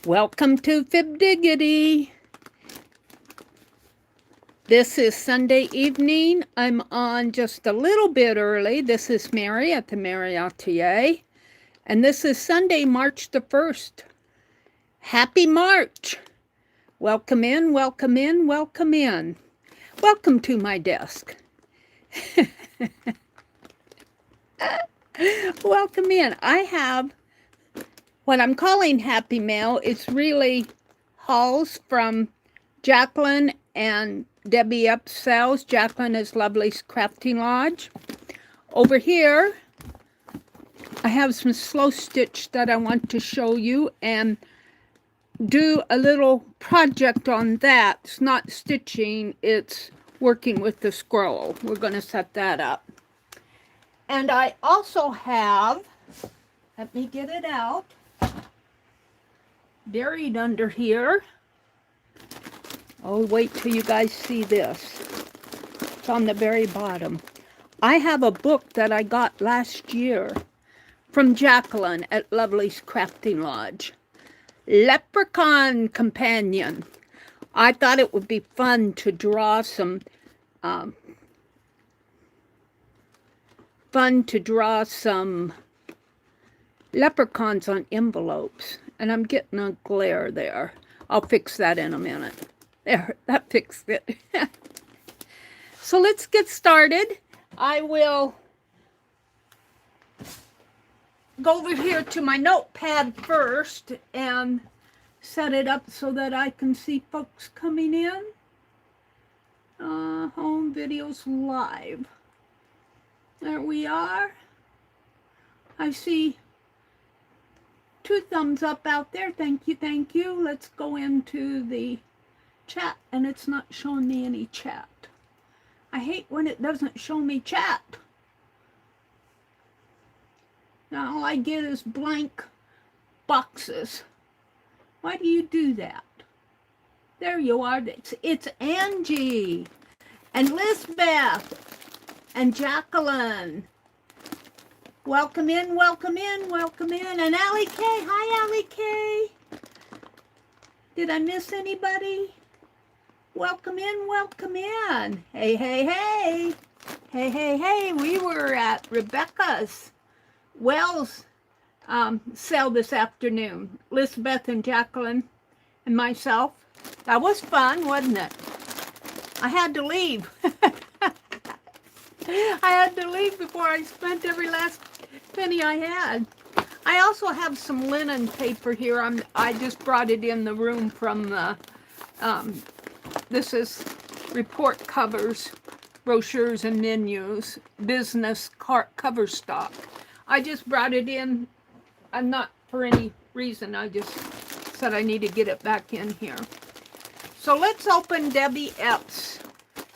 Welcome to Fibdiggity. This is Sunday evening. I'm on just a little bit early. This is Meri at the Meri Atelier. And this is Sunday, March the 1st. Happy March. Welcome in, welcome in, welcome in. Welcome to my desk. Welcome in. I have what I'm calling Happy Mail. It's really hauls from Jacqueline and Debbie Upsells. Jacqueline is Lovely's Crafting Lodge. Over here, I have some slow stitch that I want to show you and do a little project on that. It's not stitching, it's working with the scroll. We're going to set that up. And I also have, let me get it out, buried under here. Oh, wait till you guys see this. It's on the very bottom. I have a book that I got last year from Jacqueline at Lovely's Crafting Lodge. Leprechaun Companion. I thought it would be fun to draw some leprechauns on envelopes. And I'm getting a glare there. I'll fix that in a minute. There, that fixed it. So let's get started. I will go over here to my notepad first and set it up so that I can see folks coming in. Home videos live. There we are. I see 2 thumbs up out there. Thank you, thank you. Let's go into the chat, and it's not showing me any chat. I hate when it doesn't show me chat. Now all I get is blank boxes. Why do you do that? There you are. It's Angie and Lisbeth and Jacqueline. Welcome in, welcome in, welcome in. And Allie K. Hi, Allie K. Did I miss anybody? Welcome in, welcome in. Hey, hey, hey. Hey, hey, hey. We were at Rebecca's Wells sale this afternoon. Lisbeth and Jacqueline and myself. That was fun, wasn't it? I had to leave. I had to leave before I spent every last penny I had. I also have some linen paper here. I just brought it in the room from the, this is report covers, brochures and menus, business cover stock. I just brought it in. I'm not for any reason. I just said I need to get it back in here. So let's open Debbie Epps'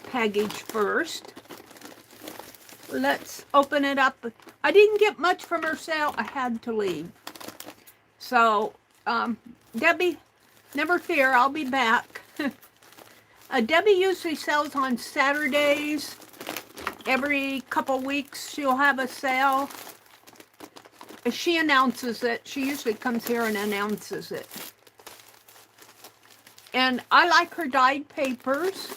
package first. Let's open it up. I didn't get much from her sale. I had to leave. So, Debbie, never fear, I'll be back. Debbie usually sells on Saturdays. Every couple weeks she'll have a sale. She announces it. She usually comes here and announces it. And I like her dyed papers.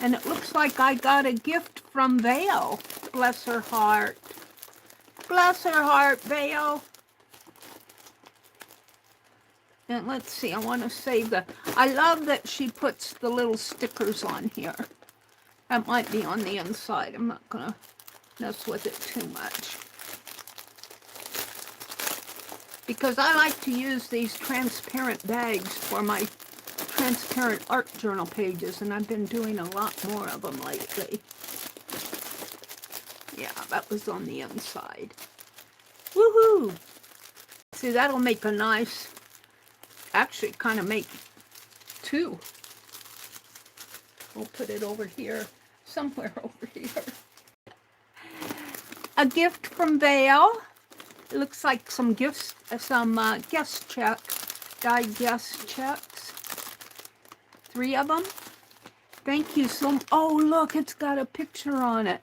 And it looks like I got a gift from Vale. Bless her heart. Bless her heart, Vale. And let's see, I want to save the... I love that she puts the little stickers on here. That might be on the inside. I'm not going to mess with it too much. Because I like to use these transparent bags for my transparent art journal pages, and I've been doing a lot more of them lately. Yeah, that was on the inside. Woohoo! See, that'll make a nice, actually kind of make 2. We'll put it over here, somewhere over here. A gift from Vale. It looks like some gifts, some guest check, dyed guest checks. 3 of them. Thank you so much. Oh, look, it's got a picture on it.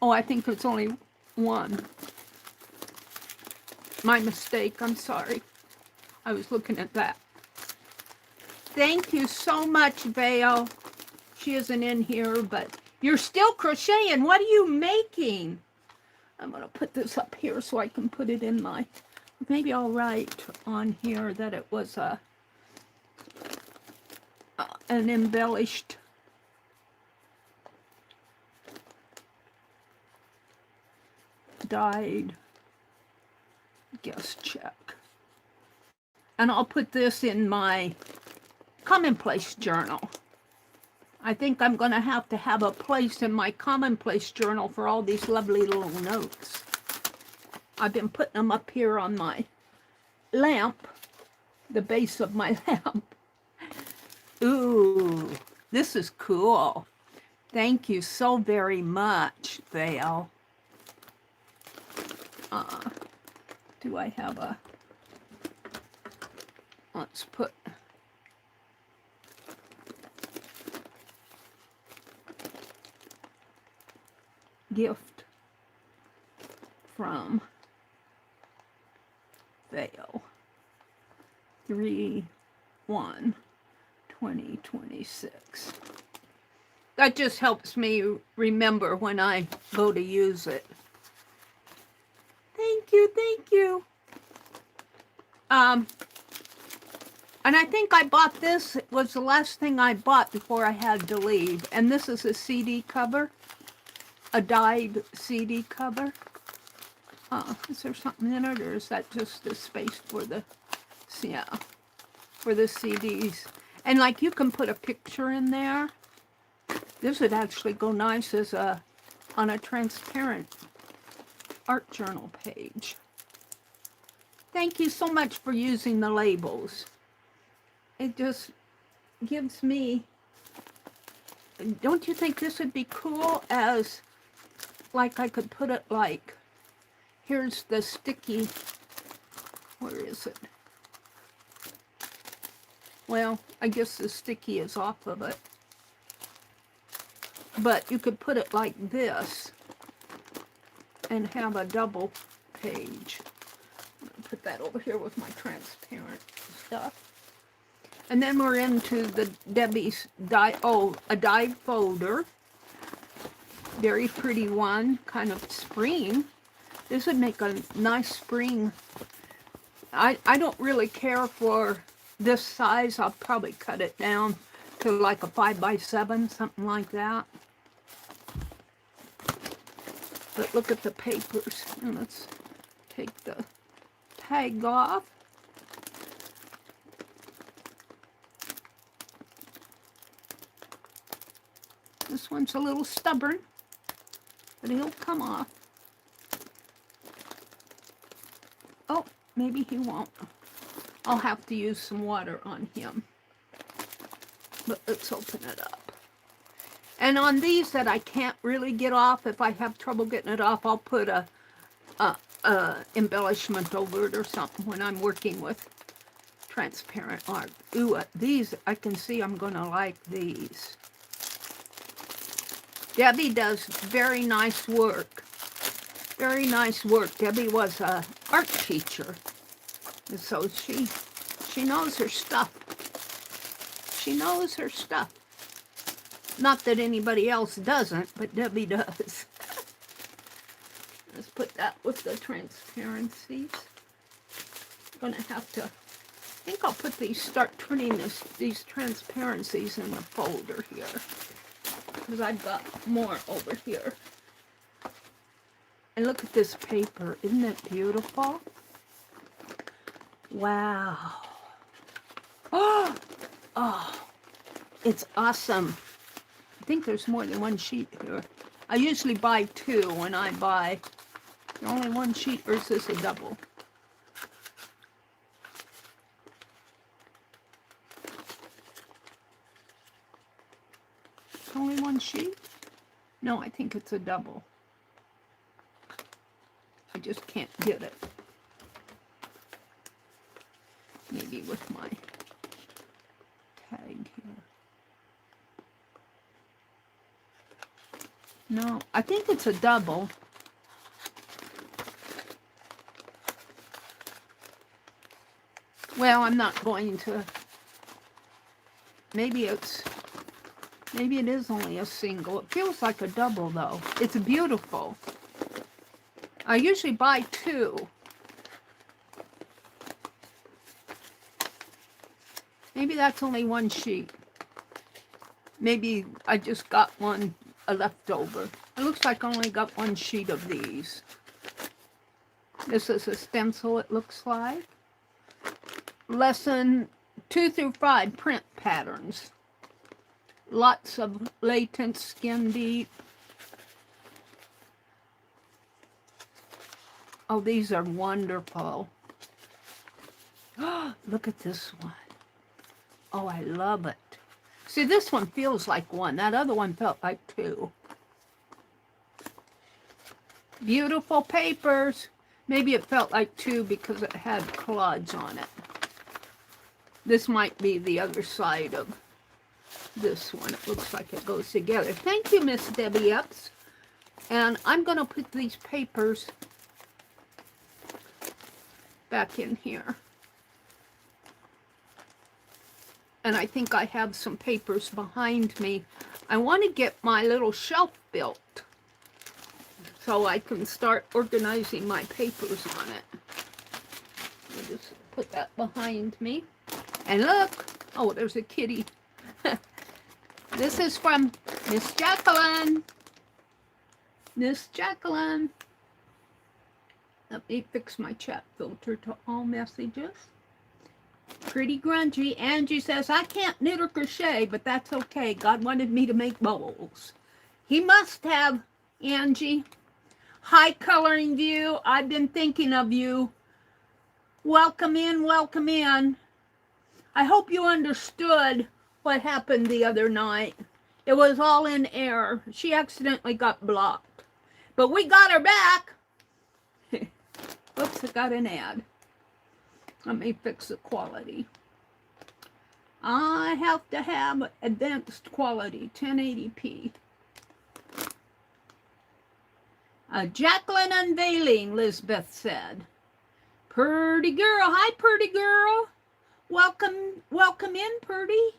Oh, I think it's only 1. My mistake. I'm sorry. I was looking at that. Thank you so much, Vale. She isn't in here, but you're still crocheting. What are you making? I'm going to put this up here so I can put it in my... Maybe I'll write on here that it was an embellished... dyed guest check. And I'll put this in my commonplace journal. I think I'm going to have a place in my commonplace journal for all these lovely little notes. I've been putting them up here on my lamp, the base of my lamp. Ooh, this is cool. Thank you so very much, Vale. Do I have a... Let's put... gift from Vale. 3/1/2026. That just helps me remember when I go to use it. Thank you, thank you. And I think I bought this. It was the last thing I bought before I had to leave. And this is a CD cover. A dyed CD cover. Is there something in it, or is that just the space for the, yeah, for the CDs? And like you can put a picture in there. This would actually go nice as on a transparent art journal page. Thank you so much for using the labels. It just gives me, don't you think this would be cool as, like I could put it like, here's the sticky, where is it? Well, I guess the sticky is off of it. But you could put it like this and have a double page. I'm going to put that over here with my transparent stuff. And then we're into the Debbie's a dyed folder. Very pretty one, kind of spring. This would make a nice spring. I don't really care for this size. I'll probably cut it down to like a 5x7, something like that. But look at the papers. And let's take the tag off. This one's a little stubborn, but he'll come off. Oh, maybe he won't. I'll have to use some water on him. But let's open it up. And on these that I can't really get off, if I have trouble getting it off, I'll put a embellishment over it or something when I'm working with transparent art. Ooh, these, I can see I'm going to like these. Debbie does very nice work. Very nice work. Debbie was an art teacher. And so she knows her stuff. She knows her stuff. Not that anybody else doesn't, but Debbie does. Let's put that with the transparencies. I'm going to have to, I think I'll put these, start turning these transparencies in the folder here. Because I've got more over here. And look at this paper. Isn't it beautiful? Wow. Oh, it's awesome. I think there's more than one sheet here. I usually buy two when I buy only one sheet, or is this a double? Only one sheet? No, I think it's a double. I just can't get it. Maybe with my tag here. No, I think it's a double. Well, I'm not going to. Maybe it is only a single. It feels like a double, though. It's beautiful. I usually buy 2. Maybe that's only 1 sheet. Maybe I just got one left over. It looks like I only got 1 sheet of these. This is a stencil, it looks like. Lesson 2 through 5, print patterns. Lots of latent, skin deep. Oh, these are wonderful. Look at this one. Oh, I love it. See, this one feels like 1. That other one felt like 2. Beautiful papers. Maybe it felt like 2 because it had collage on it. This might be the other side of this one. It looks like it goes together. Thank you, Miss Debbie Epps. And I'm going to put these papers back in here. And I think I have some papers behind me. I want to get my little shelf built so I can start organizing my papers on it. I'll just put that behind me. And look, oh, there's a kitty. This is from Miss Jacqueline. Miss Jacqueline. Let me fix my chat filter to all messages. Pretty grungy. Angie says, I can't knit or crochet, but that's okay. God wanted me to make bowls. He must have, Angie. Hi, Coloring View. I've been thinking of you. Welcome in, welcome in. I hope you understood what happened the other night. It was all in error. She accidentally got blocked. But we got her back. Oops, I got an ad. Let me fix the quality. I have to have advanced quality, 1080p. Jacqueline unveiling, Lisbeth said. Purdy girl. Hi, Purdy girl. Welcome in, Purdy.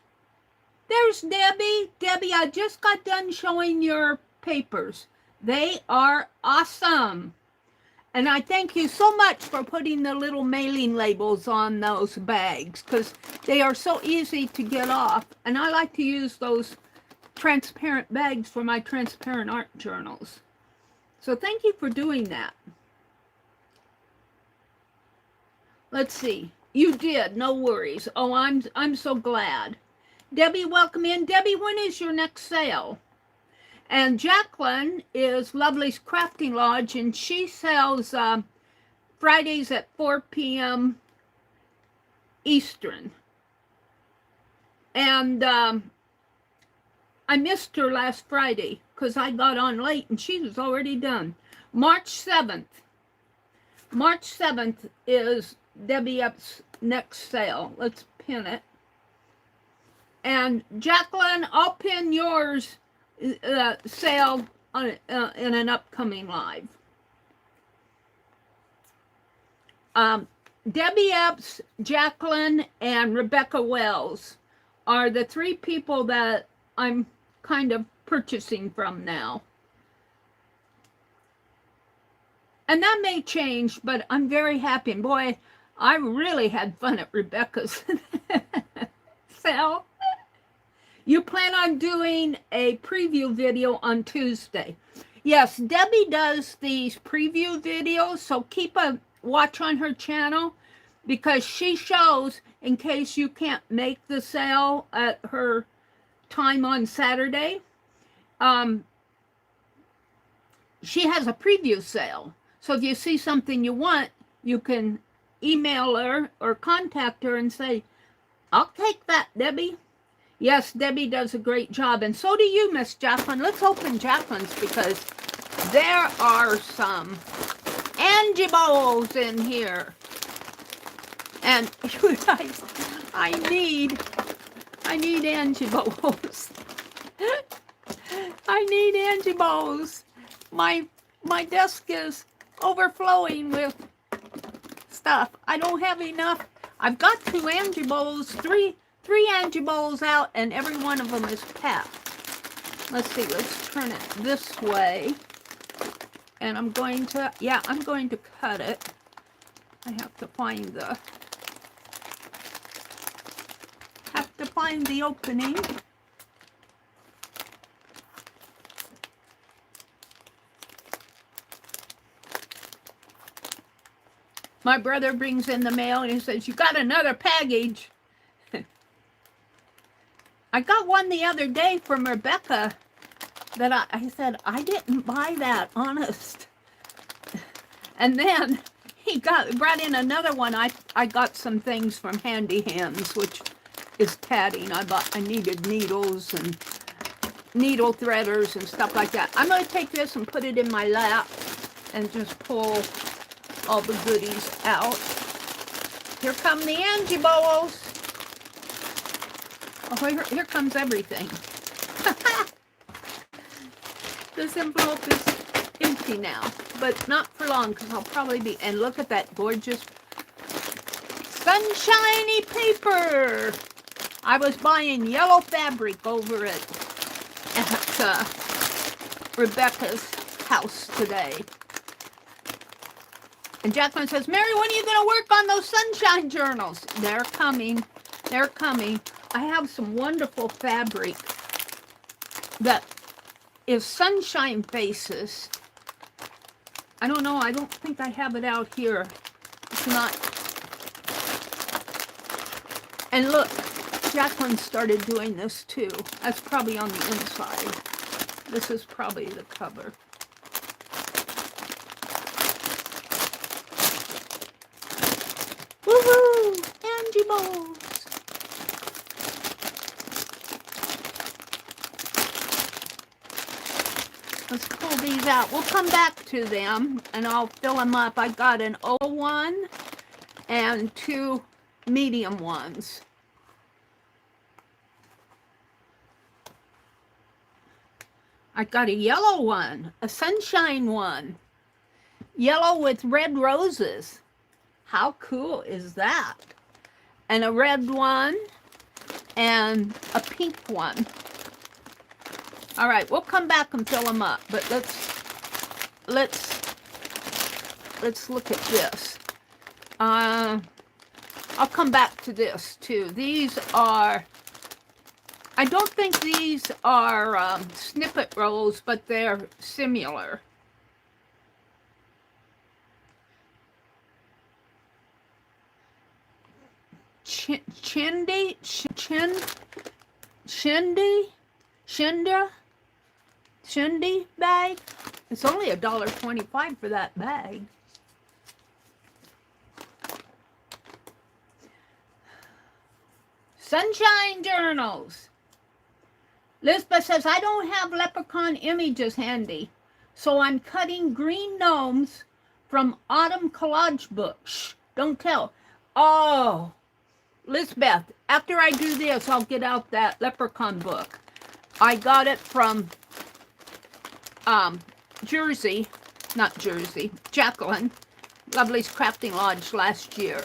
There's Debbie. Debbie, I just got done showing your papers. They are awesome. And I thank you so much for putting the little mailing labels on those bags because they are so easy to get off. And I like to use those transparent bags for my transparent art journals. So thank you for doing that. Let's see. You did. No worries. Oh, I'm so glad. Debbie, welcome in. Debbie, when is your next sale? And Jacqueline is Lovely's Crafting Lodge, and she sells Fridays at 4 p.m. Eastern. And I missed her last Friday because I got on late, and she was already done. March 7th. March 7th is Debbie Epps' next sale. Let's pin it. And Jacqueline, I'll pin yours sale on, in an upcoming live. Debbie Epps, Jacqueline, and Rebecca Wells are the 3 people that I'm kind of purchasing from now. And that may change, but I'm very happy. And boy, I really had fun at Rebecca's sale. You plan on doing a preview video on Tuesday. Yes, Debbie does these preview videos, so keep a watch on her channel because she shows, in case you can't make the sale at her time on Saturday, she has a preview sale. So if you see something you want, you can email her or contact her and say, I'll take that, Debbie. Yes, Debbie does a great job, and so do you, Miss Jacqueline. Let's open Jacqueline's because there are some Angie bowls in here. And you guys, I need Angie bowls. I need Angie bowls. My desk is overflowing with stuff. I don't have enough. I've got 2 Angie bowls, three Angie bowls out, and every one of them is packed. Let's see, let's turn it this way. And I'm going to, yeah, I'm going to cut it. I have to find the opening. My brother brings in the mail and he says, "You got another package." I got one the other day from Rebecca that I said, "I didn't buy that, honest." And then he brought in another one. I got some things from Handy Hands, which is tatting. I needed needles and needle threaders and stuff like that. I'm going to take this and put it in my lap and just pull all the goodies out. Here come the Angie bowls. Oh, here comes everything. This envelope is empty now, but not for long because I'll probably be, and look at that gorgeous sunshiny paper. I was buying yellow fabric over at Rebecca's house today. And Jacqueline says, "Mary, when are you going to work on those sunshine journals?" They're coming. They're coming. I have some wonderful fabric that is sunshine faces. I don't know. I don't think I have it out here. It's not. And look, Jacqueline started doing this too. That's probably on the inside. This is probably the cover. Woohoo! Angie bowls. Let's pull these out. We'll come back to them and I'll fill them up. I got an O1 and 2 medium ones. I got a yellow one, a sunshine one. Yellow with red roses. How cool is that? And a red one and a pink one. All right, we'll come back and fill them up, but let's look at this. I'll come back to this too. These are, I don't think these are snippet rolls, but they're similar. Shindy bag. It's only $1.25 for that bag. Sunshine journals. Lisbeth says, "I don't have leprechaun images handy, so I'm cutting green gnomes from Autumn Collage Book." Shh, don't tell. Oh, Lisbeth, after I do this, I'll get out that leprechaun book. I got it from Jacqueline, Lovely's Crafting Lodge last year.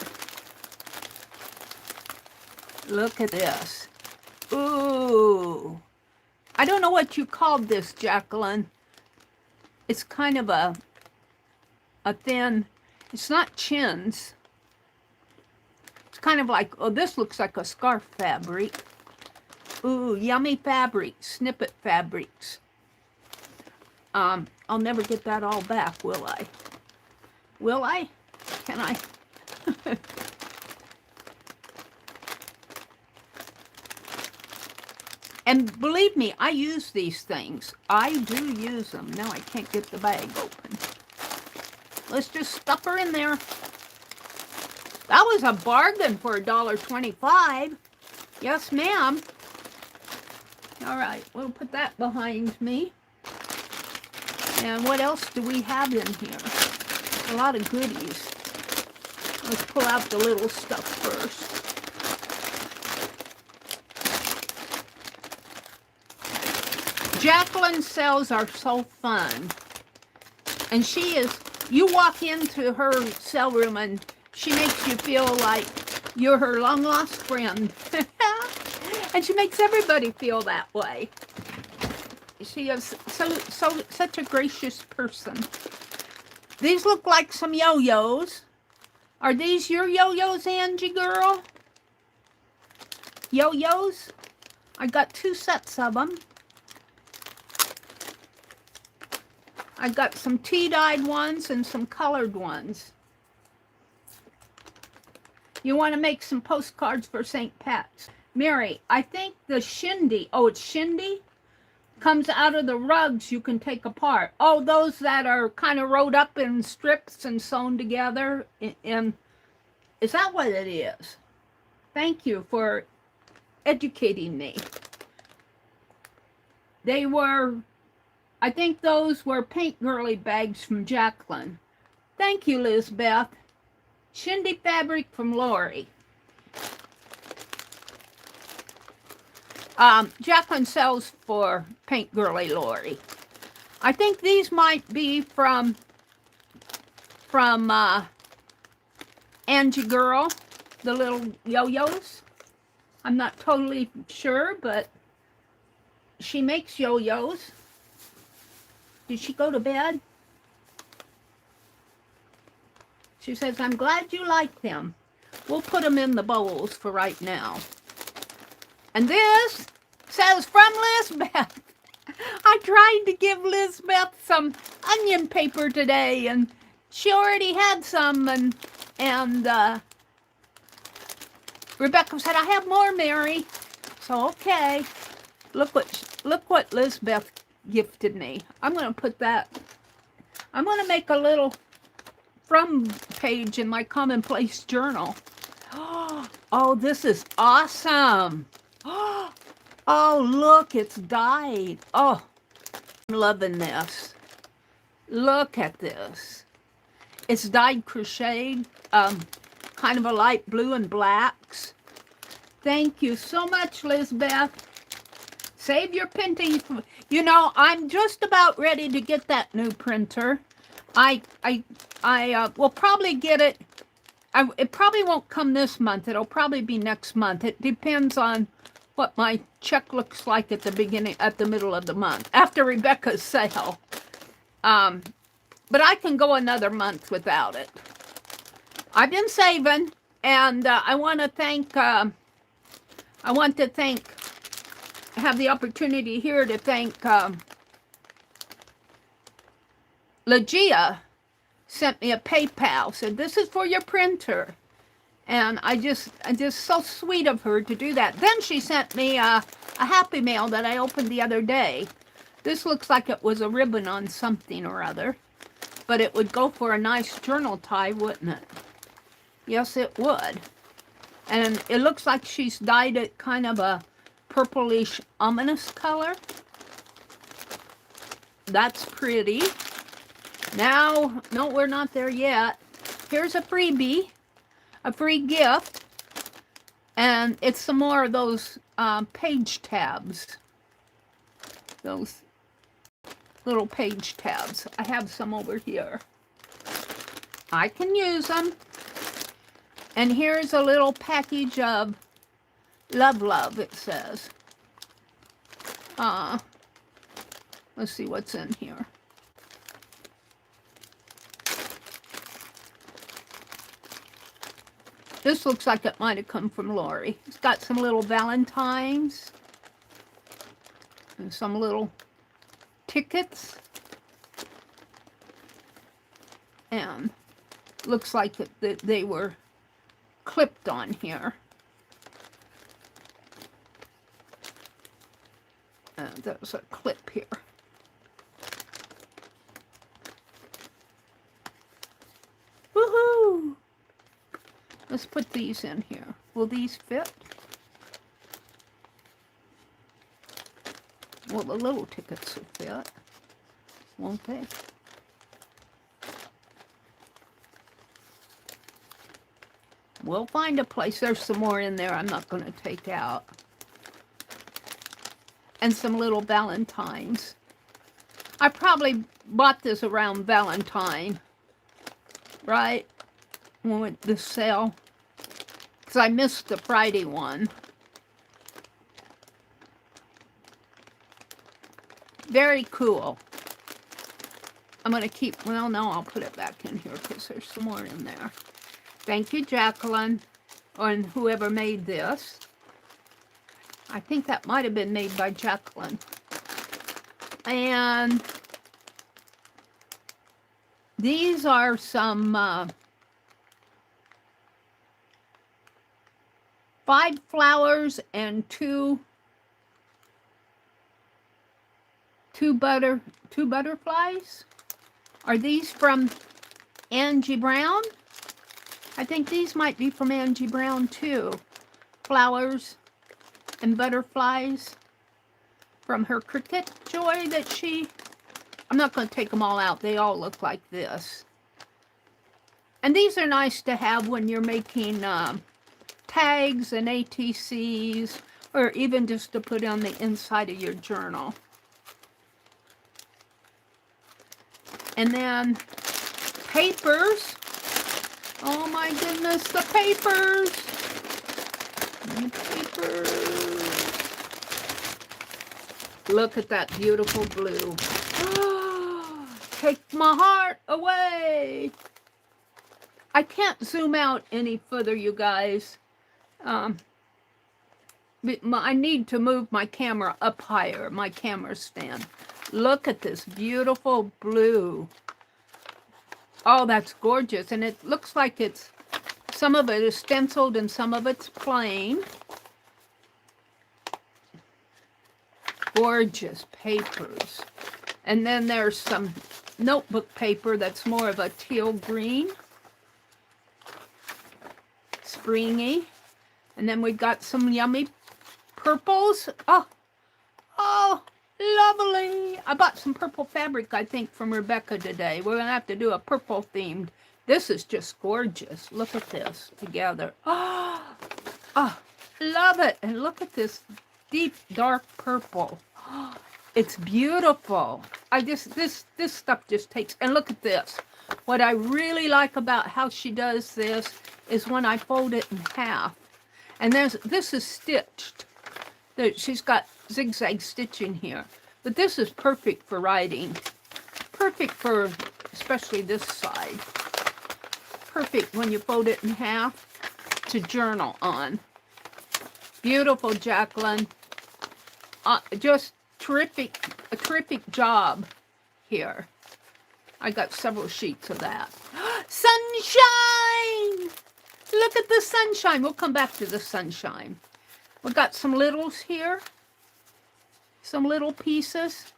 Look at this. Ooh. I don't know what you called this, Jacqueline. It's kind of a thin, it's not chins. It's kind of like, oh, this looks like a scarf fabric. Ooh, yummy fabric, snippet fabrics. I'll never get that all back, will I? Will I? Can I? And believe me, I use these things. I do use them. Now I can't get the bag open. Let's just stuff her in there. That was a bargain for $1.25. Yes, ma'am. All right, we'll put that behind me. And what else do we have in here? A lot of goodies. Let's pull out the little stuff first. Jacqueline's sales are so fun. And she is, you walk into her sale room and she makes you feel like You're her long-lost friend. And she makes everybody feel that way. She is such a gracious person. These look like some yo-yos. Are these your yo-yos, Angie girl? Yo-yos? I got 2 sets of them. I got some tea-dyed ones and some colored ones. You want to make some postcards for St. Pat's. Mary, I think the shindy, oh, it's shindy, comes out of the rugs you can take apart. Oh, those that are kind of rolled up in strips and sewn together. Is that what it is? Thank you for educating me. They were, I think those were paint girly bags from Jacqueline. Thank you, Lizbeth. Shindy fabric from Lori. Jacqueline sells for Paint Girly Lori. I think these might be from Angie Girl, the little yo-yos. I'm not totally sure, but she makes yo-yos. Did she go to bed? She says, I'm glad you like them. We'll put them in the bowls for right now. And this says from Lizbeth. I tried to give Lizbeth some onion paper today, and she already had some, and Rebecca said, I have more, Mary. So, okay. Look what Lizbeth gifted me. I'm going to put that, I'm going to make a little from page in my commonplace journal. Oh, this is awesome. Oh, look, it's dyed. Oh, I'm loving this. Look at this. It's dyed crocheted, kind of a light blue and blacks. Thank you so much, Lizbeth. Save your printing. You know, I'm just about ready to get that new printer. I will probably get it. It probably won't come this month. It'll probably be next month. It depends on what my check looks like at the middle of the month, after Rebecca's sale. But I can go another month without it. I've been saving, and I want to have the opportunity here to thank Legia. Sent me a PayPal, said this is for your printer, and I just so sweet of her to do that. Then she sent me a Happy Mail that I opened the other day. This looks like it was a ribbon on something or other, but it would go for a nice journal tie, wouldn't it? Yes, it would. And it looks like she's dyed it kind of a purplish ominous color. That's pretty. Now, no, we're not there yet. Here's a freebie, a free gift, and it's some more of those page tabs. Those little page tabs. I have some over here. I can use them. And here's a little package of Love, it says. Let's see what's in here. This looks like it might have come from Lori. It's got some little Valentines and some little tickets. And looks like that they were clipped on here. And there's a clip here. Woohoo! Let's put these in here. Will these fit? Well, the little tickets will fit, won't they? We'll find a place. There's some more in there I'm not going to take out. And some little Valentines. I probably bought this around Valentine, right? When the sale because I missed the Friday one. Very cool. I'm going to keep, well, no, I'll put it back in here because there's some more in there. Thank you, Jacqueline, and whoever made this. I think that might have been made by Jacqueline. And these are some 5 flowers and two butterflies. Are these from Angie Brown? I think these might be from Angie Brown too. Flowers and butterflies from her Cricut Joy that she... I'm not going to take them all out. They all look like this. And these are nice to have when you're making tags and ATCs, or even just to put on the inside of your journal. And then papers. Oh my goodness, the papers. The papers. Look at that beautiful blue. Take my heart away. I can't zoom out any further, you guys. I need to move my camera up higher, my camera stand. Look at this beautiful blue. Oh, that's gorgeous. And it looks like it's, some of it is stenciled and some of it's plain. Gorgeous papers. And then there's some notebook paper that's more of a teal green. Springy. And then we've got some yummy purples. Oh, lovely. I bought some purple fabric, I think, from Rebecca today. We're going to have to do a purple themed. This is just gorgeous. Look at this together. Oh, love it. And look at this deep, dark purple. Oh, it's beautiful. This stuff just takes, and look at this. What I really like about how she does this is when I fold it in half. And this is stitched. She's got zigzag stitching here. But this is perfect for writing. Perfect for, especially this side. Perfect when you fold it in half to journal on. Beautiful, Jacqueline. Just terrific, a terrific job here. I got several sheets of that. Sunshine! Look at the sunshine. We'll come back to the sunshine. We've got some littles here. Some little pieces.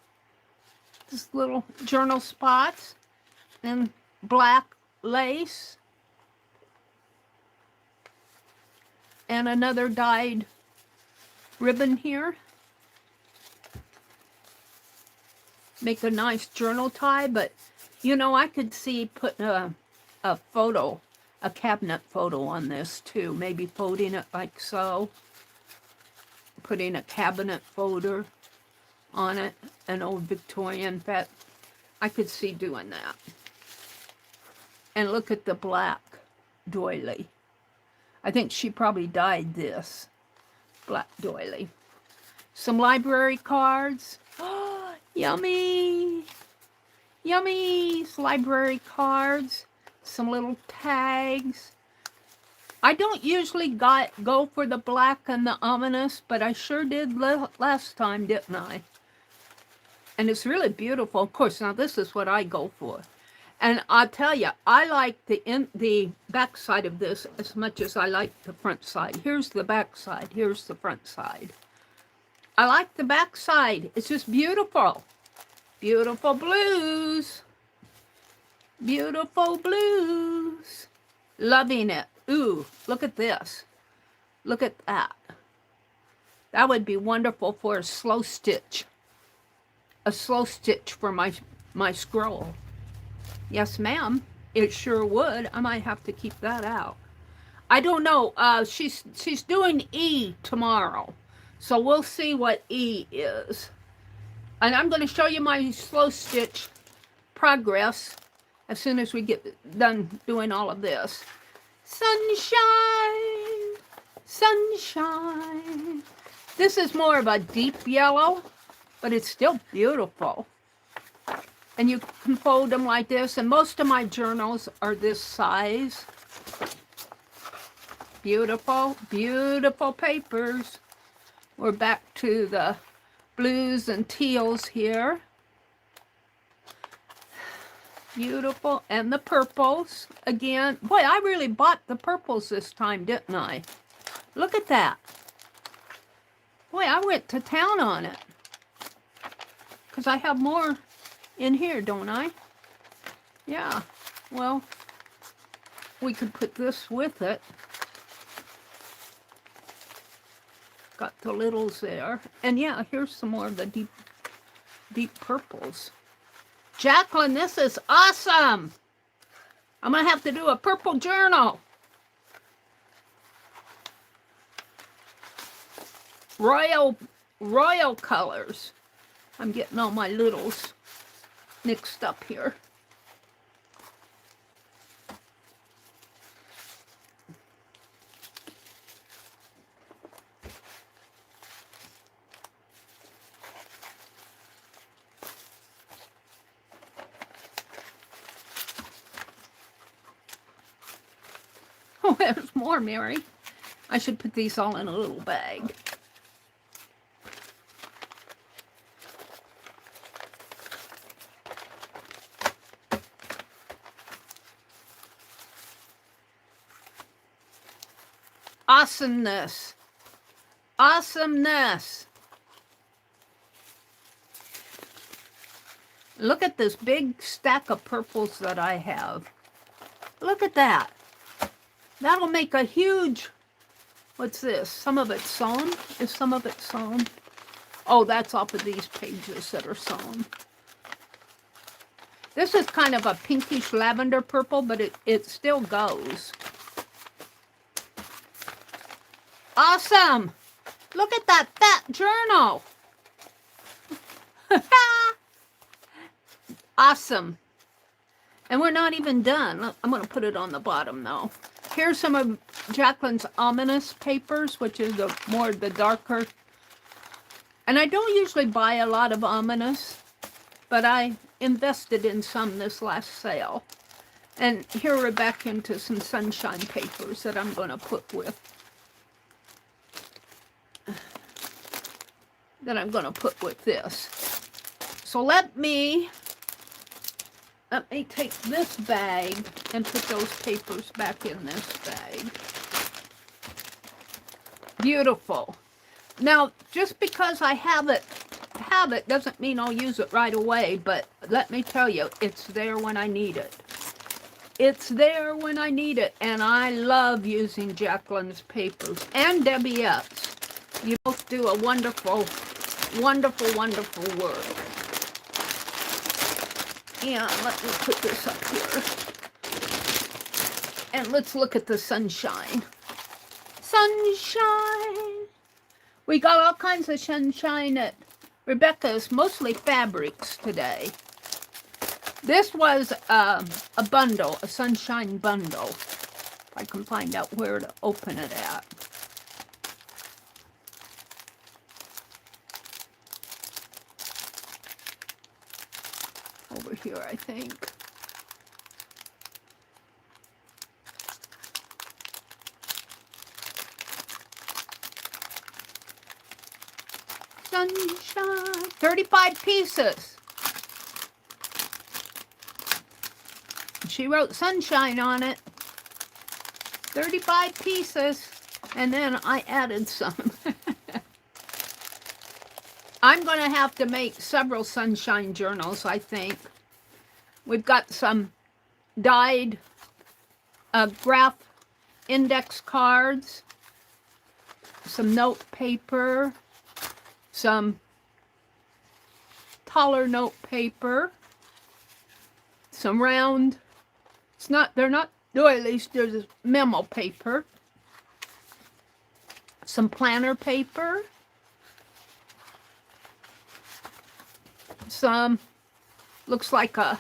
Just little journal spots. And black lace. And another dyed ribbon here. Make a nice journal tie, but you know, I could see putting a photo, a cabinet photo on this too. Maybe folding it like so. Putting a cabinet folder on it, an old Victorian pet. I could see doing that. And look at the black doily. I think she probably dyed this. Black doily. Some library cards. Oh, yummy! Yummy! Library cards. Some little tags. I don't usually go for the black and the ominous, but I sure did last time, didn't I? And it's really beautiful. Of course, now this is what I go for. And I'll tell you, I like the back side of this as much as I like the front side. Here's the back side. Here's the front side. I like the back side. It's just beautiful. Beautiful blues. Beautiful blues. Loving it. Ooh, look at this. Look at that. That would be wonderful for a slow stitch. A slow stitch for my scroll. Yes, ma'am. It sure would. I might have to keep that out. I don't know. She's doing E tomorrow. So we'll see what E is. And I'm going to show you my slow stitch progress as soon as we get done doing all of this. Sunshine! Sunshine. This is more of a deep yellow, but it's still beautiful. And you can fold them like this, and most of my journals are this size. Beautiful, beautiful papers. We're back to the blues and teals here. Beautiful. And the purples again. Boy, I really bought the purples this time, didn't I? Look at that. Boy, I went to town on it. Because I have more in here, don't I? Yeah. Well, we could put this with it. Got the littles there. And yeah, here's some more of the deep purples. Jacqueline, this is awesome. I'm going to have to do a purple journal. Royal colors. I'm getting all my littles mixed up here. Oh, there's more, Mary. I should put these all in a little bag. Awesomeness. Awesomeness. Look at this big stack of purples that I have. Look at that. That'll make a huge, what's this? Some of it's sewn? Is some of it sewn? Oh, that's off of these pages that are sewn. This is kind of a pinkish lavender purple, but it still goes. Awesome! Look at that fat journal! Awesome. And we're not even done. I'm going to put it on the bottom, though. Here's some of Jacqueline's ominous papers, which is more the darker. And I don't usually buy a lot of ominous, but I invested in some this last sale. And here we're back into some sunshine papers that I'm going to put with. That I'm going to put with this. So let me take this bag and put those papers back in this bag. Beautiful. Now, just because I have it doesn't mean I'll use it right away, but let me tell you, it's there when I need it. It's there when I need it, and I love using Jacqueline's papers and Debbie Epps. You both do a wonderful, wonderful, wonderful work. And let me put this up here. And let's look at the sunshine. Sunshine! We got all kinds of sunshine at Rebecca's, mostly fabrics today. This was a bundle, a sunshine bundle. If I can find out where to open it at. Over here, I think. Sunshine. 35 pieces. She wrote sunshine on it. 35 pieces. And then I added some. I'm going to have to make several sunshine journals, I think. We've got some dyed graph index cards, some note paper, some taller note paper, some round, they're not doilies, there's memo paper, some planner paper, some, looks like a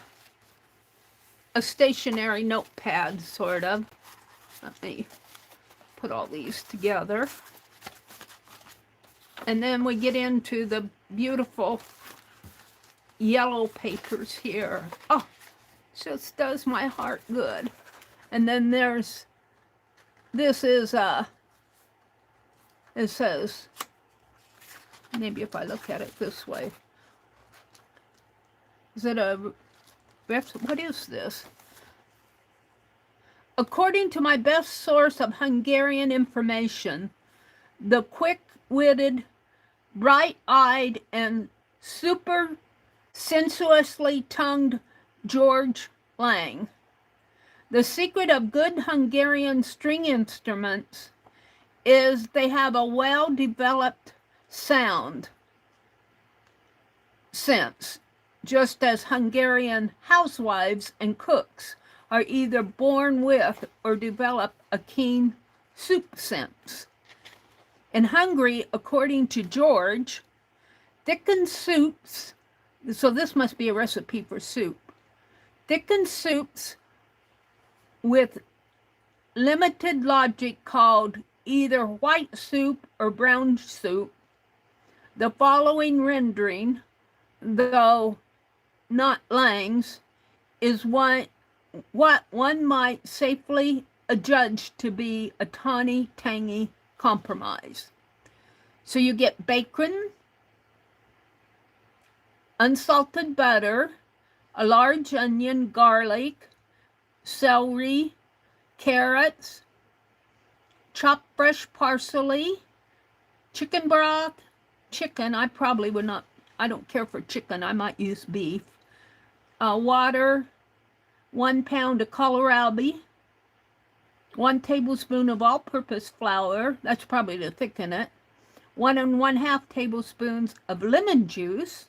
stationary notepad, sort of. Let me put all these together. And then we get into the beautiful yellow papers here. Oh, just does my heart good. And then there's, this is, it says, maybe if I look at it this way, is it a, what is this? According to my best source of Hungarian information, the quick-witted, bright-eyed, and super sensuously tongued George Lang. The secret of good Hungarian string instruments is they have a well-developed sound sense, just as Hungarian housewives and cooks are either born with or develop a keen soup sense. In Hungary, according to George, thickened soups, so this must be a recipe for soup, thickened soups with limited logic called either white soup or brown soup. The following rendering, though not Lang's, is what one might safely adjudge to be a tawny, tangy compromise. So you get bacon, unsalted butter, a large onion, garlic, celery, carrots, chopped fresh parsley, chicken broth, chicken, I probably would not, I don't care for chicken, I might use beef, water, 1 pound of kohlrabi, 1 tablespoon of all-purpose flour, that's probably to thicken it, 1 1/2 tablespoons of lemon juice,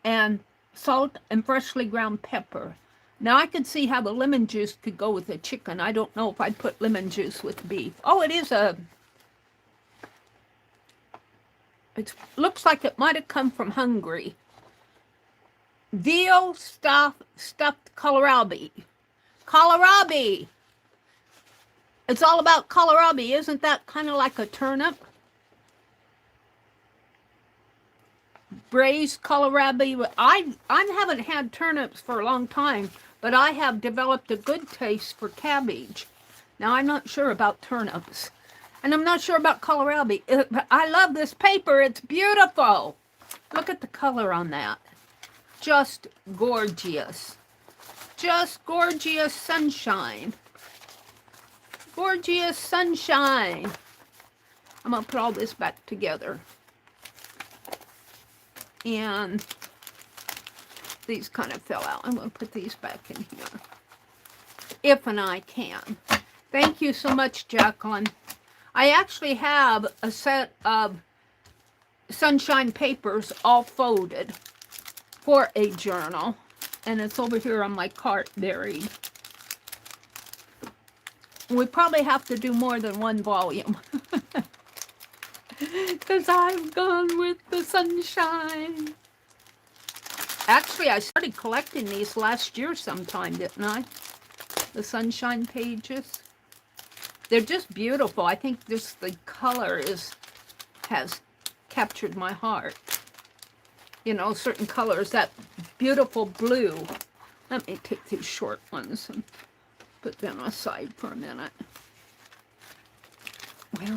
and salt and freshly ground pepper. Now I could see how the lemon juice could go with the chicken. I don't know if I'd put lemon juice with beef. Oh, it is a, it looks like it might have come from Hungary. Veal stuffed kohlrabi. Kohlrabi! It's all about kohlrabi. Isn't that kind of like a turnip? Braised kohlrabi. I haven't had turnips for a long time, but I have developed a good taste for cabbage. Now, I'm not sure about turnips, and I'm not sure about kohlrabi. But I love this paper. It's beautiful. Look at the color on that. Just gorgeous. Just gorgeous sunshine. Gorgeous sunshine. I'm going to put all this back together. And these kind of fell out. I'm going to put these back in here, if and I can. Thank you so much, Jacqueline. I actually have a set of sunshine papers all folded for a journal, and it's over here on my cart buried. We probably have to do more than one volume. Because I've gone with the sunshine. Actually, I started collecting these last year sometime, didn't I? The sunshine pages. They're just beautiful. I think just the color has captured my heart. You know, certain colors, that beautiful blue. Let me take these short ones and put them aside for a minute. Well,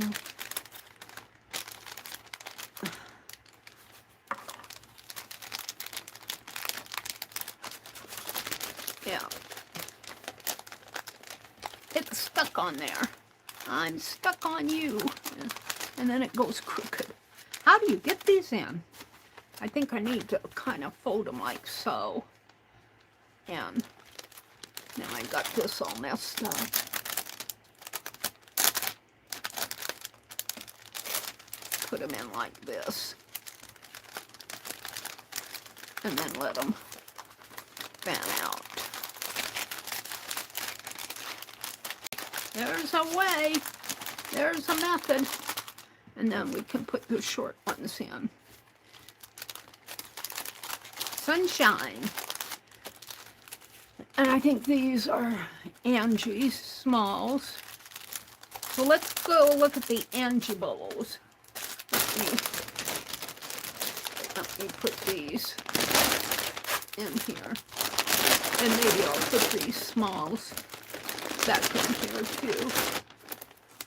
yeah. It's stuck on there. I'm stuck on you. And then it goes crooked. How do you get these in? I think I need to kind of fold them like so. And now I got this all messed up. Put them in like this. And then let them fan out. There's a way. There's a method. And then we can put the short ones in. Sunshine. And I think these are Angie's Smalls. So let's go look at the Angie bowls. Let me put these in here. And maybe I'll put these smalls back in here too.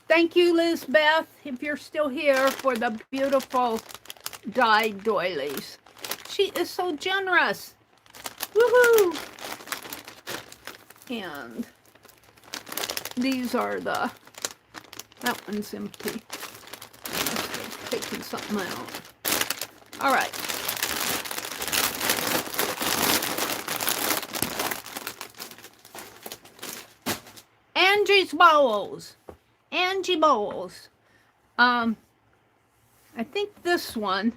Thank you, Lizbeth, if you're still here, for the beautiful dyed doilies. She is so generous. Woohoo! And these are the, that one's empty. I'm taking something out. All right. Angie's bowls. Angie bowls. I think this one.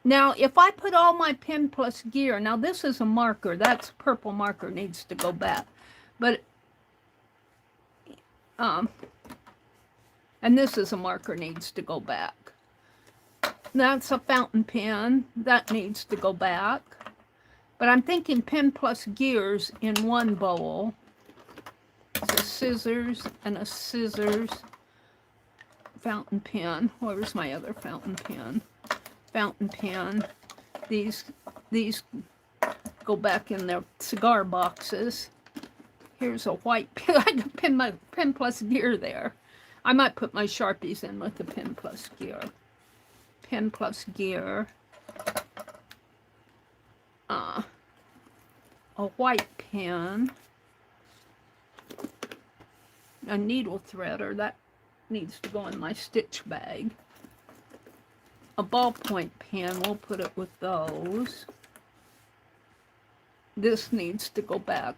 Now, if I put all my pen plus gear, now this is a marker. That's purple marker, needs to go back. But, and this is a marker, needs to go back. That's a fountain pen. That needs to go back. But I'm thinking pen plus gears in one bowl. It's a scissors and a scissors. Fountain pen. Where's my other fountain pen? Fountain pen. These go back in their cigar boxes. Here's a white pen. I got pen plus gear there. I might put my Sharpies in with the pen plus gear. Pen plus gear. A white pen. A needle threader. That needs to go in my stitch bag. A ballpoint pen, we'll put it with those. This needs to go back.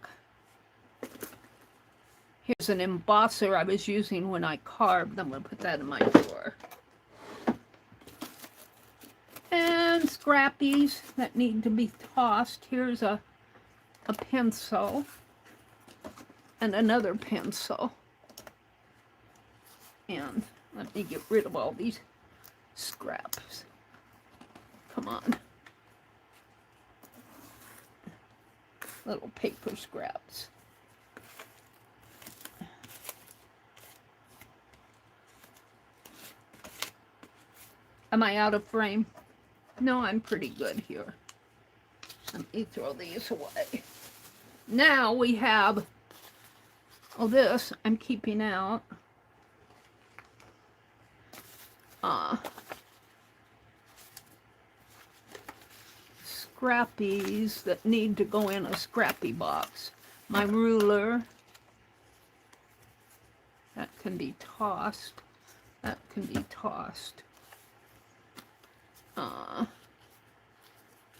Here's an embosser I was using when I carved. I'm going to put that in my drawer. And scrappies that need to be tossed. Here's a pencil and another pencil. And let me get rid of all these scraps. Come on. Little paper scraps. Am I out of frame? No, I'm pretty good here. Let me throw these away. Now we have, oh, this I'm keeping out. Scrappies that need to go in a scrappy box. My ruler, that can be tossed. That can be tossed.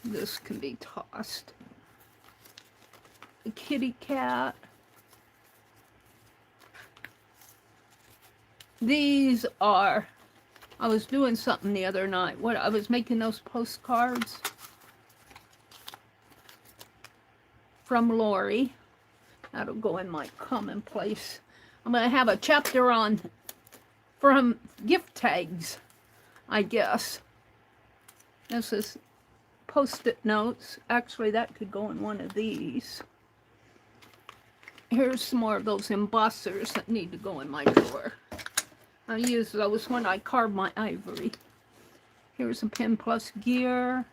This can be tossed. The kitty cat. These are, I was doing something the other night. What, I was making those postcards from Lori. That'll go in my commonplace. I'm going to have a chapter on from gift tags, I guess. This is post-it notes. Actually, that could go in one of these. Here's some more of those embossers that need to go in my drawer. I use those when I carve my ivory. Here's a pen plus gear,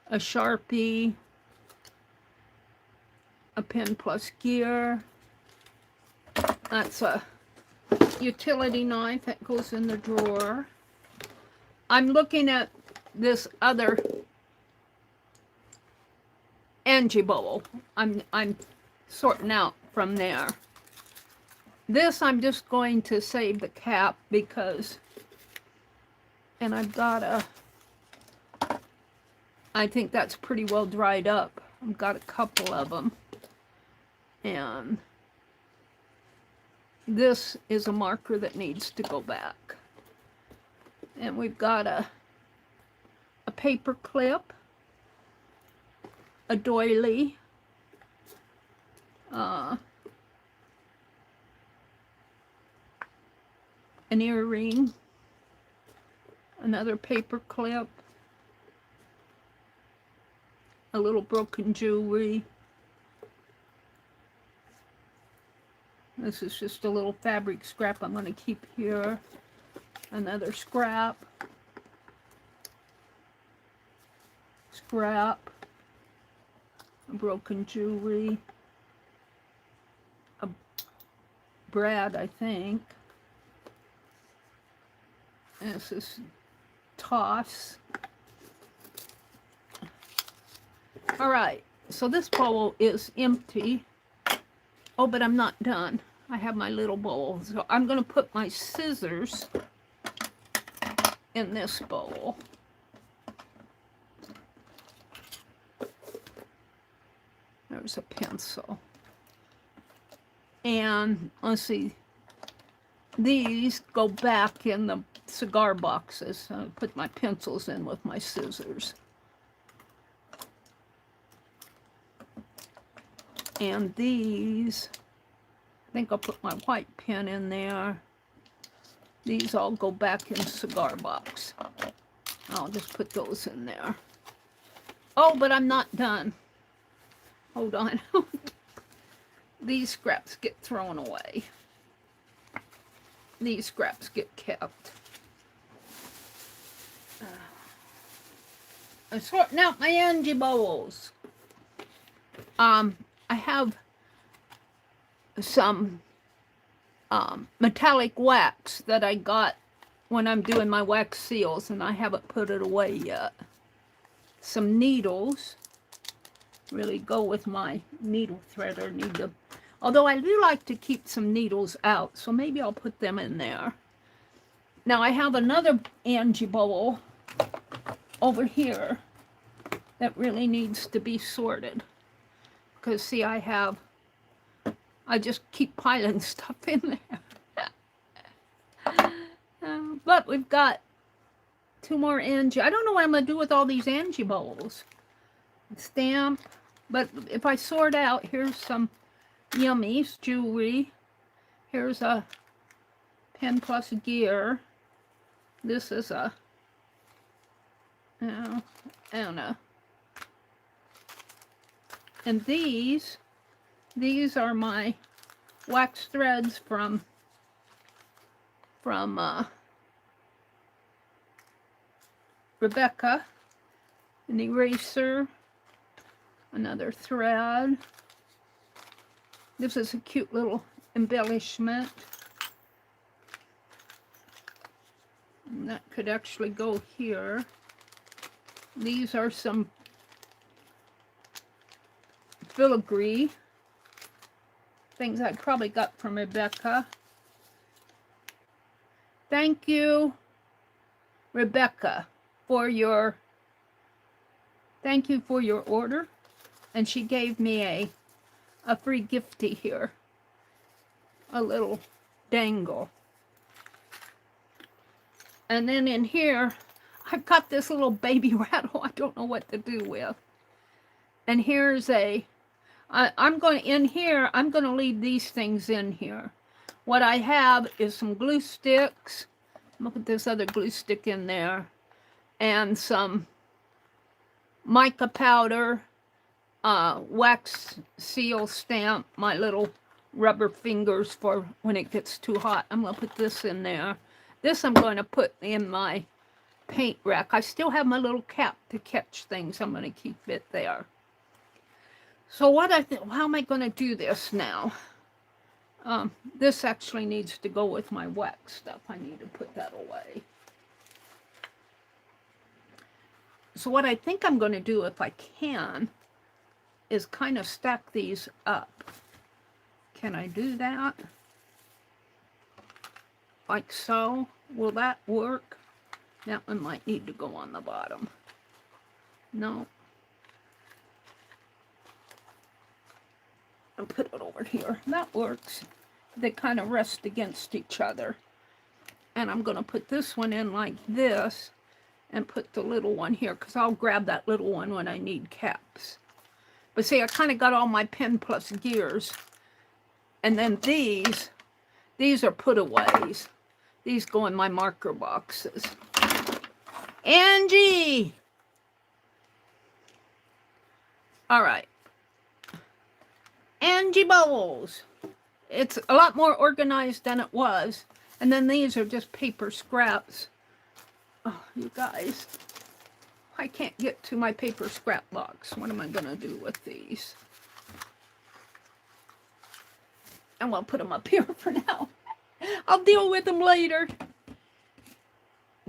a Sharpie, a pen plus gear. That's a utility knife that goes in the drawer. I'm looking at this other Angie bowl. I'm sorting out from there. This I'm just going to save the cap because, and I've got a, I think that's pretty well dried up. I've got a couple of them. And this is a marker that needs to go back. And we've got a paper clip, a doily, an earring, another paper clip, a little broken jewelry, This is just a little fabric scrap I'm going to keep here. Another scrap. Scrap. Broken jewelry. A brad, I think. And this is toss. All right, so this bowl is empty. Oh, but I'm not done. I have my little bowl. So I'm going to put my scissors in this bowl. There's a pencil. And let's see. These go back in the cigar boxes. I put my pencils in with my scissors. And these, I think I'll put my white pen in there. These all go back in the cigar box. I'll just put those in there. Oh, but I'm not done. Hold on. These scraps get thrown away. These scraps get kept. I'm sorting out my Angie bowls. I have some metallic wax that I got when I'm doing my wax seals, and I haven't put it away yet. Some needles really go with my needle threader. Although I do like to keep some needles out, so maybe I'll put them in there. Now I have another Angie bowl over here that really needs to be sorted. Because see, I just keep piling stuff in there. But we've got 2 more Angie. I don't know what I'm going to do with all these Angie bowls. Stamp. But if I sort out, here's some Yummies jewelry. Here's a pen plus gear. This is a, I don't know. And these are my wax threads from Rebecca. An eraser, another thread. This is a cute little embellishment. And that could actually go here. These are some filigree things I probably got from Rebecca. Thank you, Rebecca, for your order. And she gave me a free gifty here. A little dangle. And then in here, I've got this little baby rattle I don't know what to do with. And here's I'm going to leave these things in here. What I have is some glue sticks. I'm going to put this other glue stick in there. And some mica powder, wax seal stamp, my little rubber fingers for when it gets too hot. I'm going to put this in there. This I'm going to put in my paint rack. I still have my little cap to catch things. I'm going to keep it there. So how am I going to do this now? This actually needs to go with my wax stuff. I need to put that away. So what I think I'm going to do, if I can, is kind of stack these up. Can I do that? Like so? Will that work? That one might need to go on the bottom. No. I'll put it over here. That works. They kind of rest against each other. And I'm going to put this one in like this and put the little one here, because I'll grab that little one when I need caps. But see, I kind of got all my pen plus gears. And then these are put-aways. These go in my marker boxes. Angie! All right. Angie Bowles. it's a lot more organized than it was. And then these are just paper scraps. Oh, you guys, I can't get to my paper scrap box. What am I going to do with these? I'm going to put them up here for now. I'll deal with them later.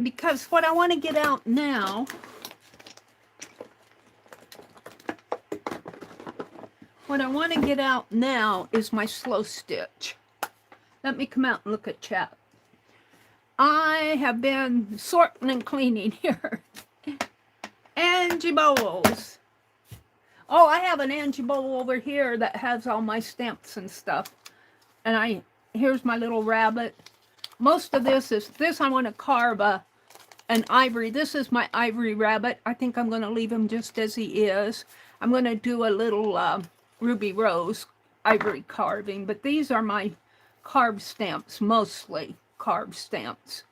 Because what I want to get out now, is my slow stitch. Let me come out and look at chat. I have been sorting and cleaning here. Angie Bowles. Oh, I have an Angie Bowl over here that has all my stamps and stuff. And here's my little rabbit. Most of this I want to carve an ivory. This is my ivory rabbit. I think I'm going to leave him just as he is. I'm going to do a little ruby rose ivory carving, but these are my carved stamps, mostly carved stamps.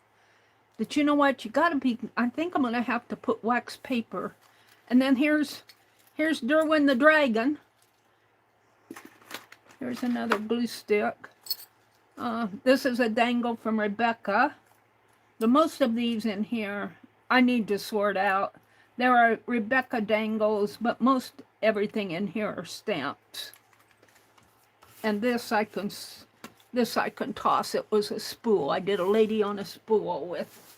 But you know what? You got to be, I think I'm going to have to put wax paper. And then here's Derwin the Dragon. Here's another glue stick. This is a dangle from Rebecca. The most of these in here, I need to sort out. There are Rebecca dangles, but most everything in here are stamps. And this I can toss. It was a spool. I did a lady on a spool with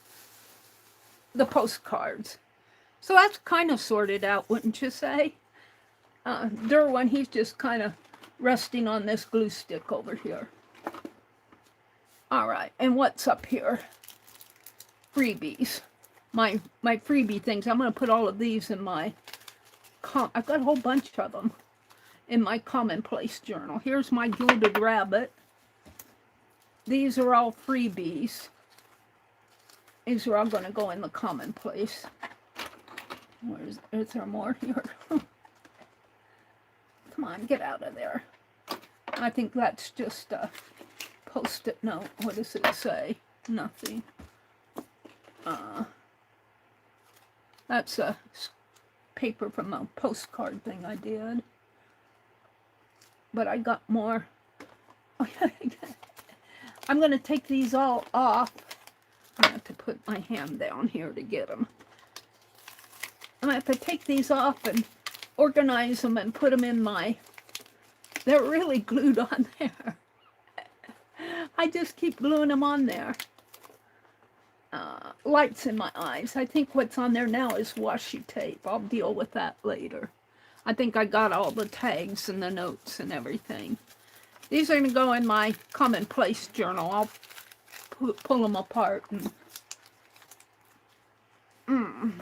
the postcards. So that's kind of sorted out, wouldn't you say? Derwin, he's just kind of resting on this glue stick over here. All right, and what's up here? Freebies. My freebie things. I'm going to put all of these in my... I've got a whole bunch of them in my commonplace journal. Here's my gilded rabbit. These are all freebies. These are all going to go in the commonplace. Is there more here? Come on, get out of there. I think that's just a Post-it note. What does it say? Nothing. That's a paper from a postcard thing I did. But I got more. I'm going to take these all off. I have to put my hand down here to get them. I'm going to have to take these off and organize them and put them in my... They're really glued on there. I just keep gluing them on there. Lights in my eyes. I think what's on there now is washi tape. I'll deal with that later. I think I got all the tags and the notes and everything. These are going to go in my commonplace journal. I'll pull them apart. And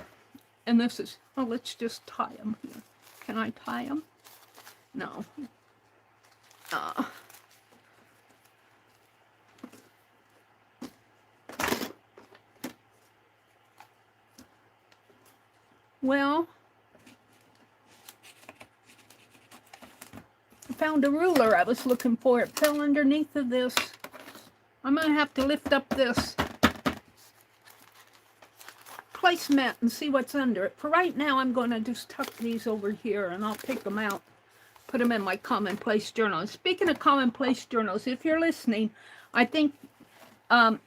this is... Oh, let's just tie them here. Can I tie them? No. Well, I found a ruler I was looking for. It fell underneath of this. I'm going to have to lift up this placemat and see what's under it. For right now, I'm going to just tuck these over here and I'll take them out, put them in my commonplace journal. And speaking of commonplace journals, if you're listening, I think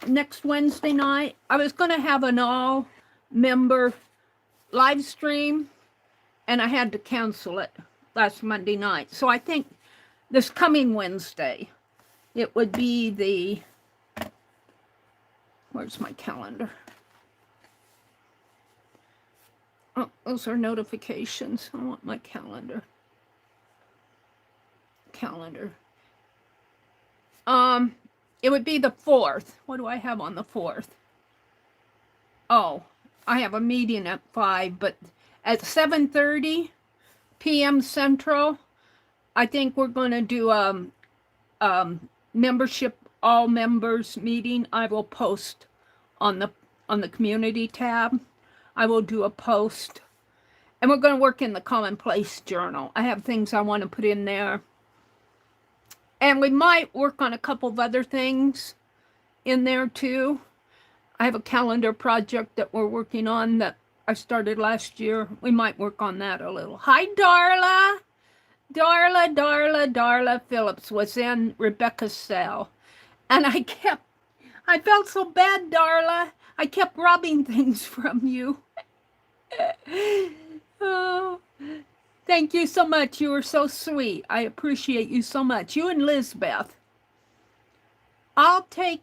next Wednesday night, I was going to have an all-member live stream, and I had to cancel it last Monday night. So I think this coming Wednesday, it would be the... Where's my calendar? Oh, those are notifications. I want my calendar. It would be the 4th. What do I have on the 4th? Oh, I have a meeting at 5, but at 7:30 p.m. Central, I think we're going to do a membership all members meeting. I will post on the community tab. I will do a post, and we're going to work in the commonplace journal. I have things I want to put in there, and we might work on a couple of other things in there too. I have a calendar project that we're working on that I started last year. We might work on that a little. Hi, Darla. Darla Phillips was in Rebecca's cell. And I felt so bad, Darla. I kept robbing things from you. Oh, thank you so much. You were so sweet. I appreciate you so much. You and Lizbeth. I'll take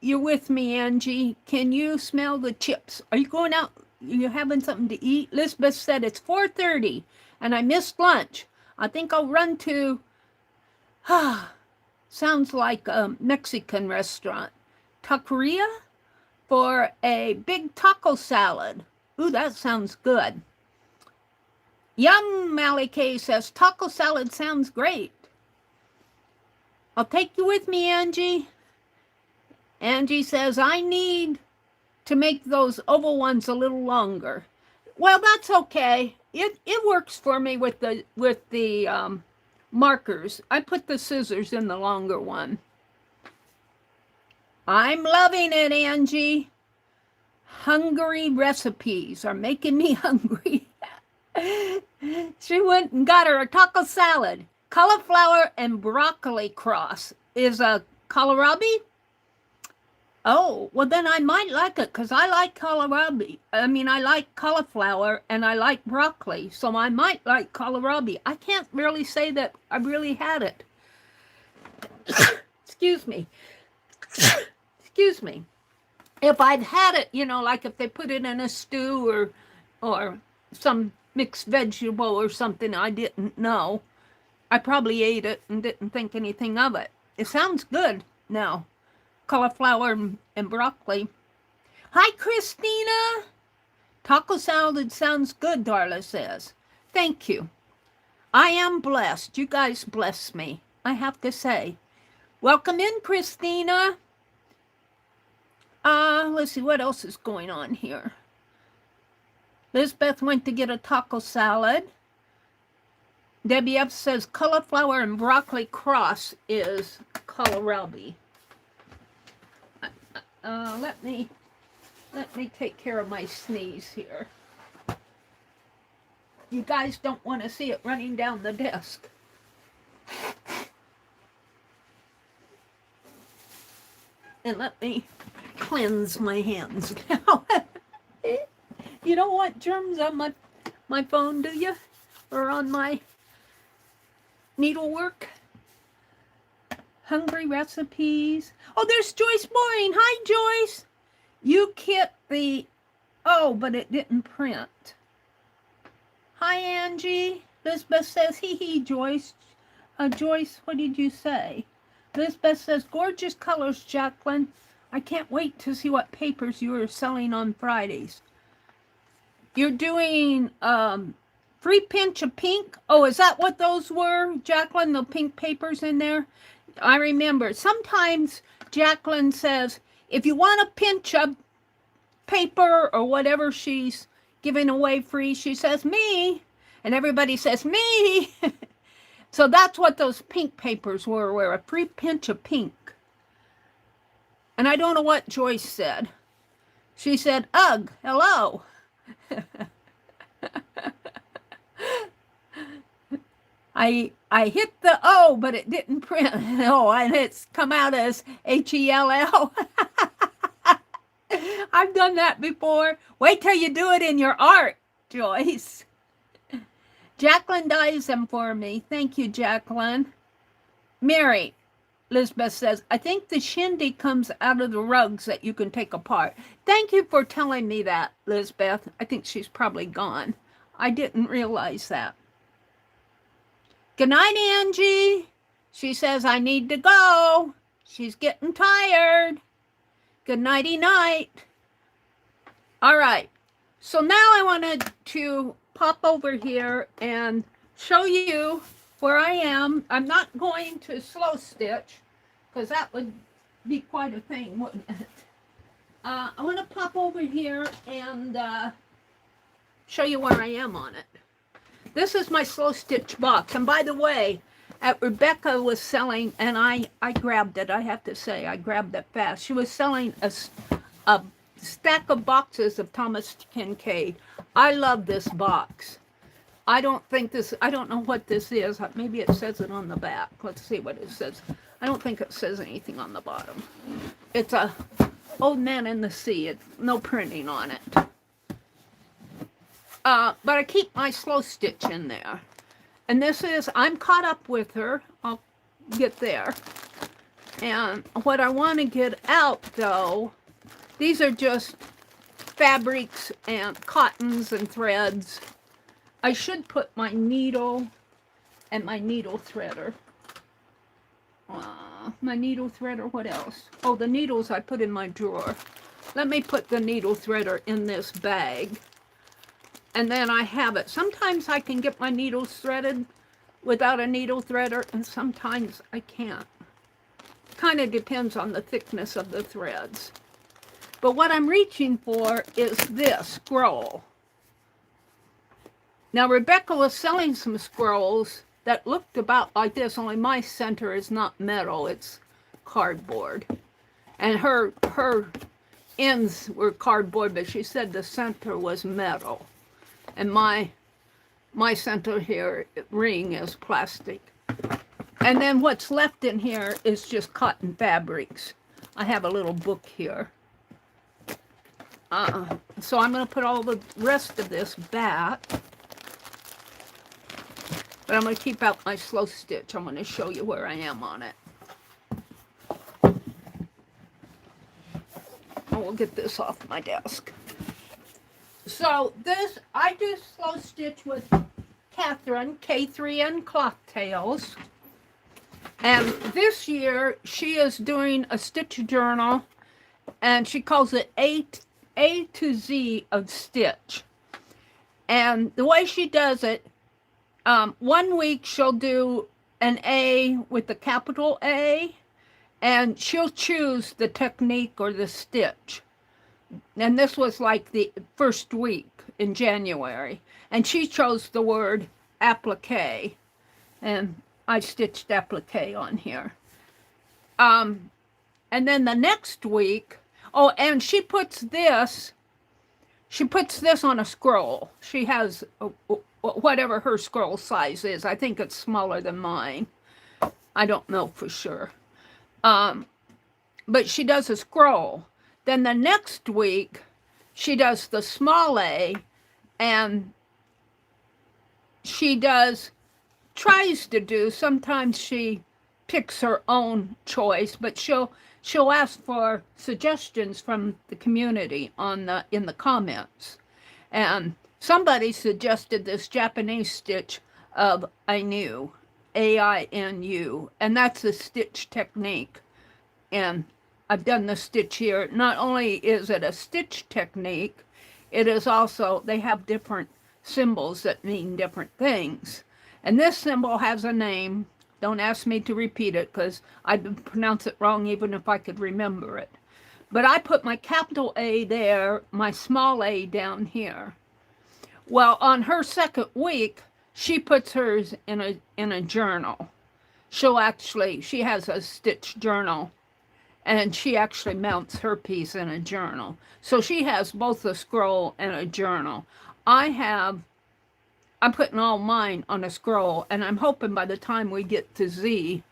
you with me, Angie. Can you smell the chips? Are you going out? Are you having something to eat? Lizbeth said it's 4:30 and I missed lunch. I think I'll run to, sounds like a Mexican restaurant, Taqueria, for a big taco salad. Ooh, that sounds good. Young Malike says, taco salad sounds great. I'll take you with me, Angie. Angie says, I need to make those oval ones a little longer. Well, that's okay. It works for me with the markers. I put the scissors in the longer one. I'm loving it, Angie. Hungry recipes are making me hungry. She went and got her a taco salad. Cauliflower and broccoli cross is a kohlrabi. Oh, well then I might like it because I like kohlrabi. I mean, I like cauliflower and I like broccoli, so I might like kohlrabi. I can't really say that I really had it. Excuse me. Excuse me. If I'd had it, you know, like if they put it in a stew or some mixed vegetable or something I didn't know, I probably ate it and didn't think anything of it. It sounds good now. Cauliflower and broccoli. Hi, Christina. Taco salad sounds good, Darla says. Thank you. I am blessed. You guys bless me, I have to say. Welcome in, Christina. Let's see what else is going on here. Lizbeth went to get a taco salad. Debbie F says cauliflower and broccoli cross is kohlrabi. Let me take care of my sneeze here. You guys don't want to see it running down the desk. And let me cleanse my hands now. You don't want germs on my phone, do you? Or on my needlework? Hungry recipes. Oh, there's Joyce Boring. Hi, Joyce. You kept the... Oh, but it didn't print. Hi, Angie. Lisbeth says, hee hee, Joyce. Joyce, what did you say? Lisbeth says, gorgeous colors, Jacqueline. I can't wait to see what papers you are selling on Fridays. You're doing free pinch of pink. Oh, is that what those were, Jacqueline? The pink papers in there? I remember. Sometimes Jacqueline says, if you want a pinch of paper or whatever she's giving away free, she says, me. And everybody says, me. So that's what those pink papers were a free pinch of pink. And I don't know what Joyce said. She said, ugh, hello. I hit the O, but it didn't print. Oh, and it's come out as H-E-L-L. I've done that before. Wait till you do it in your art, Joyce. Jacqueline dyes them for me. Thank you, Jacqueline. Mary, Lisbeth says, I think the shindy comes out of the rugs that you can take apart. Thank you for telling me that, Lisbeth. I think she's probably gone. I didn't realize that. Good night, Angie. She says, I need to go. She's getting tired. Good nighty night. All right. So now I wanted to pop over here and show you where I am. I'm not going to slow stitch because that would be quite a thing, wouldn't it? I want to pop over here and show you where I am on it. This is my slow stitch box. And by the way, Rebecca was selling, and I grabbed it, I have to say. I grabbed it fast. She was selling a stack of boxes of Thomas Kincaid. I love this box. I don't know what this is. Maybe it says it on the back. Let's see what it says. I don't think it says anything on the bottom. It's a Old Man in the Sea. It's no printing on it. But I keep my slow stitch in there. And this is, I'm caught up with her. I'll get there. And what I want to get out, though, these are just fabrics and cottons and threads. I should put my needle and my needle threader. My needle threader, what else? Oh, the needles I put in my drawer. Let me put the needle threader in this bag. And then I have it. Sometimes I can get my needles threaded without a needle threader, and sometimes I can't. Kind of depends on the thickness of the threads. But what I'm reaching for is this scroll. Now, Rebecca was selling some scrolls that looked about like this, only my center is not metal, it's cardboard. And her ends were cardboard, but she said the center was metal. And my center here, ring, is plastic. And then what's left in here is just cotton fabrics. I have a little book here. So I'm going to put all the rest of this back. But I'm going to keep out my slow stitch. I'm going to show you where I am on it. And we'll get this off my desk. So this, I do slow stitch with Catherine, K3N Cloth Tales. And this year, she is doing a stitch journal, and she calls it A to Z of Stitch. And the way she does it, 1 week she'll do an A with the capital A, and she'll choose the technique or the stitch. And this was like the first week in January. And she chose the word applique. And I stitched applique on here. And then the next week, oh, and she puts this on a scroll. She has whatever her scroll size is. I think it's smaller than mine. I don't know for sure. But she does a scroll. Then the next week, she does the small A, and she tries to do, sometimes she picks her own choice, but she'll ask for suggestions from the community in the comments. And somebody suggested this Japanese stitch of Ainu, A-I-N-U, and that's a stitch technique. And I've done the stitch here. Not only is it a stitch technique, it is also, they have different symbols that mean different things. And this symbol has a name. Don't ask me to repeat it because I'd pronounce it wrong even if I could remember it. But I put my capital A there, my small a down here. Well, on her second week, she puts hers in a journal. She has a stitch journal, and she actually mounts her piece in a journal. So she has both a scroll and a journal. I'm putting all mine on a scroll, and I'm hoping by the time we get to Z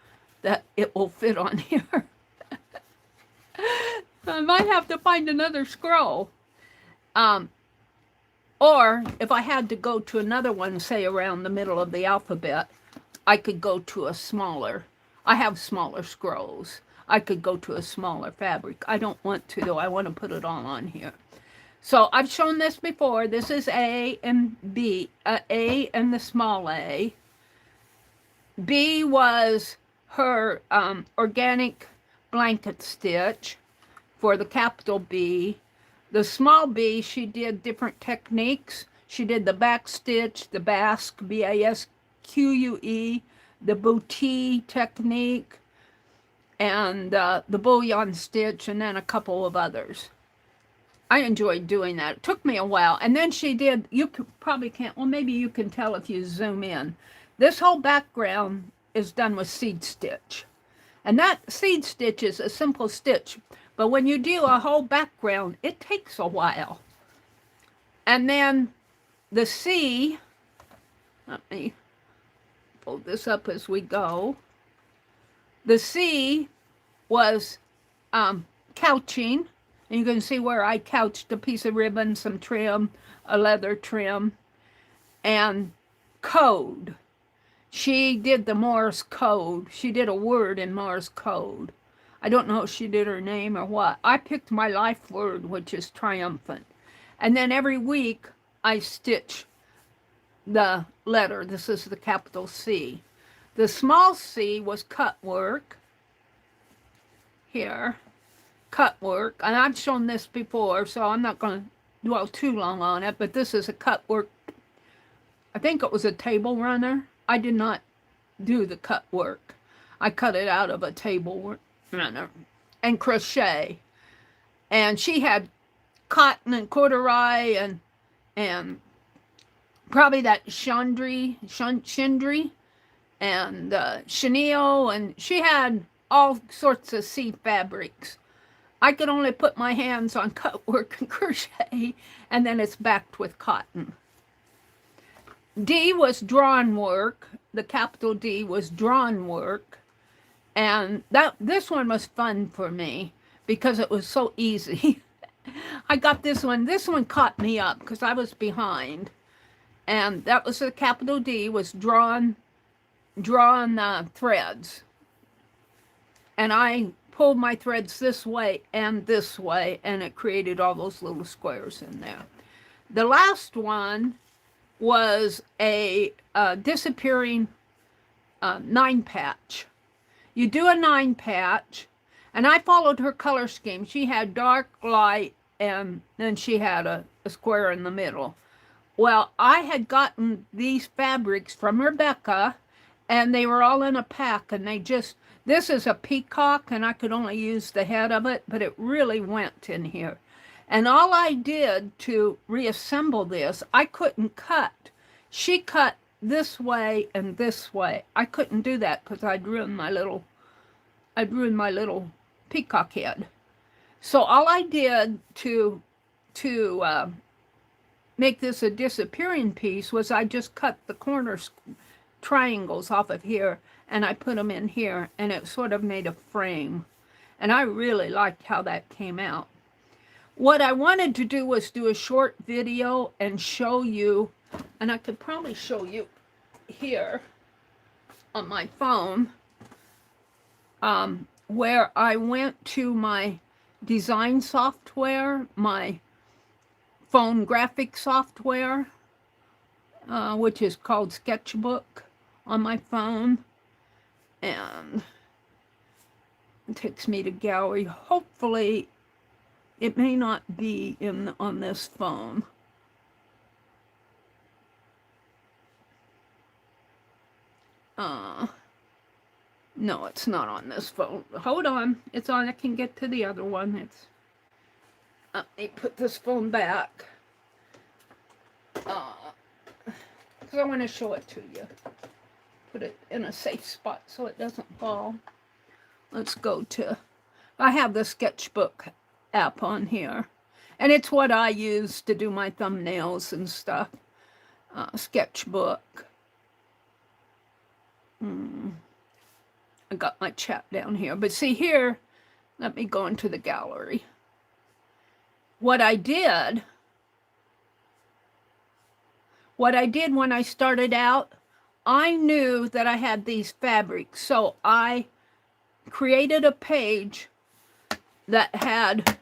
that it will fit on here. I might have to find another scroll. Or if I had to go to another one, say around the middle of the alphabet, I could go to a smaller. I have smaller scrolls. I could go to a smaller fabric. I don't want to, though. I want to put it all on here. So I've shown this before. This is A and B. A and the small a. B was her organic blanket stitch for the capital B. The small b, she did different techniques. She did the back stitch, the basque, B-A-S-Q-U-E, the boutique technique, and the bullion stitch, and then a couple of others. I enjoyed doing that. It took me a while. And then she did, you probably can't, well, maybe you can tell if you zoom in. This whole background is done with seed stitch. And that seed stitch is a simple stitch. But when you do a whole background, it takes a while. And then the C Let me fold this up as we go. The C was couching. And you can see where I couched a piece of ribbon, some trim, a leather trim, and code. She did the Morse code. She did a word in Morse code. I don't know if she did her name or what. I picked my life word, which is triumphant. And then every week I stitch the letter. This is the capital C. The small c was cut work. Here, cut work. And I've shown this before, so I'm not going to dwell too long on it, but this is a cut work. I think it was a table runner. I did not do the cut work. I cut it out of a table runner and crochet. And she had cotton and corduroy and probably that chandri and chenille, and she had all sorts of sea fabrics. I could only put my hands on cut work and crochet, and then it's backed with cotton. D was drawn work. The capital D was drawn work. And this one was fun for me because it was so easy. I got this one. This one caught me up because I was behind. And that was the capital D was drawn threads. And I pulled my threads this way, and it created all those little squares in there. The last one was a disappearing 9-patch. You do a 9-patch, and I followed her color scheme. She had dark, light, and then she had a square in the middle. Well, I had gotten these fabrics from Rebecca, and they were all in a pack, and this is a peacock, and I could only use the head of it, but it really went in here. And all I did to reassemble this, I couldn't cut. She cut this way and this way. I couldn't do that because I'd ruined my little peacock head. So all I did to make this a disappearing piece was I just cut the corner triangles off of here, and I put them in here, and it sort of made a frame. And I really liked how that came out. What I wanted to do was do a short video and show you, and I could probably show you here on my phone, where I went to my design software, my phone graphic software, which is called Sketchbook on my phone, and it takes me to gallery. Hopefully it may not be on this phone. No, it's not on this phone. Hold on, it's on. I can get to the other one. Let me put this phone back. Because I want to show it to you. Put it in a safe spot so it doesn't fall. Let's go to, I have the Sketchbook app on here. And it's what I use to do my thumbnails and stuff. Sketchbook. I got my chat down here. But see here, let me go into the gallery. What I did when I started out, I knew that I had these fabrics. So I created a page that had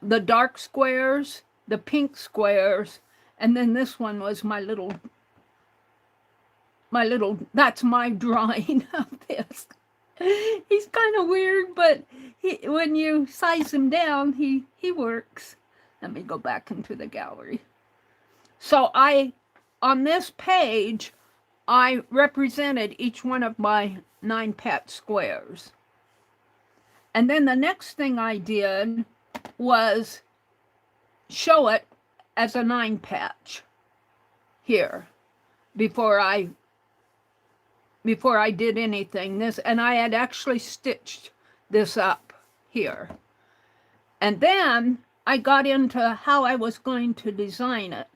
the dark squares, the pink squares, and then this one was my little, that's my drawing of this. He's kind of weird, but when you size him down, he works. Let me go back into the gallery. So on this page, I represented each one of my 9-patch squares. And then the next thing I did was show it as a 9-patch here before I did anything. And I had actually stitched this up here. And then I got into how I was going to design it.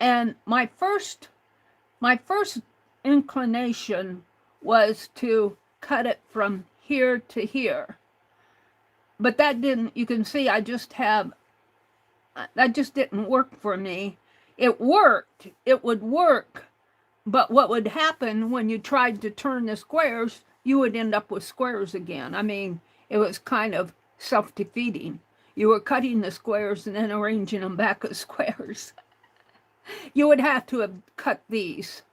And my first inclination was to cut it from here to here. But that didn't, you can see I just have, that just didn't work for me. It worked, it would work, but what would happen when you tried to turn the squares, you would end up with squares again. I mean, it was kind of self-defeating. You were cutting the squares and then arranging them back as squares. You would have to have cut these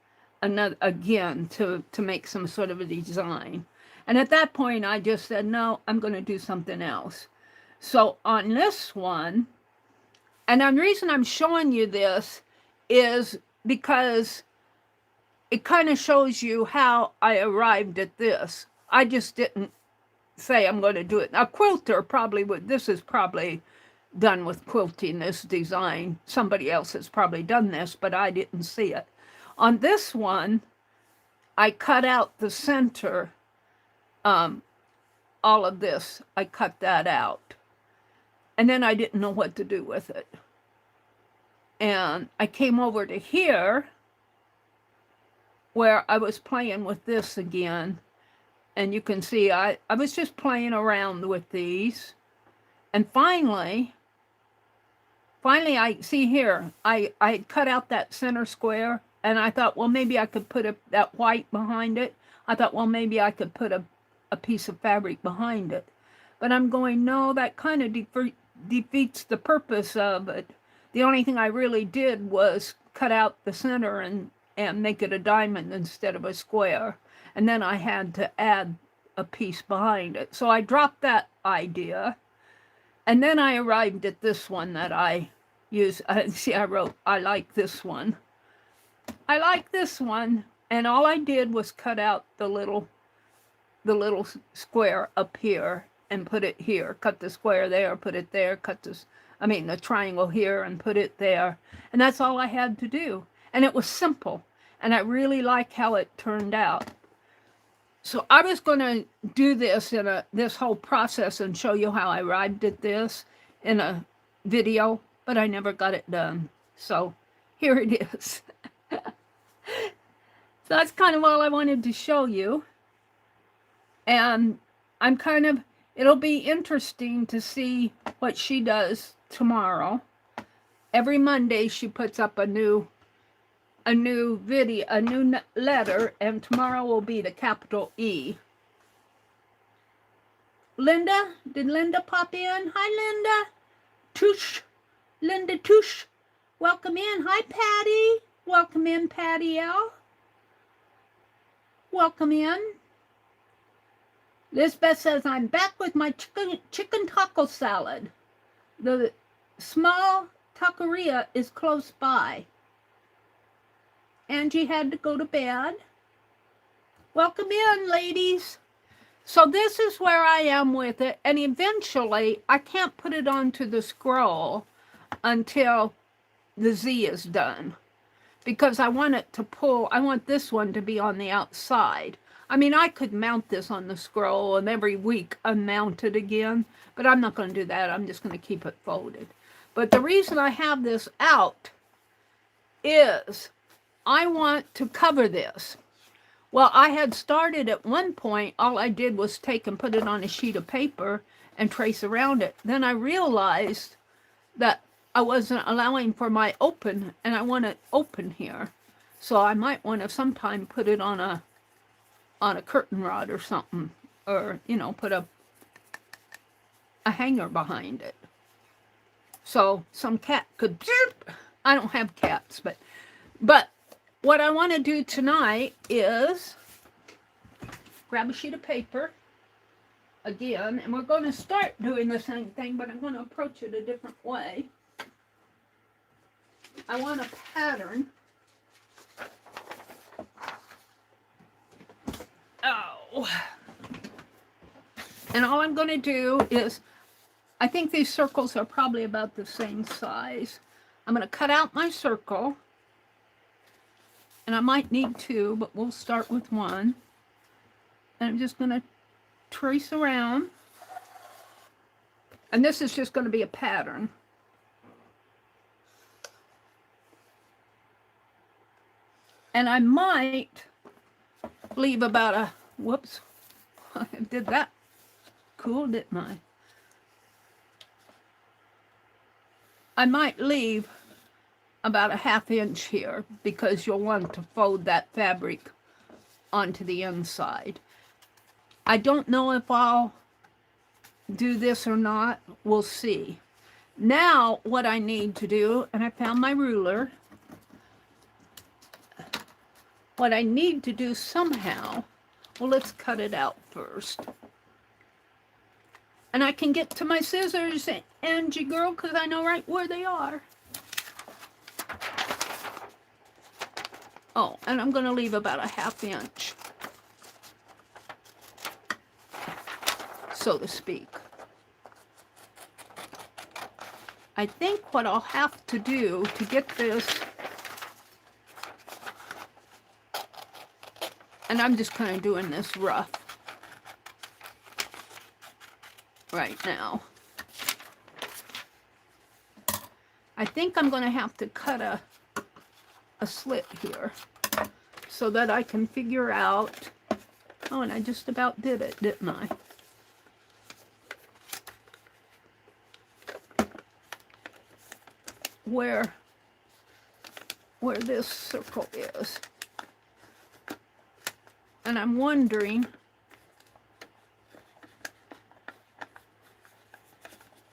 again to make some sort of a design. And at that point, I just said, no, I'm going to do something else. So on this one, and the reason I'm showing you this is because it kind of shows you how I arrived at this. I just didn't say I'm going to do it. A quilter probably would, this is probably done with quilting, this design. Somebody else has probably done this, but I didn't see it. On this one, I cut out the center, all of this, I cut that out. And then I didn't know what to do with it. And I came over to here, where I was playing with this again. And you can see I was just playing around with these. And finally I see here, I cut out that center square, and I thought, well, maybe I could put that white behind it. I thought, well, maybe I could put a piece of fabric behind it. But I'm going, no, that kind of defeats the purpose of it. The only thing I really did was cut out the center and make it a diamond instead of a square. And then I had to add a piece behind it. So I dropped that idea. And then I arrived at this one that I use. See, I wrote, I like this one. I like this one. And all I did was cut out the little square up here and put it here. Cut the square there, put it there, the triangle here and put it there. And that's all I had to do. And it was simple. And I really like how it turned out. So I was going to do this in this whole process and show you how I arrived at this in a video, but I never got it done. So here it is. So that's kind of all I wanted to show you. And it'll be interesting to see what she does tomorrow. Every Monday she puts up a new video, a new letter, and tomorrow will be the capital E. Linda, did Linda pop in? Hi, Linda. Toosh, Linda Toosh, welcome in. Hi, Patty. Welcome in, Patty L. Welcome in. Lisbeth says, I'm back with my chicken taco salad. The small taqueria is close by. Angie had to go to bed. Welcome in, ladies. So this is where I am with it. And eventually, I can't put it onto the scroll until the Z is done. Because I want it to pull, I want this one to be on the outside. I mean, I could mount this on the scroll and every week unmount it again. But I'm not going to do that. I'm just going to keep it folded. But the reason I have this out is I want to cover this. Well, I had started at one point, all I did was take and put it on a sheet of paper and trace around it. Then I realized that I wasn't allowing for my open, and I want it open here. So I might want to sometime put it on a curtain rod or something, or, put a hanger behind it. So some cat could, I don't have cats, but what I want to do tonight is grab a sheet of paper again, and we're going to start doing the same thing, but I'm going to approach it a different way. I want a pattern. Oh. And all I'm going to do is, I think these circles are probably about the same size. I'm going to cut out my circle. And I might need two, but we'll start with one. And I'm just going to trace around. And this is just going to be a pattern. And I might leave about a, whoops, I did that cool, didn't I? I might leave about a 1/2 inch here because you'll want to fold that fabric onto the inside. I don't know if I'll do this or not. We'll see. Now what I need to do, and I found my ruler, what I need to do somehow, well, let's cut it out first. And I can get to my scissors, Angie girl, because I know right where they are. Oh, and I'm going to leave about a 1/2 inch, so to speak. I think what I'll have to do to get this, and I'm just kind of doing this rough right now. I think I'm going to have to cut a slit here so that I can figure out, oh, and I just about did it, didn't I? Where this circle is. And I'm wondering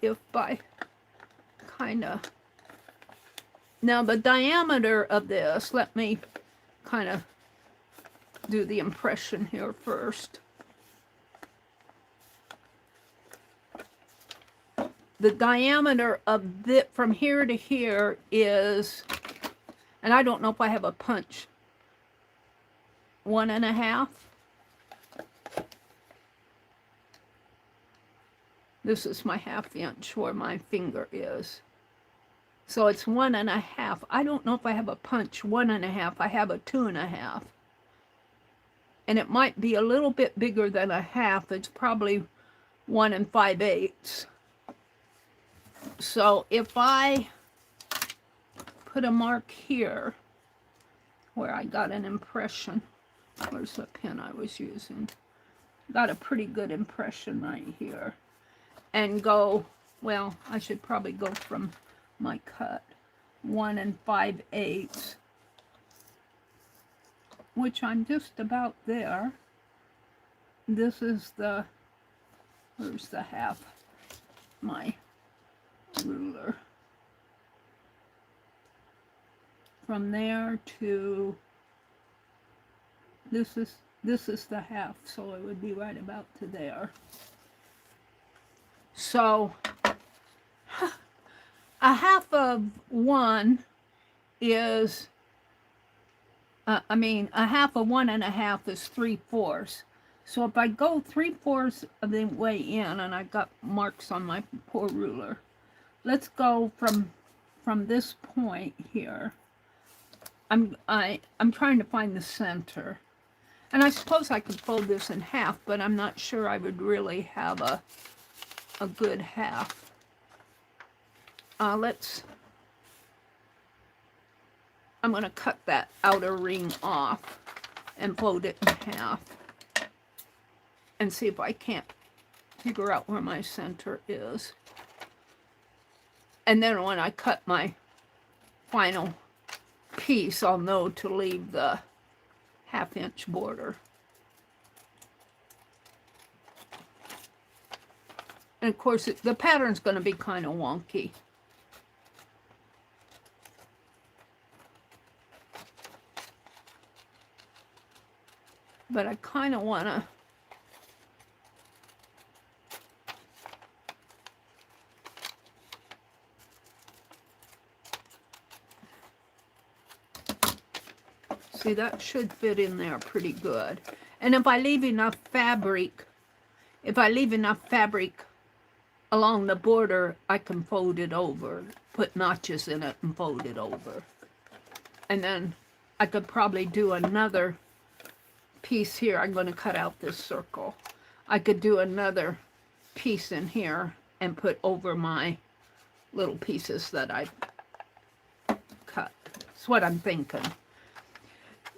if by kind of, now the diameter of this, let me kind of do the impression here first. The diameter of this from here to here is, and I don't know if I have a punch, 1.5. This is my 1/2 inch where my finger is. So it's 1.5. I don't know if I have a punch 1.5. I have a 2.5. And it might be a little bit bigger than a 1/2. It's probably 1 5/8. So if I put a mark here where I got an impression, where's the pen I was using? Got a pretty good impression right here. And go, well, I should probably go from my cut, 1 5/8, which I'm just about there. This is the, where's the 1/2? My ruler. From there to, this is the 1/2, so it would be right about to there. So a 1/2 of 1 is, a 1/2 of 1.5 is 3/4. So if I go 3/4 of the way in, and I've got marks on my poor ruler, let's go from this point here. I'm trying to find the center, and I suppose I could fold this in half, but I'm not sure I would really have a good half. I'm going to cut that outer ring off and fold it in half and see if I can't figure out where my center is. And then when I cut my final piece, I'll know to leave the 1/2 inch border. And of course, the pattern's going to be kind of wonky. But I kind of want to see, that should fit in there pretty good. And if I leave enough fabric, along the border, I can fold it over, put notches in it and fold it over. And then I could probably do another piece here. I'm going to cut out this circle. I could do another piece in here and put over my little pieces that I cut. That's what I'm thinking.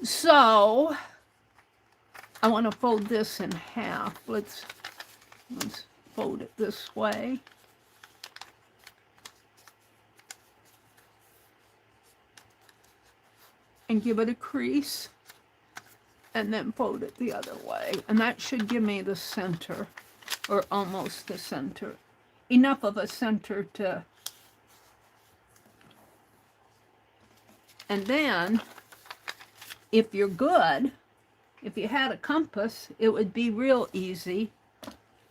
So I want to fold this in half. Let's fold it this way. And give it a crease. And then fold it the other way. And that should give me the center, or almost the center. Enough of a center to... And then, if you're good, if you had a compass, it would be real easy.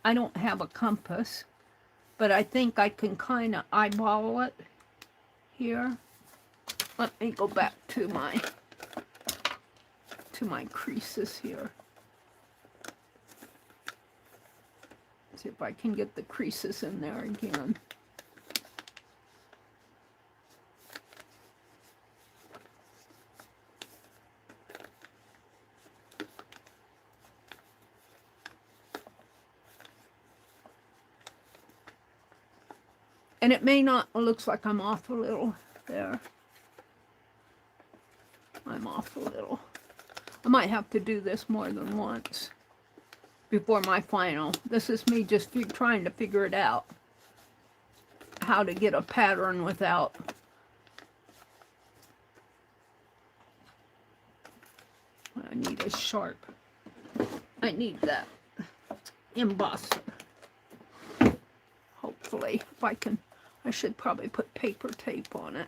I don't have a compass, but I think I can kind of eyeball it here. Let me go back to my creases here. See if I can get the creases in there again. And it may not, it looks like I'm off a little there. I'm off a little. I might have to do this more than once before my final. This is me just trying to figure it out. How to get a pattern without... I need a sharp. I need that embosser. Hopefully, if I can... I should probably put paper tape on it.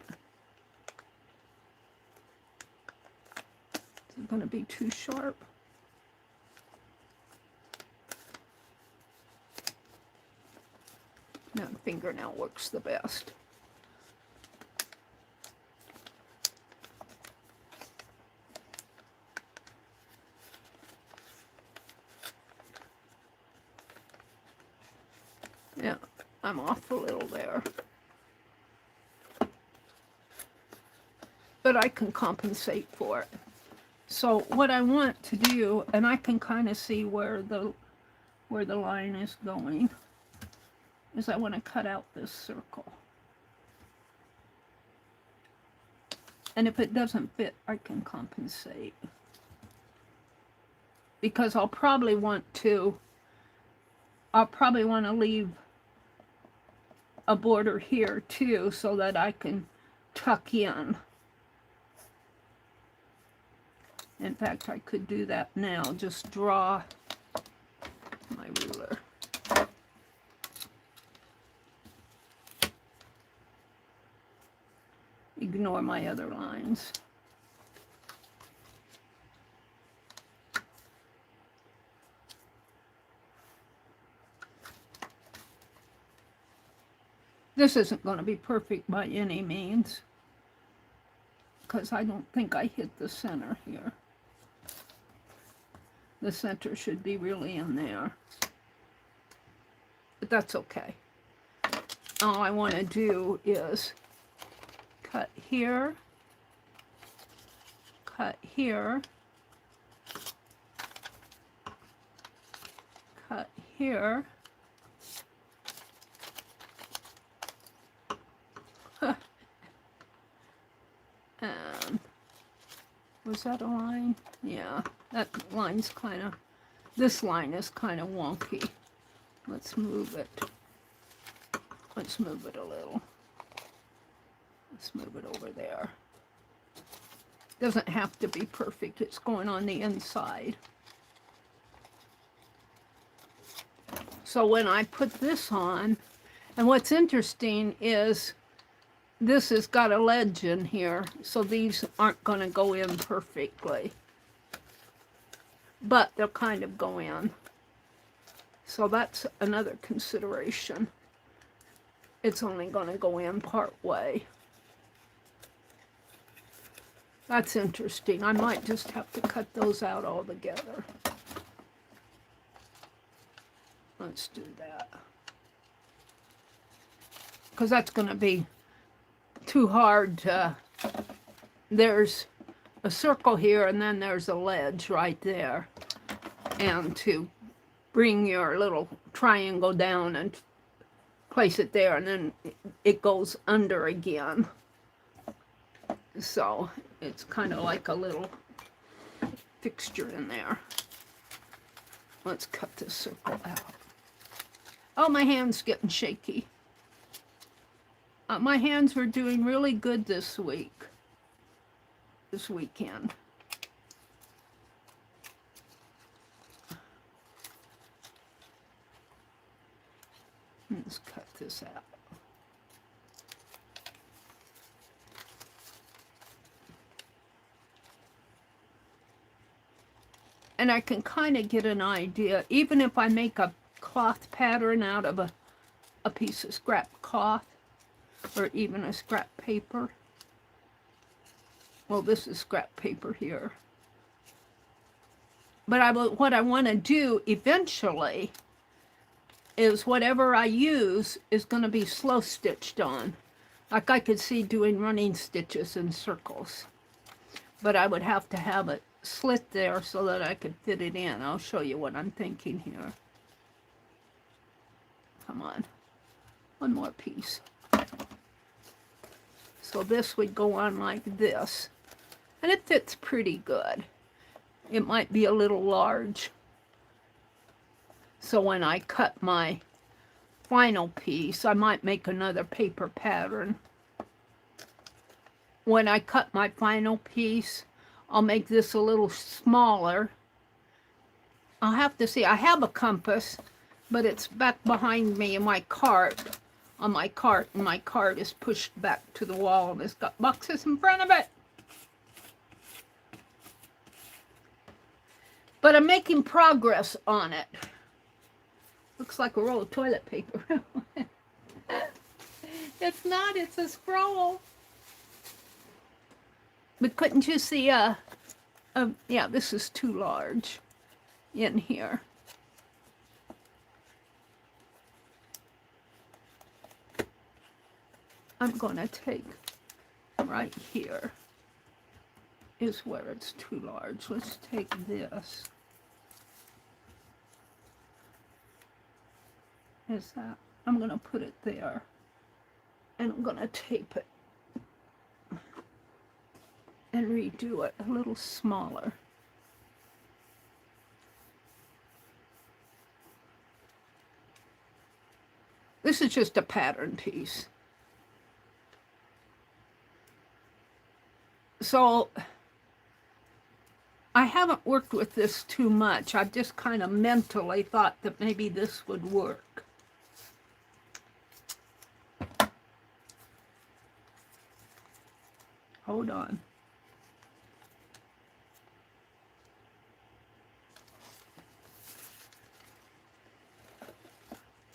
Is it going to be too sharp? No, fingernail works the best. Yeah, I'm off a little there. But I can compensate for it. So what I want to do, and I can kind of see where the line is going, is I want to cut out this circle. And if it doesn't fit, I can compensate. Because I'll probably want to leave a border here too, so that I can tuck in. In fact, I could do that now. Just draw my ruler. Ignore my other lines. This isn't going to be perfect by any means, because I don't think I hit the center here. The center should be really in there. But that's okay. All I want to do is cut here, cut here, cut here. And was that a line? Yeah, that line's kind of, this line is kind of wonky. Let's move it. Let's move it a little. Let's move it over there. Doesn't have to be perfect. It's going on the inside. So when I put this on, and what's interesting is this has got a ledge in here, so these aren't going to go in perfectly. But they'll kind of go in. So that's another consideration. It's only going to go in part way. That's interesting. I might just have to cut those out altogether. Let's do that. Because that's going to be too hard to... There's a circle here, and then there's a ledge right there. And to bring your little triangle down and place it there, and then it goes under again. So it's kind of like a little fixture in there. Let's cut this circle out. Oh, my hand's getting shaky. My hands were doing really good this weekend. Let's cut this out. And I can kind of get an idea, even if I make a cloth pattern out of a piece of scrap cloth, or even a scrap paper. Well, this is scrap paper here. But what I want to do eventually is whatever I use is going to be slow stitched on. Like I could see doing running stitches in circles. But I would have to have it slit there so that I could fit it in. I'll show you what I'm thinking here. Come on. One more piece. So this would go on like this. And it fits pretty good. It might be a little large. So when I cut my final piece, I might make another paper pattern. When I cut my final piece, I'll make this a little smaller. I'll have to see. I have a compass, but it's back behind me in my cart, on my cart, and my cart is pushed back to the wall, and it's got boxes in front of it. But I'm making progress on it. Looks like a roll of toilet paper. It's not, it's a scroll. But couldn't you see yeah, this is too large in here. I'm going to take right here is where it's too large. Let's take this. Is that? I'm going to put it there. And I'm going to tape it. And redo it a little smaller. This is just a pattern piece. So I haven't worked with this too much. I've just kind of mentally thought that maybe this would work. Hold on.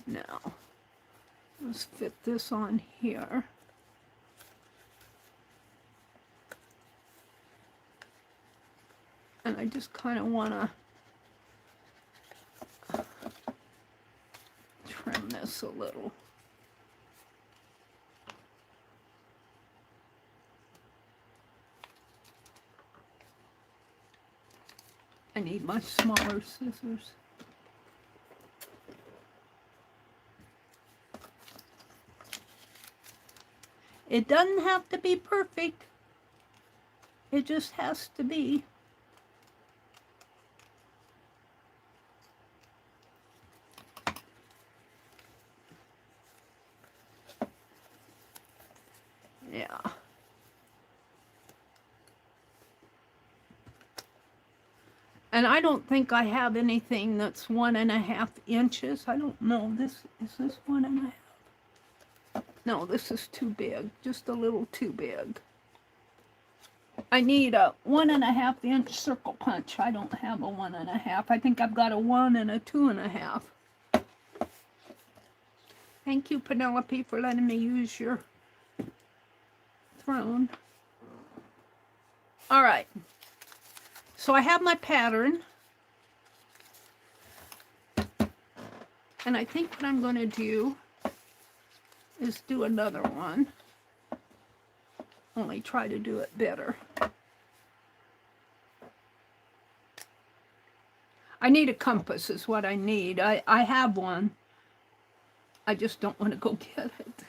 Now, let's fit this on here. And I just kind of want to trim this a little. I need my smaller scissors. It doesn't have to be perfect. It just has to be. Yeah. And I don't think I have anything that's 1.5 inches. I don't know. Is this 1.5? No, this is too big. Just a little too big. I need a 1.5 inch circle punch. I don't have a 1.5. I think I've got a 1 and a 2.5. Thank you, Penelope, for letting me use your throne. All right. So I have my pattern. And I think what I'm going to do is do another one. Only try to do it better. I need a compass is what I need. I have one. I just don't want to go get it.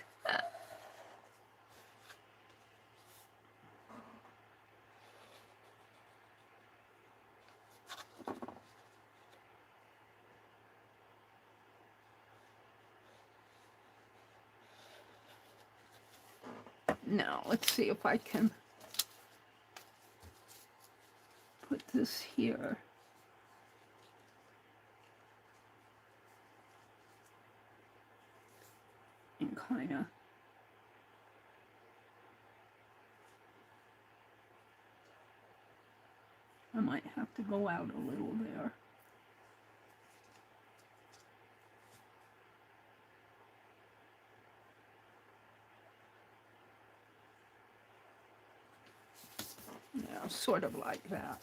Now, let's see if I can put this here. And kind of I might have to go out a little there. Yeah, sort of like that.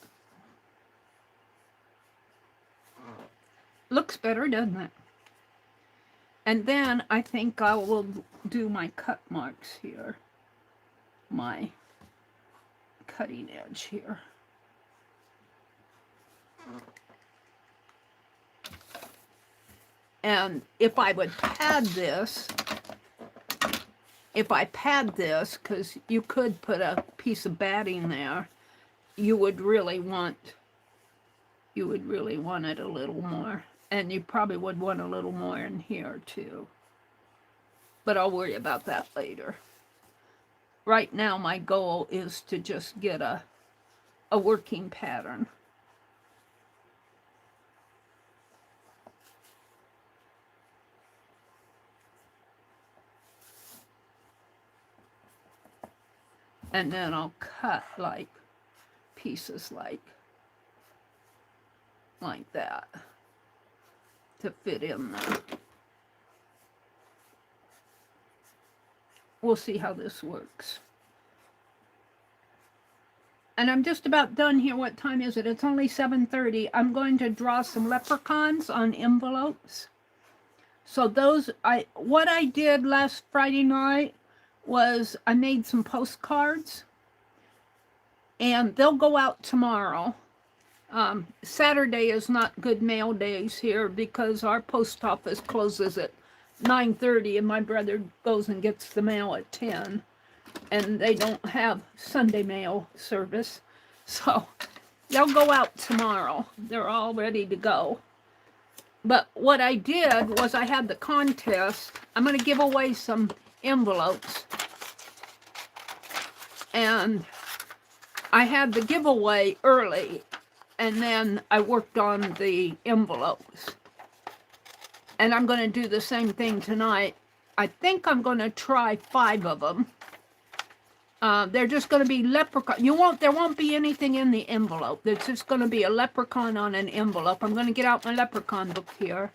Looks better, doesn't it? And then I think I will do my cut marks here. My cutting edge here. And if I would pad this, because you could put a piece of batting there, you would really want it a little more. And you probably would want a little more in here too. But I'll worry about that later. Right now my goal is to just get a working pattern. And then I'll cut like pieces like that to fit in there. We'll see how this works. And I'm just about done here. What time is it? It's only 7:30. I'm going to draw some leprechauns on envelopes. So those, what I did last Friday night was I made some postcards, and they'll go out tomorrow. Saturday is not good mail days here because our post office closes at 9:30 and my brother goes and gets the mail at 10, and they don't have Sunday mail service, so they'll go out tomorrow. They're all ready to go. But what I did was I had the contest. I'm going to give away some envelopes, and I had the giveaway early, and then I worked on the envelopes. And I'm going to do the same thing tonight. I think I'm going to try 5 of them. They're just going to be leprechaun. There won't be anything in the envelope. There's just going to be a leprechaun on an envelope. I'm going to get out my leprechaun book here,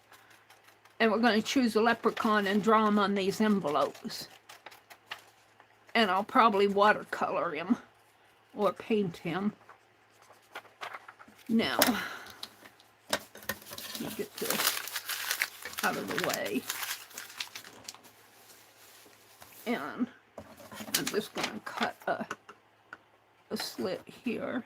and we're going to choose a leprechaun and draw him on these envelopes. And I'll probably watercolor him or paint him. Now, let me get this out of the way. And I'm just going to cut a slit here.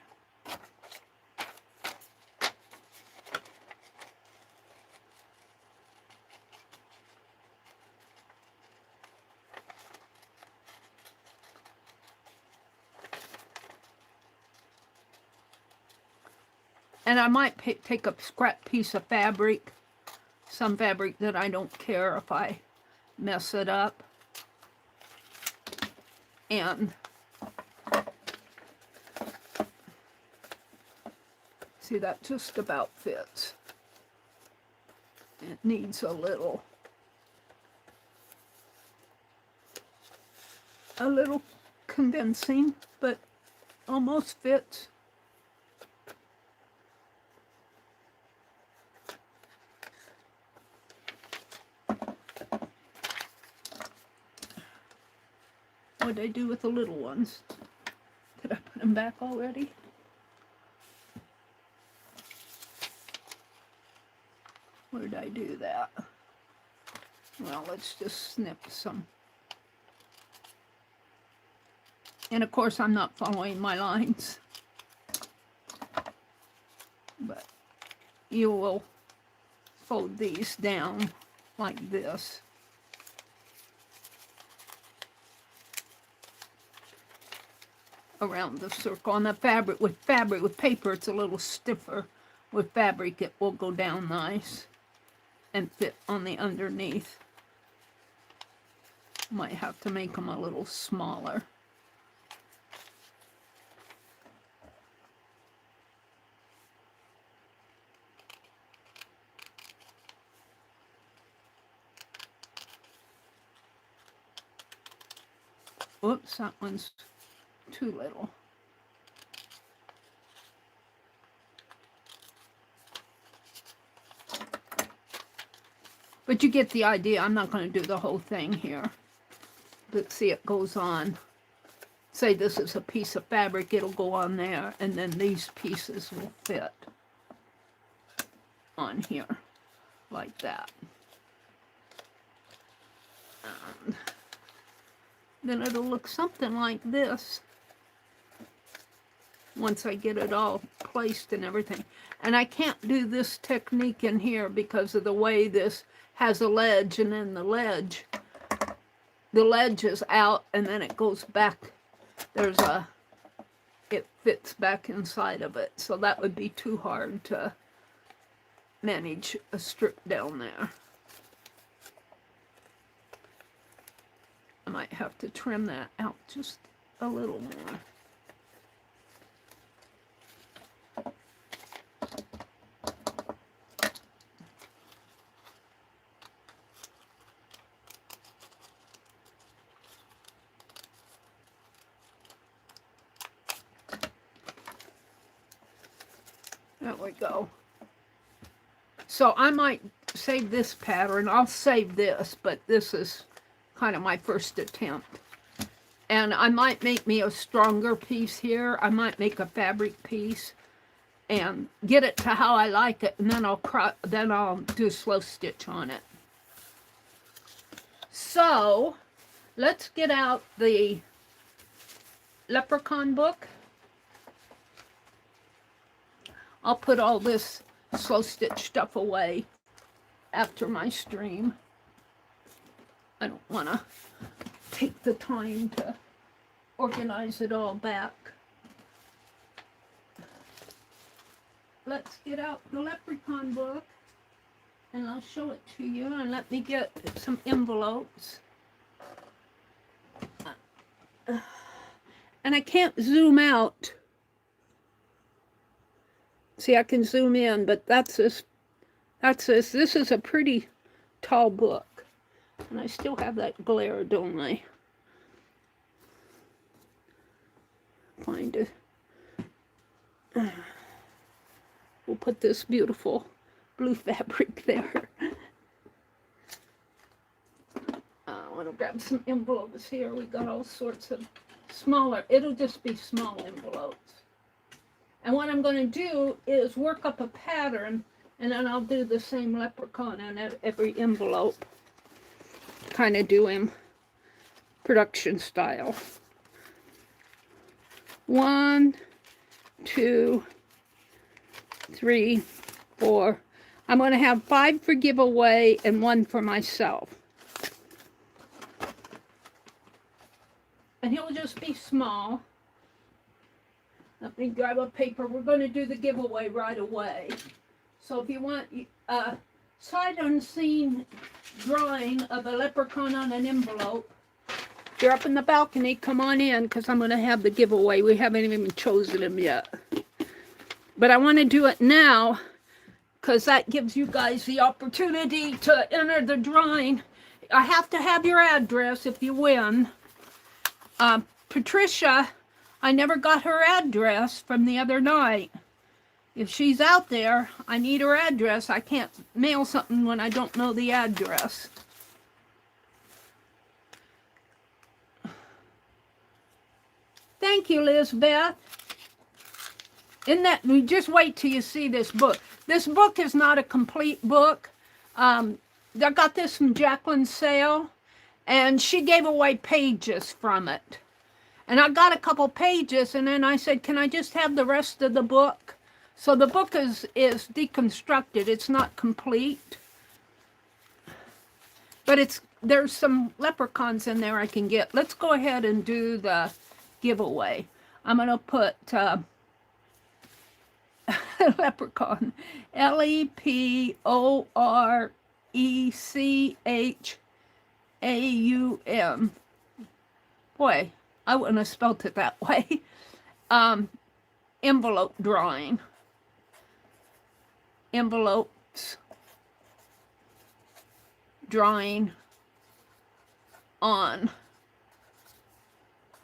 And I might take a scrap piece of fabric, some fabric that I don't care if I mess it up. And see, that just about fits. It needs a little condensing, but almost fits. What did I do with the little ones? Did I put them back already? Where did I do that? Well, let's just snip some. And of course, I'm not following my lines. But you will fold these down like this. Around the circle. On the fabric, with paper, it's a little stiffer. With fabric, it will go down nice and fit on the underneath. Might have to make them a little smaller. Oops, that one's too little. But you get the idea. I'm not going to do the whole thing here. But see, it goes on. Say this is a piece of fabric, it'll go on there, and then these pieces will fit on here, like that. Then it'll look something like this once I get it all placed and everything. And I can't do this technique in here because of the way this has a ledge, and then the ledge is out, and then it goes back. It fits back inside of it. So that would be too hard to manage a strip down there. I might have to trim that out just a little more. There we go. So I might save this pattern. I'll save this, but this is kind of my first attempt. And I might make me a stronger piece here. I might make a fabric piece and get it to how I like it, and then I'll do slow stitch on it. So let's get out the leprechaun book. I'll put all this slow stitch stuff away after my stream. I don't want to take the time to organize it all back. Let's get out the leprechaun book, and I'll show it to you, and let me get some envelopes. And I can't zoom out. See, I can zoom in, but that's this. This is a pretty tall book. And I still have that glare, don't I? Find it. We'll put this beautiful blue fabric there. I want to grab some envelopes here. We got all sorts of smaller. It'll just be small envelopes. And what I'm going to do is work up a pattern, and then I'll do the same leprechaun in every envelope. Kind of do him production style. 1, 2, 3, 4. I'm going to have 5 for giveaway and 1 for myself. And he'll just be small. Let me grab a paper. We're going to do the giveaway right away. So if you want a sight unseen drawing of a leprechaun on an envelope, if you're up in the balcony, come on in, because I'm going to have the giveaway. We haven't even chosen him yet. But I want to do it now, because that gives you guys the opportunity to enter the drawing. I have to have your address if you win. Patricia, I never got her address from the other night. If she's out there, I need her address. I can't mail something when I don't know the address. Thank you, Lizbeth. Just wait till you see this book. This book is not a complete book. I got this from Jacqueline's sale, and she gave away pages from it. And I got a couple pages, and then I said, can I just have the rest of the book? So the book is deconstructed. It's not complete. But there's some leprechauns in there I can get. Let's go ahead and do the giveaway. I'm going to put leprechaun. Leprechaun. Boy, I wouldn't have spelt it that way. Envelope drawing. Envelopes. Drawing on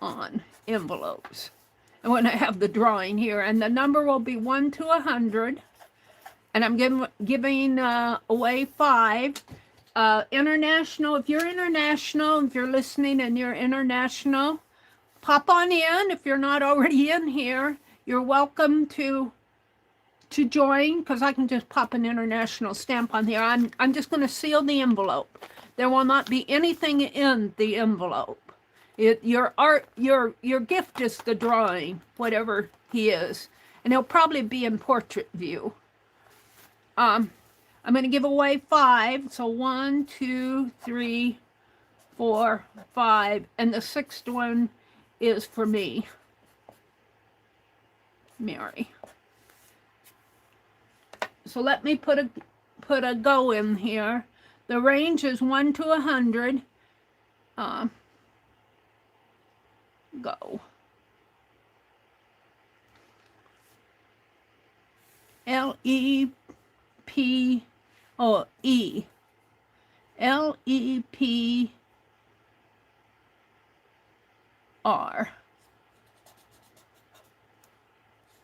on envelopes. And when I have the drawing here, and the number will be 1 to 100, and I'm giving away 5. International, if you're international, if you're listening and you're international, pop on in. If you're not already in here, you're welcome to join, because I can just pop an international stamp on here. I'm just going to seal the envelope. There will not be anything in the envelope. Your gift is the drawing, whatever he is, and he'll probably be in portrait view. I'm going to give away 5. So 1, 2, 3, 4, 5, and the 6th one is for me, Meri. So let me put a go in here. The range is 1 to 100. Go. L-E-P, oh, E. L-E-P-R.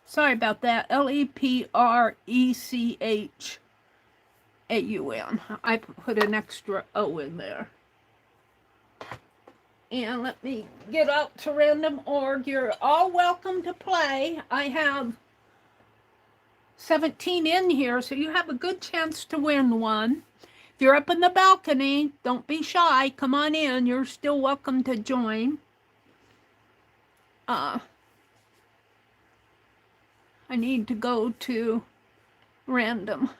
Sorry about that. L-E-P-R-E-C-H-A-U-N. I put an extra O in there. And let me get out to random org. You're all welcome to play. I have 17 in here, so you have a good chance to win one. If you're up in the balcony, don't be shy. Come on in. You're still welcome to join. I need to go to random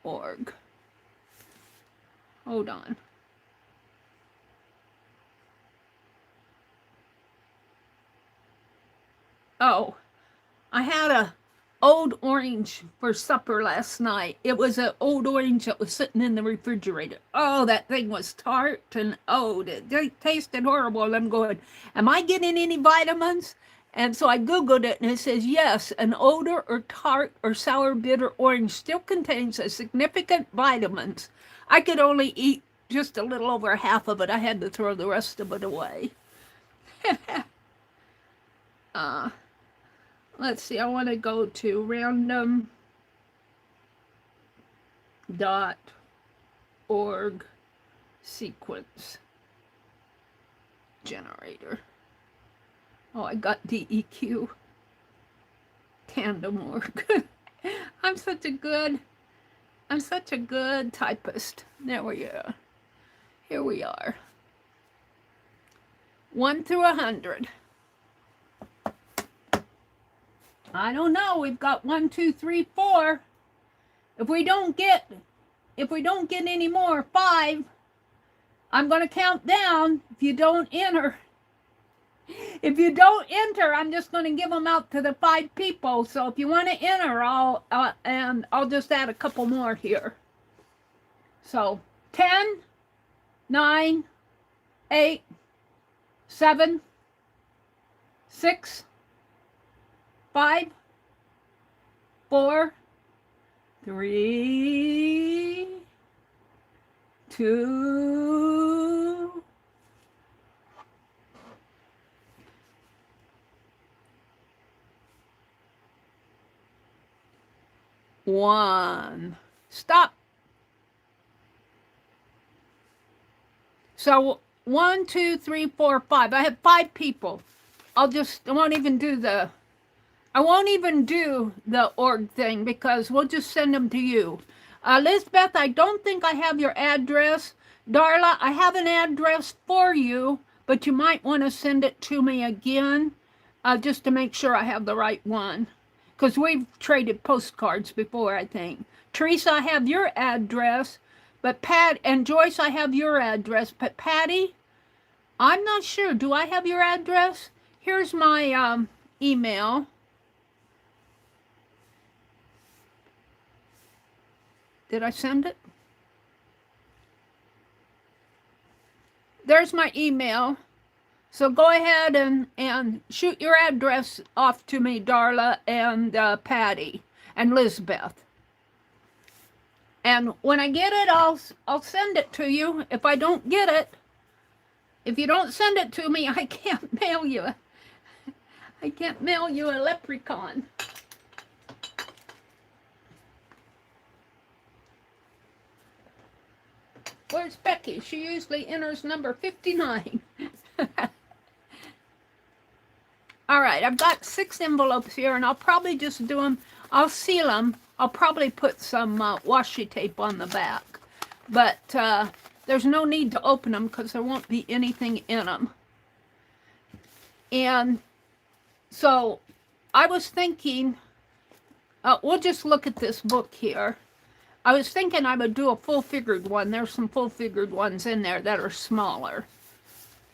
org. Hold on. Oh, I had a old orange for supper last night. It was an old orange that was sitting in the refrigerator. Oh, that thing was tart, and oh, it tasted horrible. I'm going, am I getting any vitamins? And so I Googled it, and it says, yes, an odor or tart or sour bitter orange still contains a significant vitamins. I could only eat just a little over half of it. I had to throw the rest of it away. Let's see, I want to go to random.org sequence generator. Oh, I got DEQ. Tandem org. I'm such a good typist. There we are. Here we are. 1 through 100. I don't know. We've got 1, 2, 3, 4. If we don't get any more, 5. I'm going to count down. If you don't enter, I'm just going to give them out to the 5 people. So if you want to enter, I'll just add a couple more here. So 10, 9, 8, 7, 6, 5, 4, 3, 2, 1. Stop. So 1, 2, 3, 4, 5. I have 5 people. I won't even do the org thing, because we'll just send them to you. Lisbeth, I don't think I have your address. Darla, I have an address for you, but you might want to send it to me again, just to make sure I have the right one. Because we've traded postcards before, I think. Teresa, I have your address, but Pat and Joyce, I have your address. But Patty, I'm not sure. Do I have your address? Here's my email. Did I send it? There's my email. So go ahead and shoot your address off to me, Darla and Patty and Lisbeth. And when I get it, I'll send it to you. If I don't get it, If you don't send it to me, I can't mail you. I can't mail you a leprechaun. Where's Becky? She usually enters number 59. All right, I've got 6 envelopes here, and I'll probably just do them. I'll seal them. I'll probably put some washi tape on the back. But there's no need to open them because there won't be anything in them. And so I was thinking, we'll just look at this book here. I was thinking I would do a full-figured one. There's some full-figured ones in there that are smaller.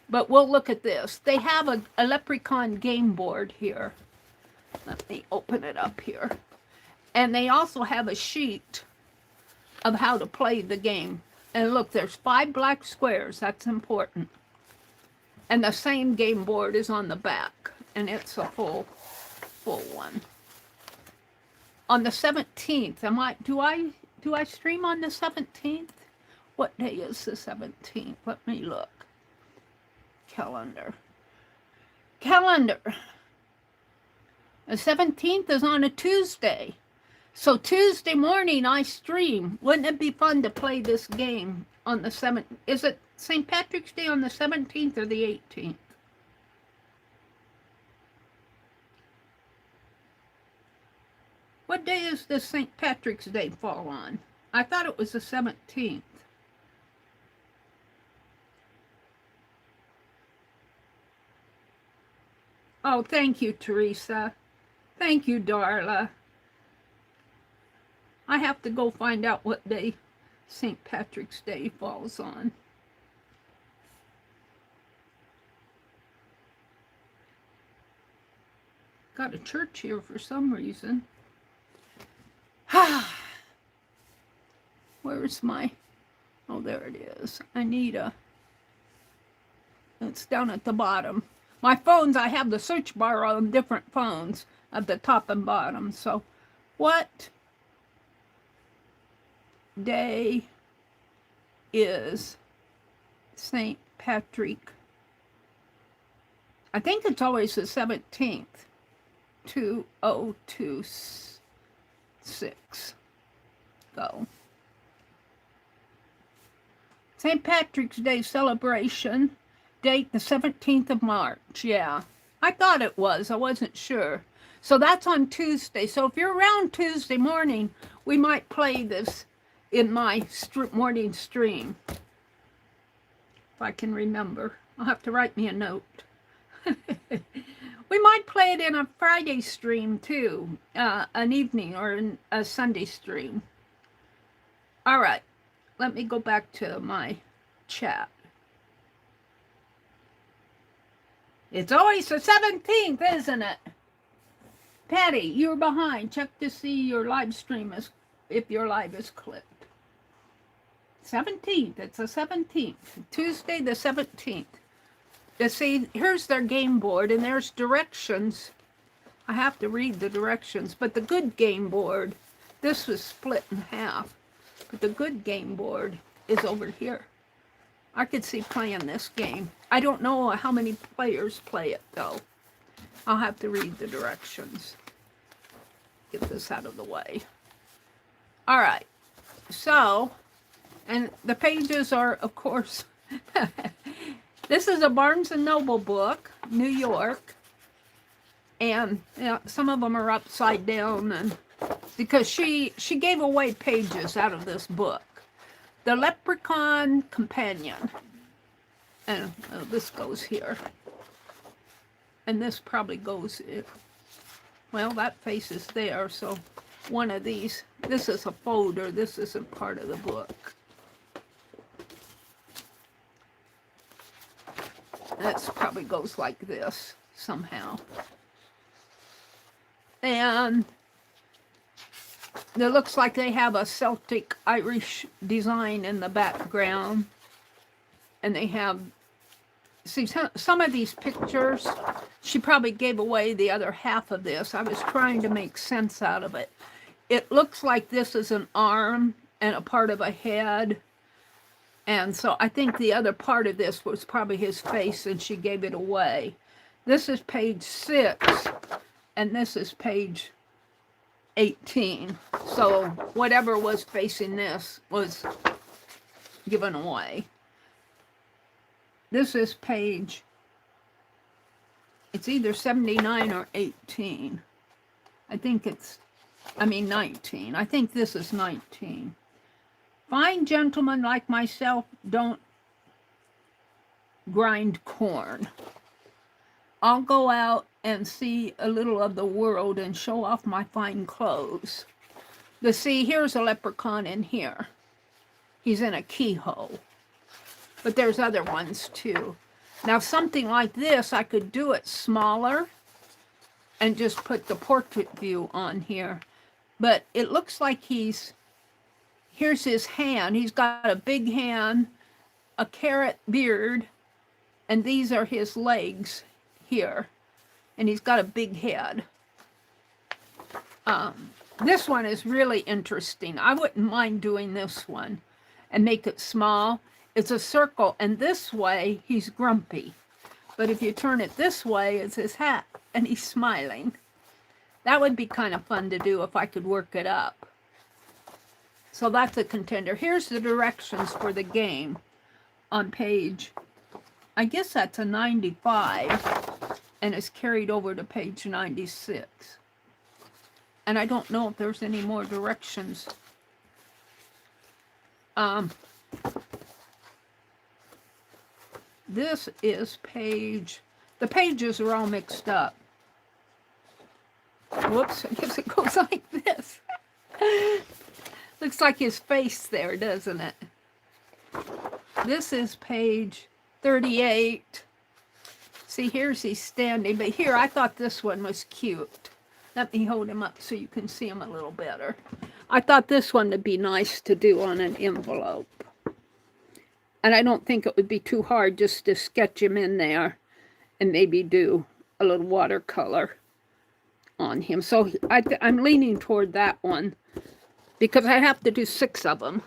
But we'll look at this. They have a leprechaun game board here. Let me open it up here. And they also have a sheet of how to play the game. And look, there's 5 black squares. That's important. And the same game board is on the back. And it's a full one. On the 17th, do I stream on the 17th? What day is the 17th? Let me look. Calendar. The 17th is on a Tuesday. So Tuesday morning I stream. Wouldn't it be fun to play this game on the 7th? Is it St. Patrick's Day on the 17th or the 18th? What day is this St. Patrick's Day fall on? I thought it was the 17th. Oh, thank you, Teresa. Thank you, Darla. I have to go find out what day St. Patrick's Day falls on. Got a church here for some reason. Where's my... Oh, there it is. I need a... It's down at the bottom. My phones, I have the search bar on different phones at the top and bottom. So, what day is St. Patrick? I think it's always the 17th. 2026. Go. St. Patrick's Day celebration. Date the 17th of March. Yeah, I thought it was. I wasn't sure. So that's on Tuesday. So if you're around Tuesday morning, we might play this in my morning stream. If I can remember. I'll have to write me a note. We might play it in a Friday stream too. An evening or a Sunday stream. All right. Let me go back to my chat. It's always the 17th, isn't it? Patty, you're behind. Check to see your live stream if your live is clipped. 17th. It's the 17th. Tuesday the 17th. You see, here's their game board, and there's directions. I have to read the directions, but the good game board, this was split in half. But the good game board is over here. I could see playing this game. I don't know how many players play it, though. I'll have to read the directions. Get this out of the way. All right. So, and the pages are, of course, this is a Barnes & Noble book, New York. And you know, some of them are upside down, and because she gave away pages out of this book. The Leprechaun Companion. And this goes here. And this probably goes... Well, that face is there, so one of these... This is a folder. This isn't part of the book. This probably goes like this, somehow. And... It looks like they have a Celtic Irish design in the background. And they have, see, some of these pictures, she probably gave away the other half of this. I was trying to make sense out of it. It looks like this is an arm and a part of a head. And so I think the other part of this was probably his face, and she gave it away. This is page 6, and this is page 18. So whatever was facing this was given away. This is page, it's either 79 or 18. I think it's, 19. I think this is 19. Fine gentlemen like myself don't grind corn. I'll go out and see a little of the world and show off my fine clothes. You see, here's a leprechaun in here. He's in a keyhole. But there's other ones too. Now something like this, I could do it smaller and just put the portrait view on here. But it looks like here's his hand. He's got a big hand, a carrot beard, and these are his legs here. And he's got a big head. This one is really interesting. I wouldn't mind doing this one and make it small. It's a circle, and this way he's grumpy. But if you turn it this way, it's his hat, and he's smiling. That would be kind of fun to do if I could work it up. So that's a contender. Here's the directions for the game on page, I guess that's a 95, and it's carried over to page 96. And I don't know if there's any more directions. This is page, the pages are all mixed up. Whoops, I guess it goes like this. Looks like his face there, doesn't it? This is page 38. See, here's he's standing, but here, I thought this one was cute. Let me hold him up so you can see him a little better. I thought this one would be nice to do on an envelope. And I don't think it would be too hard just to sketch him in there and maybe do a little watercolor on him. So I'm leaning toward that one because I have to do 6 of them.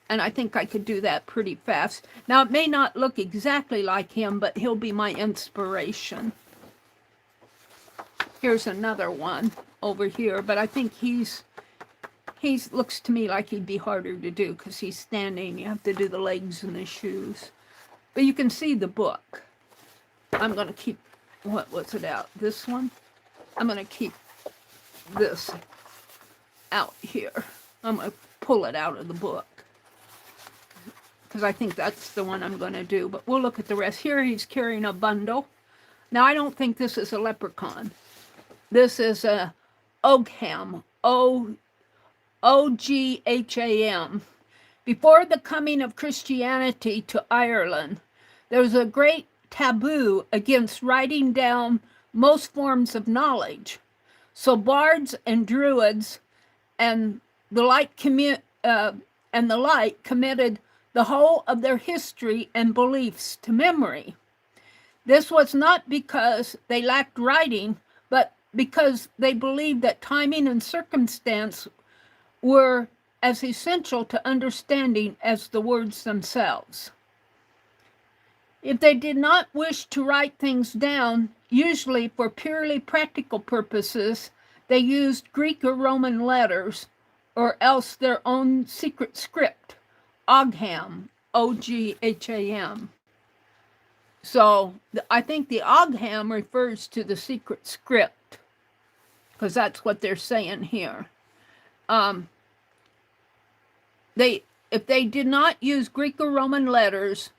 And I think I could do that pretty fast. Now, it may not look exactly like him, but he'll be my inspiration. Here's another one over here, but I think he looks to me like he'd be harder to do because he's standing. You have to do the legs and the shoes. But you can see the book. I'm going to keep, what was it out? This one? I'm going to keep this out here. I'm going to pull it out of the book because I think that's the one I'm going to do. But we'll look at the rest. Here he's carrying a bundle. Now, I don't think this is a leprechaun. This is a Ogham, O-G-H-A-M. Before the coming of Christianity to Ireland, there was a great taboo against writing down most forms of knowledge. So bards and druids and the like committed the whole of their history and beliefs to memory. This was not because they lacked writing, but because they believed that timing and circumstance were as essential to understanding as the words themselves. If they did not wish to write things down, usually for purely practical purposes, they used Greek or Roman letters, or else their own secret script, Ogham, O-G-H-A-M. So I think the Ogham refers to the secret script, because that's what they're saying here. If they did not use Greek or Roman letters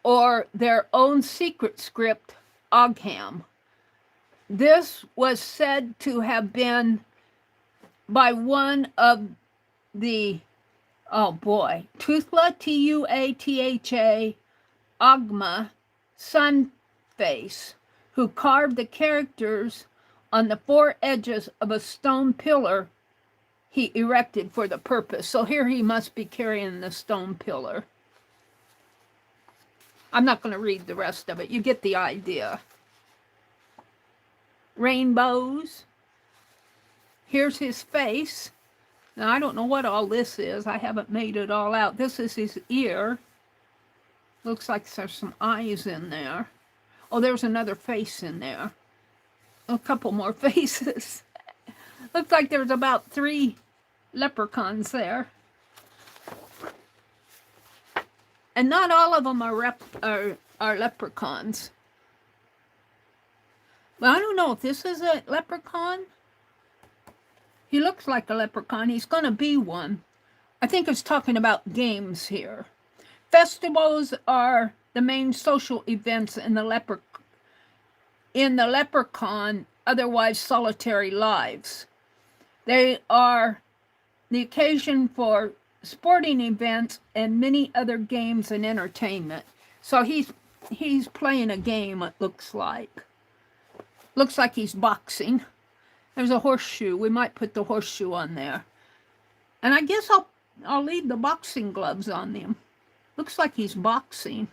or their own secret script, Ogham, this was said to have been by one of the, Tuatha, T-U-A-T-H-A, Ogma, sun face, who carved the characters on the 4 edges of a stone pillar he erected for the purpose. So here he must be carrying the stone pillar. I'm not going to read the rest of it. You get the idea. Rainbows. Here's his face. Now, I don't know what all this is. I haven't made it all out. This is his ear. Looks like there's some eyes in there. Oh, there's another face in there. A couple more faces. Looks like there's about 3 leprechauns there. And not all of them are leprechauns. But I don't know if this is a leprechaun. He looks like a leprechaun. He's going to be one. I think it's talking about games here. Festivals are the main social events in the leprechaun, otherwise solitary lives. They are the occasion for sporting events and many other games and entertainment. So he's playing a game, it looks like. Looks like he's boxing. There's a horseshoe. We might put the horseshoe on there. And I guess I'll leave the boxing gloves on him. Looks like he's boxing.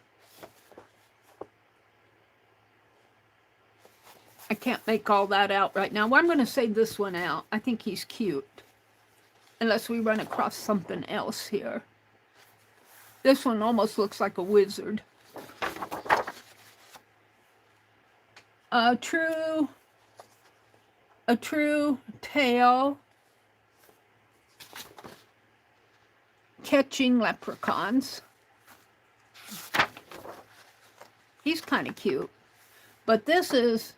I can't make all that out right now. Well, I'm going to save this one out. I think he's cute. Unless we run across something else here. This one almost looks like a wizard. A true tale catching leprechauns. He's kind of cute. But this is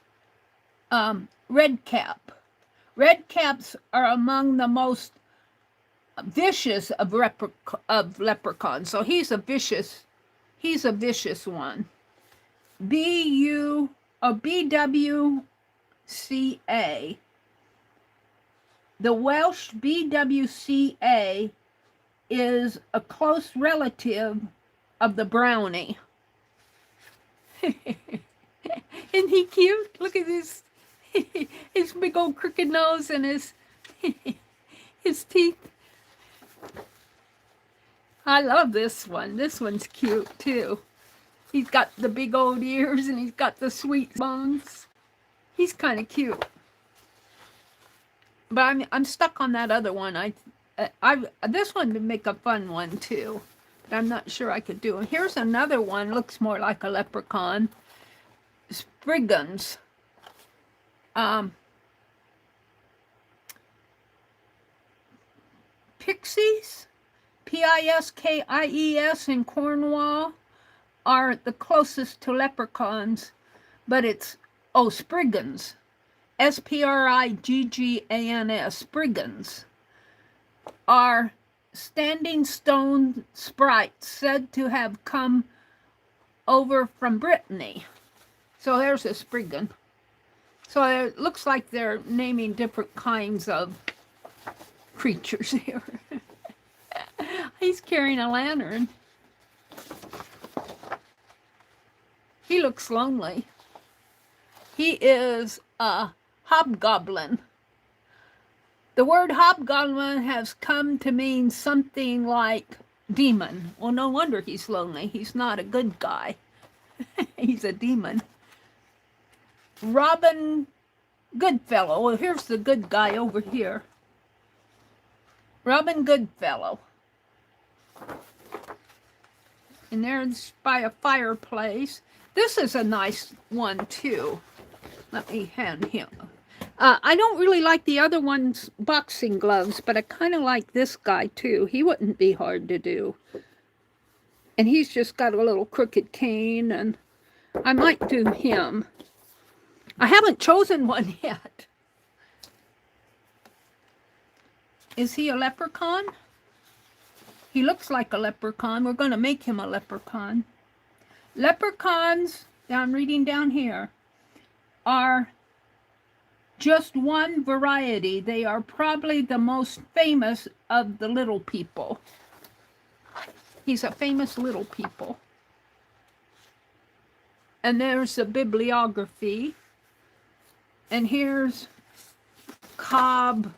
red cap. Red caps are among the most vicious of leprechauns. So he's a vicious one. BWCA. The Welsh BWCA is a close relative of the brownie. Isn't he cute? Look at this. His big old crooked nose and his teeth. I love this one. This one's cute too. He's got the big old ears and he's got the sweet bones. He's kind of cute. But I'm stuck on that other one. This one would make a fun one too. But I'm not sure I could do it. Here's another one. Looks more like a leprechaun. Spriggans. Pixies, Piskies in Cornwall, are the closest to leprechauns, but it's, Spriggans, Spriggans, Spriggans, are standing stone sprites said to have come over from Brittany. So there's a Spriggan. So it looks like they're naming different kinds of creatures here. He's carrying a lantern. He looks lonely. He is a hobgoblin. The word hobgoblin has come to mean something like demon. Well, no wonder he's lonely. He's not a good guy. He's a demon. Robin Goodfellow. Well, here's the good guy over here. Robin Goodfellow. And there's by a fireplace. This is a nice one, too. Let me hand him. I don't really like the other one's boxing gloves, but I kind of like this guy, too. He wouldn't be hard to do. And he's just got a little crooked cane, and I might do him. I haven't chosen one yet. Is he a leprechaun? He looks like a leprechaun. We're going to make him a leprechaun. Leprechauns, I'm reading down here, are just one variety. They are probably the most famous of the little people. He's a famous little people. And there's the bibliography. And here's Cobloon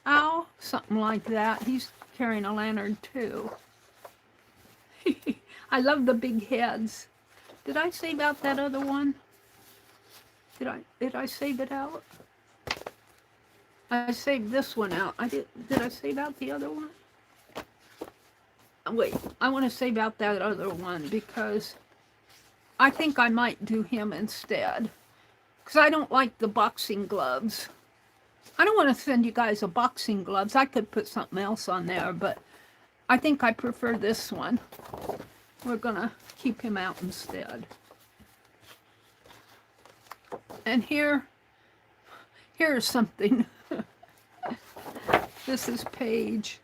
Owl, something like that. He's carrying a lantern too. I love the big heads. Did I save out that other one? Did I save it out? I saved this one out. Did I save out the other one? Wait, I want to save out that other one because I think I might do him instead. Because I don't like the boxing gloves. I don't want to send you guys a boxing gloves. I could put something else on there, but I think I prefer this one. We're going to keep him out instead. And here's something. This is page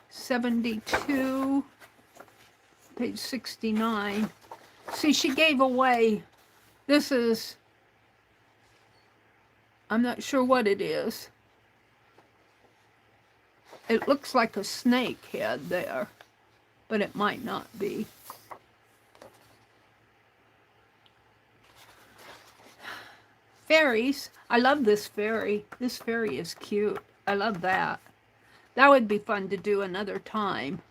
72, page 69. See, she gave away, this is, I'm not sure what it is. It looks like a snake head there, but it might not be. Fairies. I love this fairy. This fairy is cute. I love that. That would be fun to do another time.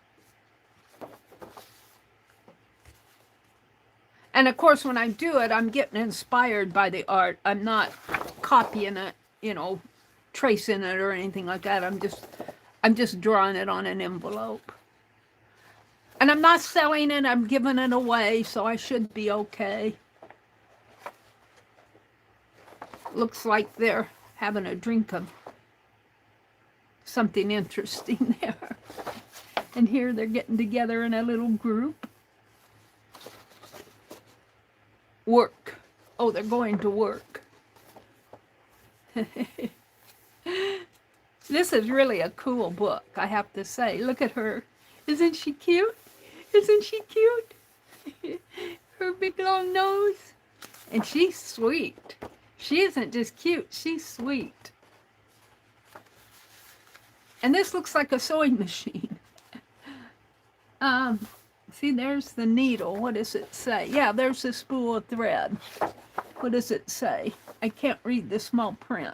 And of course, when I do it, I'm getting inspired by the art. I'm not copying it, you know, tracing it or anything like that. I'm just drawing it on an envelope. And I'm not selling it, I'm giving it away, so I should be okay. Looks like they're having a drink of something interesting there. And here they're getting together in a little group. Work. Oh, they're going to work. This is really a cool book, I have to say. Look at her. Isn't she cute? Isn't she cute? Her big long nose. And she's sweet. She isn't just cute, she's sweet. And this looks like a sewing machine. See, there's the needle. What does it say? Yeah, there's the spool of thread. What does it say? I can't read the small print.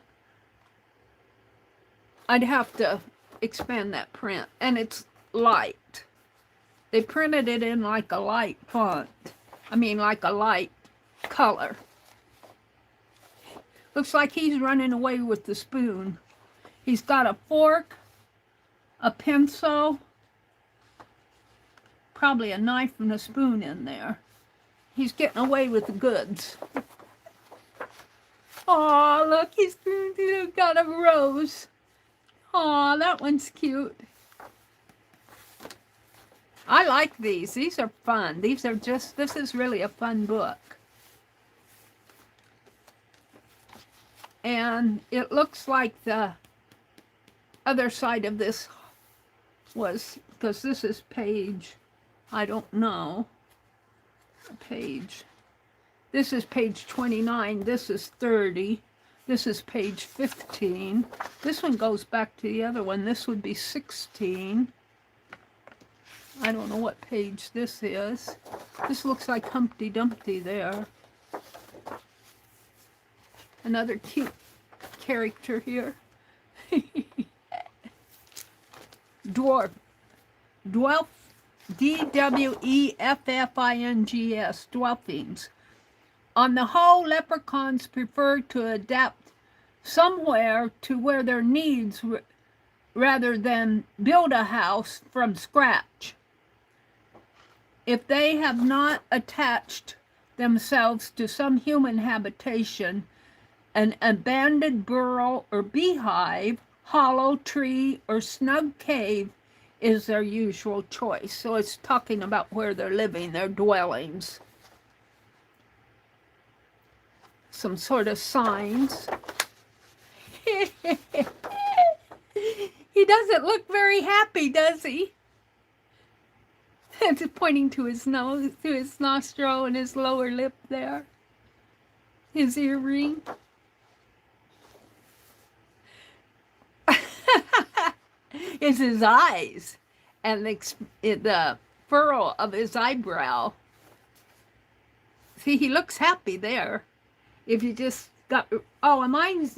I'd have to expand that print. And it's light. They printed it in like a light font. I mean, like a light color. Looks like he's running away with the spoon. He's got a fork, a pencil, probably a knife and a spoon in there. He's getting away with the goods. Aw, look, he's got a rose. Aw, that one's cute. I like these. These are fun. These are just, this is really a fun book. And it looks like the other side of this was, because this is page, I don't know, page, this is page 29, this is 30, this is page 15, this one goes back to the other one, this would be 16, I don't know what page this is, this looks like Humpty Dumpty there. Another cute character here. Dwarf. Dwelf. D-W-E-F-F-I-N-G-S. Dwelfings. On the whole, leprechauns prefer to adapt somewhere to where their needs rather than build a house from scratch. If they have not attached themselves to some human habitation, an abandoned burrow or beehive, hollow tree, or snug cave is their usual choice. So it's talking about where they're living, their dwellings. Some sort of signs. He doesn't look very happy, does he? It's pointing to his nose, to his nostril and his lower lip there. His earring. It's his eyes and the furrow of his eyebrow. See, he looks happy there. If you just got, oh, am I,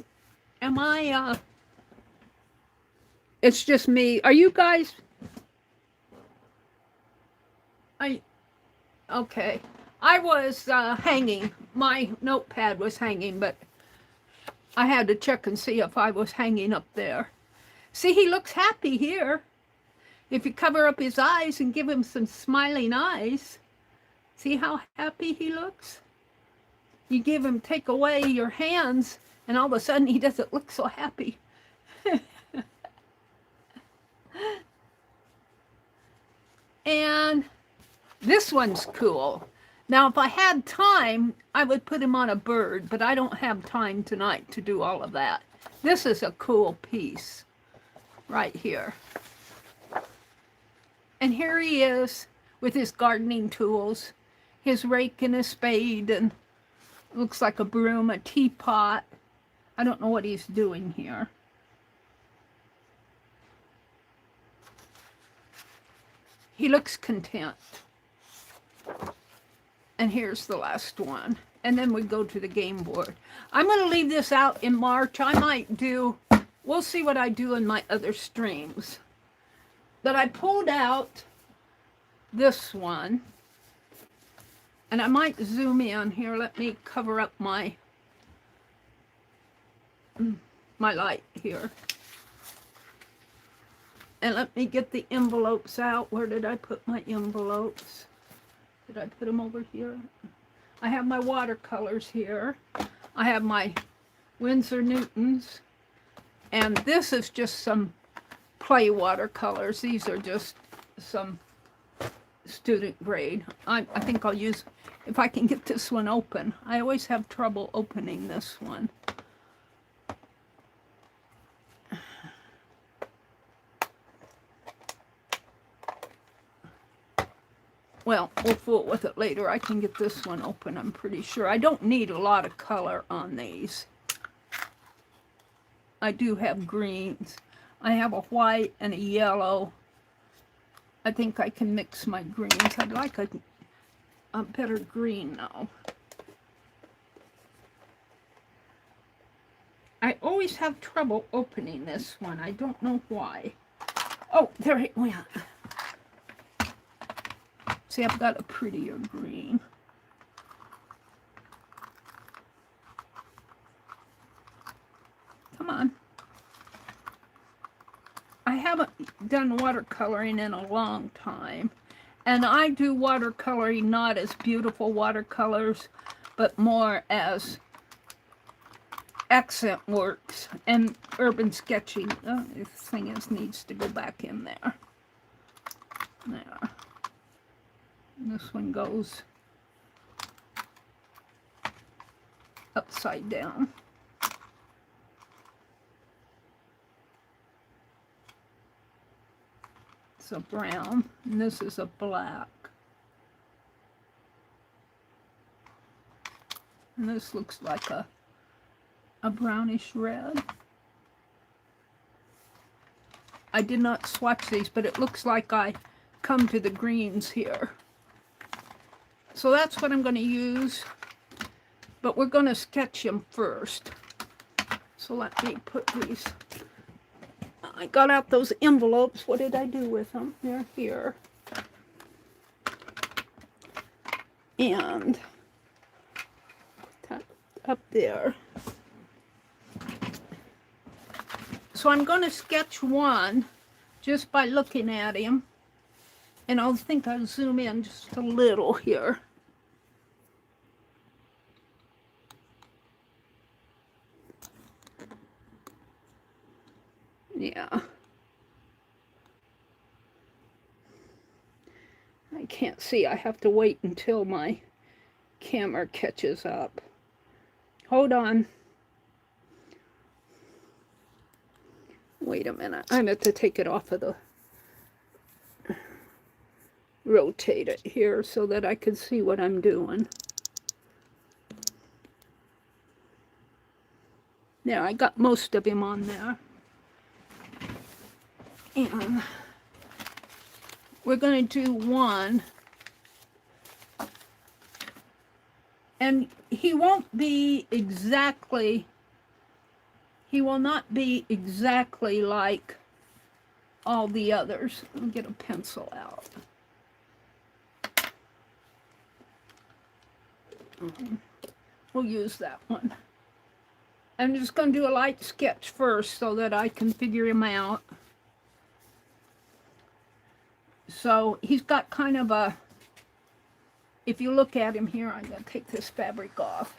it's just me. Are you guys, okay. I was hanging, my notepad was hanging, but I had to check and see if I was hanging up there. See, he looks happy here. If you cover up his eyes and give him some smiling eyes, see how happy he looks? You take away your hands, and all of a sudden he doesn't look so happy. And this one's cool. Now, if I had time, I would put him on a bird, but I don't have time tonight to do all of that. This is a cool piece right here. And here he is with his gardening tools, his rake and his spade, and looks like a broom, a teapot. I don't know what he's doing here. He looks content. And here's the last one. And then we go to the game board. I'm going to leave this out in March. I might do, we'll see what I do in my other streams. But I pulled out this one. And I might zoom in here. Let me cover up my light here. And let me get the envelopes out. Where did I put my envelopes? Did I put them over here? I have my watercolors here. I have my Winsor Newtons. And this is just some play watercolors. These are just some student grade. I think I'll use, if I can get this one open. I always have trouble opening this one. Well, we'll fool with it later. I can get this one open, I'm pretty sure. I don't need a lot of color on these. I do have greens. I have a white and a yellow. I think I can mix my greens. I'd like a better green now. I always have trouble opening this one. I don't know why. Oh, there it went. See, I've got a prettier green. Come on. I haven't done watercoloring in a long time. And I do watercoloring not as beautiful watercolors, but more as accent works and urban sketching. Oh, this thing needs to go back in there. There. This one goes upside down. It's a brown, and this is a black. And this looks like a brownish red. I did not swatch these, but it looks like I come to the greens here. So that's what I'm going to use, but we're going to sketch them first. So let me put these, I got out those envelopes. What did I do with them? They're here. And up there. So I'm going to sketch one just by looking at him. And I'll zoom in just a little here. Yeah. I can't see. I have to wait until my camera catches up. Hold on. Wait a minute. I have to take it off of the... rotate it here so that I can see what I'm doing. There, I got most of him on there. And we're going to do one. And he won't be exactly, he will not be exactly like all the others. I'll get a pencil out. We'll use that one. I'm just going to do a light sketch first so that I can figure him out. So he's got kind of a, if you look at him here, I'm going to take this fabric off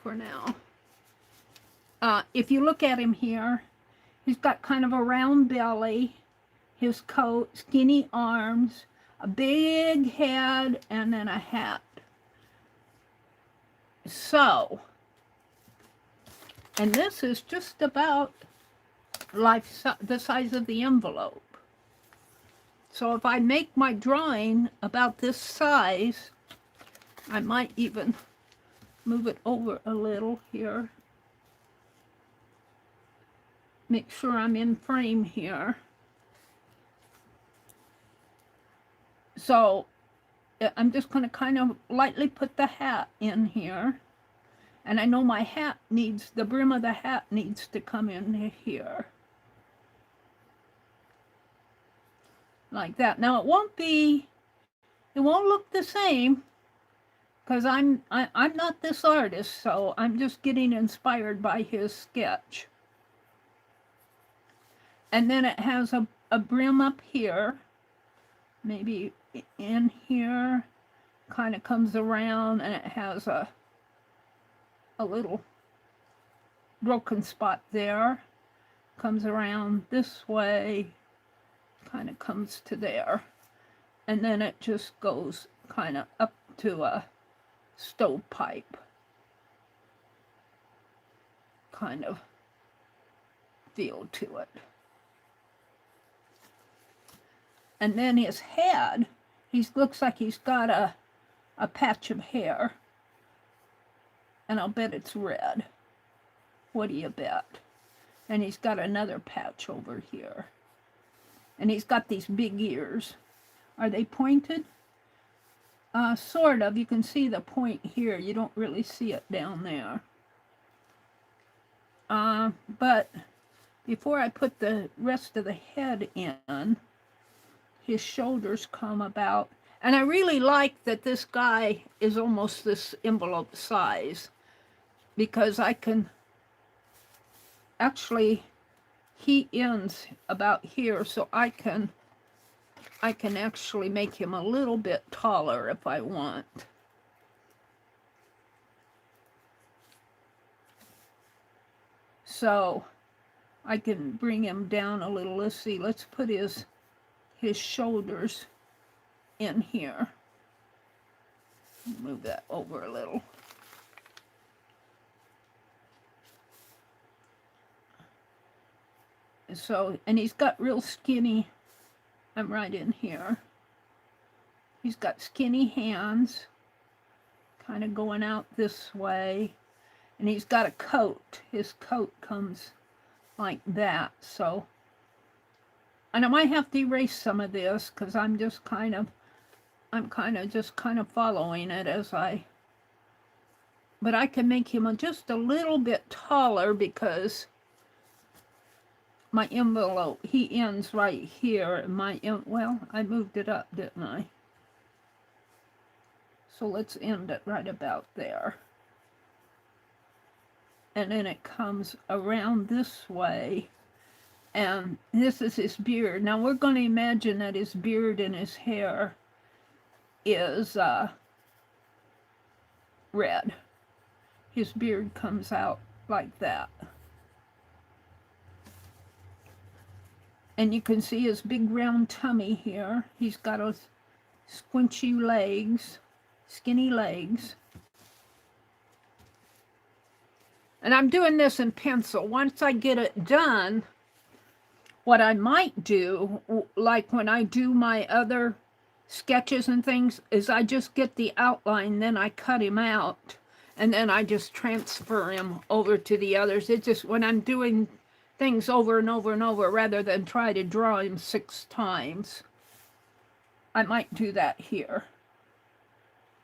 for now. If you look at him here, he's got kind of a round belly, his coat, skinny arms, a big head, and then a hat. So, and this is just about the size of the envelope. So if I make my drawing about this size, I might even move it over a little here. Make sure I'm in frame here. So I'm just going to kind of lightly put the hat in here. And I know my hat needs, the brim of the hat needs to come in here. Like that. Now it won't look the same because I'm not this artist, so I'm just getting inspired by his sketch. And then it has a brim up here, maybe in here, kind of comes around, and it has a little broken spot there, comes around this way, kind of comes to there, and then it just goes kind of up to a stovepipe kind of feel to it. And then his head, he looks like he's got a patch of hair, and I'll bet it's red. What do you bet? And he's got another patch over here. And he's got these big ears. Are they pointed? Sort of. You can see the point here. You don't really see it down there. But before I put the rest of the head in, his shoulders come about. And I really like that this guy is almost this envelope size, because I can actually, he ends about here, so I can actually make him a little bit taller if I want. So I can bring him down a little. Let's see, let's put his shoulders in here. Move that over a little. So, and he's got real skinny, I'm right in here. He's got skinny hands, kind of going out this way. And he's got a coat. His coat comes like that. So, and I might have to erase some of this because I'm just kind of following it as but I can make him just a little bit taller because my envelope, he ends right here. Well, I moved it up, didn't I? So let's end it right about there. And then it comes around this way. And this is his beard. Now we're going to imagine that his beard and his hair is red. His beard comes out like that. And you can see his big round tummy here. He's got those squinchy legs, skinny legs. And I'm doing this in pencil. Once I get it done, what I might do, like when I do my other sketches and things, is I just get the outline, then I cut him out, and then I just transfer him over to the others. It's just when I'm doing things over and over and over, rather than try to draw him 6 times, I might do that here.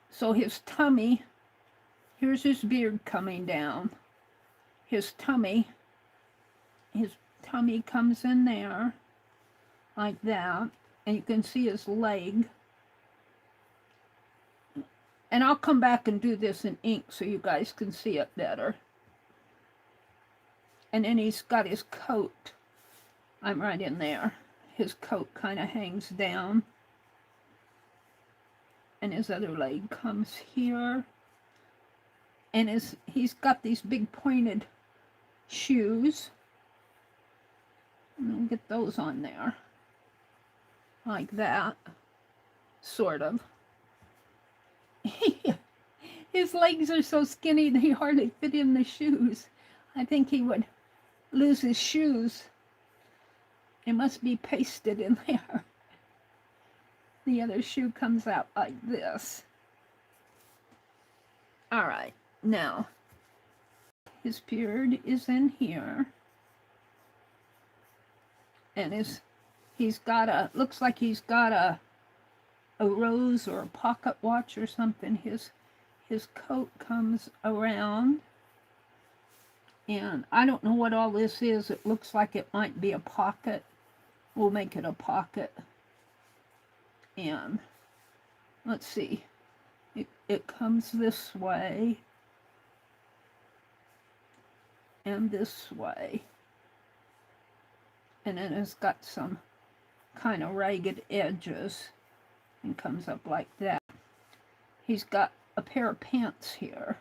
So his tummy, here's his beard coming down. His tummy comes in there like that, and you can see his leg. And I'll come back and do this in ink so you guys can see it better. And then he's got his coat. I'm right in there. His coat kind of hangs down. And his other leg comes here. And he's got these big pointed shoes. And we'll get those on there. Like that. Sort of. His legs are so skinny they hardly fit in the shoes. I think he would lose his shoes. It must be pasted in there. The other shoe comes out like this. All right, now his beard is in here. And he's got looks like he's got a rose or a pocket watch or something. His coat comes around, and I don't know what all this is. It looks like it might be a pocket. We'll make it a pocket. And let's see, it comes this way and this way, and then it's got some kind of ragged edges and comes up like that. He's got a pair of pants here,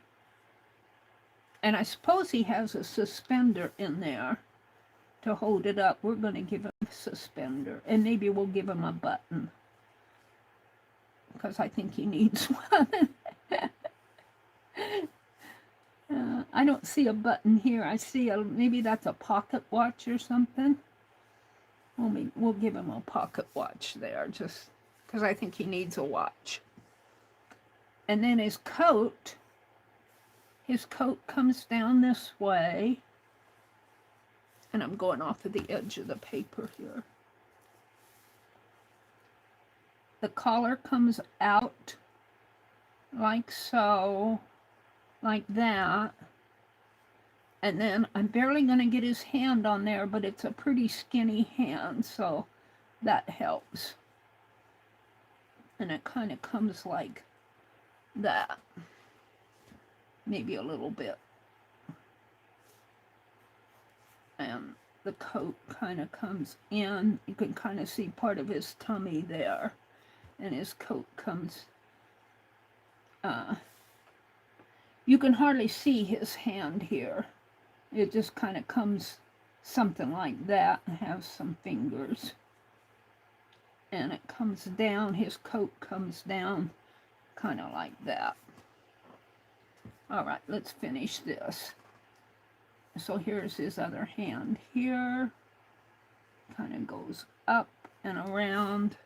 and I suppose he has a suspender in there to hold it up. We're going to give him a suspender, and maybe we'll give him a button because I think he needs one. I don't see a button here. I see maybe that's a pocket watch or something. We'll give him a pocket watch there, just because I think he needs a watch. And then his coat comes down this way. And I'm going off of the edge of the paper here. The collar comes out like so, like that. And then I'm barely going to get his hand on there, but it's a pretty skinny hand, so that helps. And it kind of comes like that. Maybe a little bit. And the coat kind of comes in. You can kind of see part of his tummy there. And his coat comes... you can hardly see his hand here. It just kind of comes something like that and has some fingers. And it comes down, his coat comes down kind of like that. All right, let's finish this. So here's his other hand here. Kind of goes up and around.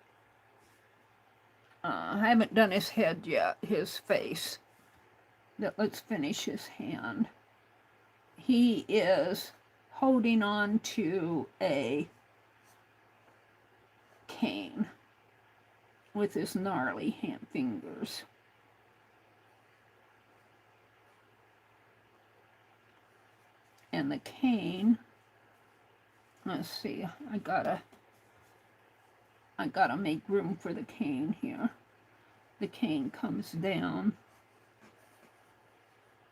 I haven't done his head yet, his face. Let's finish his hand. He is holding on to a cane with his gnarly hand fingers. And the cane, let's see, I gotta make room for the cane here. The cane comes down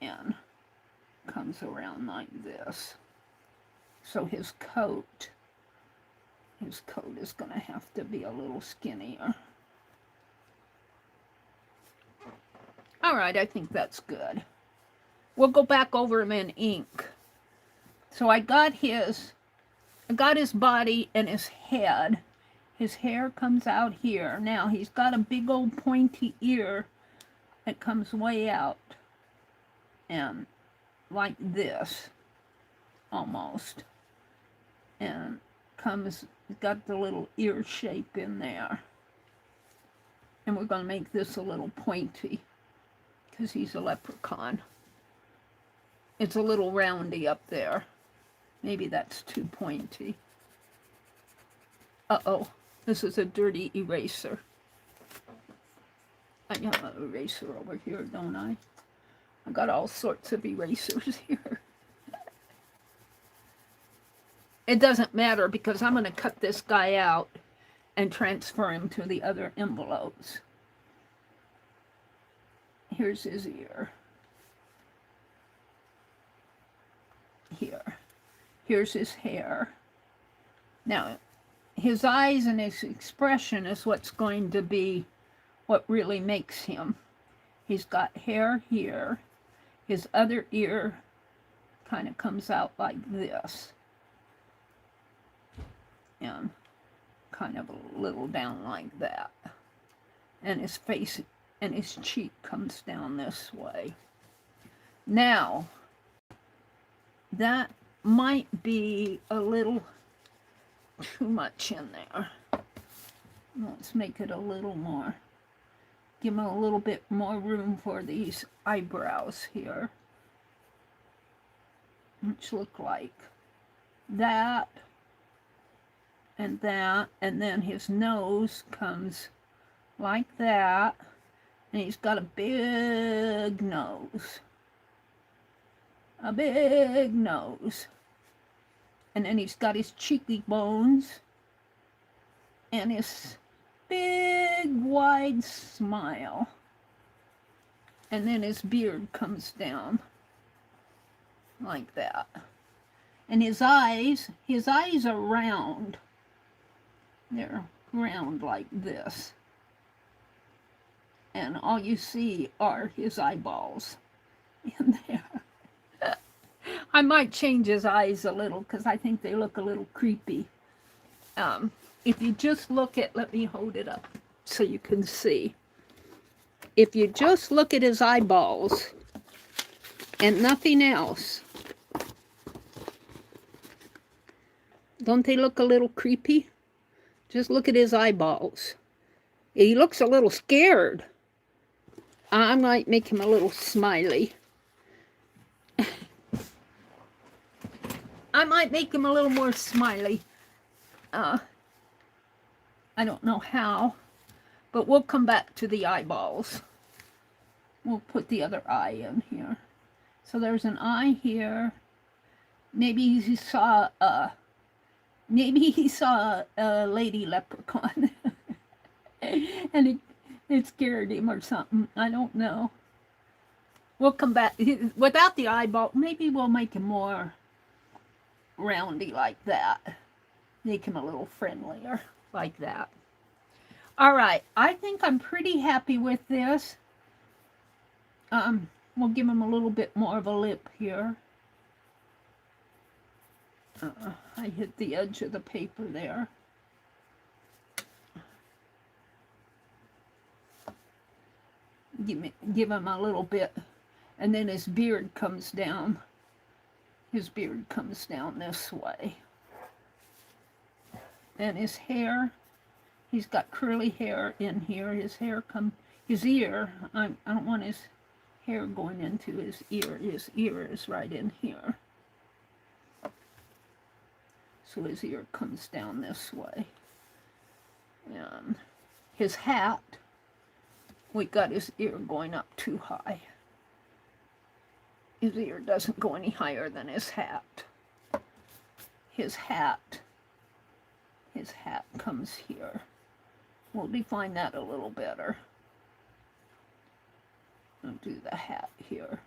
and comes around like this. So his coat is gonna have to be a little skinnier. All right, I think that's good. We'll go back over him in ink. So I got his body and his head. His hair comes out here. Now he's got a big old pointy ear that comes way out. And like this, almost. And got the little ear shape in there. And we're going to make this a little pointy because he's a leprechaun. It's a little roundy up there. Maybe that's too pointy. Uh-oh, this is a dirty eraser. I have an eraser over here, don't I? I got all sorts of erasers here. It doesn't matter because I'm going to cut this guy out and transfer him to the other envelopes. Here's his ear. Here. Here's his hair. Now, his eyes and his expression is what's going to be what really makes him. He's got hair here. His other ear kind of comes out like this. And kind of a little down like that. And his face and his cheek comes down this way. Now, that might be a little too much in there. Let's make it a little more. Give him a little bit more room for these eyebrows here, which look like that, and then his nose comes like that, and he's got a big nose. A big nose. And then he's got his cheeky bones and his big wide smile. And then his beard comes down like that. And his eyes are round. They're round like this. And all you see are his eyeballs in there. I might change his eyes a little because I think they look a little creepy. If you just look at, let me hold it up so you can see. If you just look at his eyeballs and nothing else, don't they look a little creepy? Just look at his eyeballs. He looks a little scared. I might make him a little smiley. I might make him a little more smiley. I don't know how, but we'll come back to the eyeballs. We'll put the other eye in here. So there's an eye here. Maybe he saw a lady leprechaun, and it scared him or something. I don't know. We'll come back without the eyeball. Maybe we'll make him more roundy like that. Make him a little friendlier like that. All right, I think I'm pretty happy with this. We'll give him a little bit more of a lip here. I hit the edge of the paper there. Give him a little bit, and then his beard comes down. His beard comes down this way. And his hair, he's got curly hair in here. His ear, I don't want his hair going into his ear. His ear is right in here. So his ear comes down this way. And his hat, we got his ear going up too high. His ear doesn't go any higher than his hat. His hat comes here. We'll define that a little better. I'll do the hat here.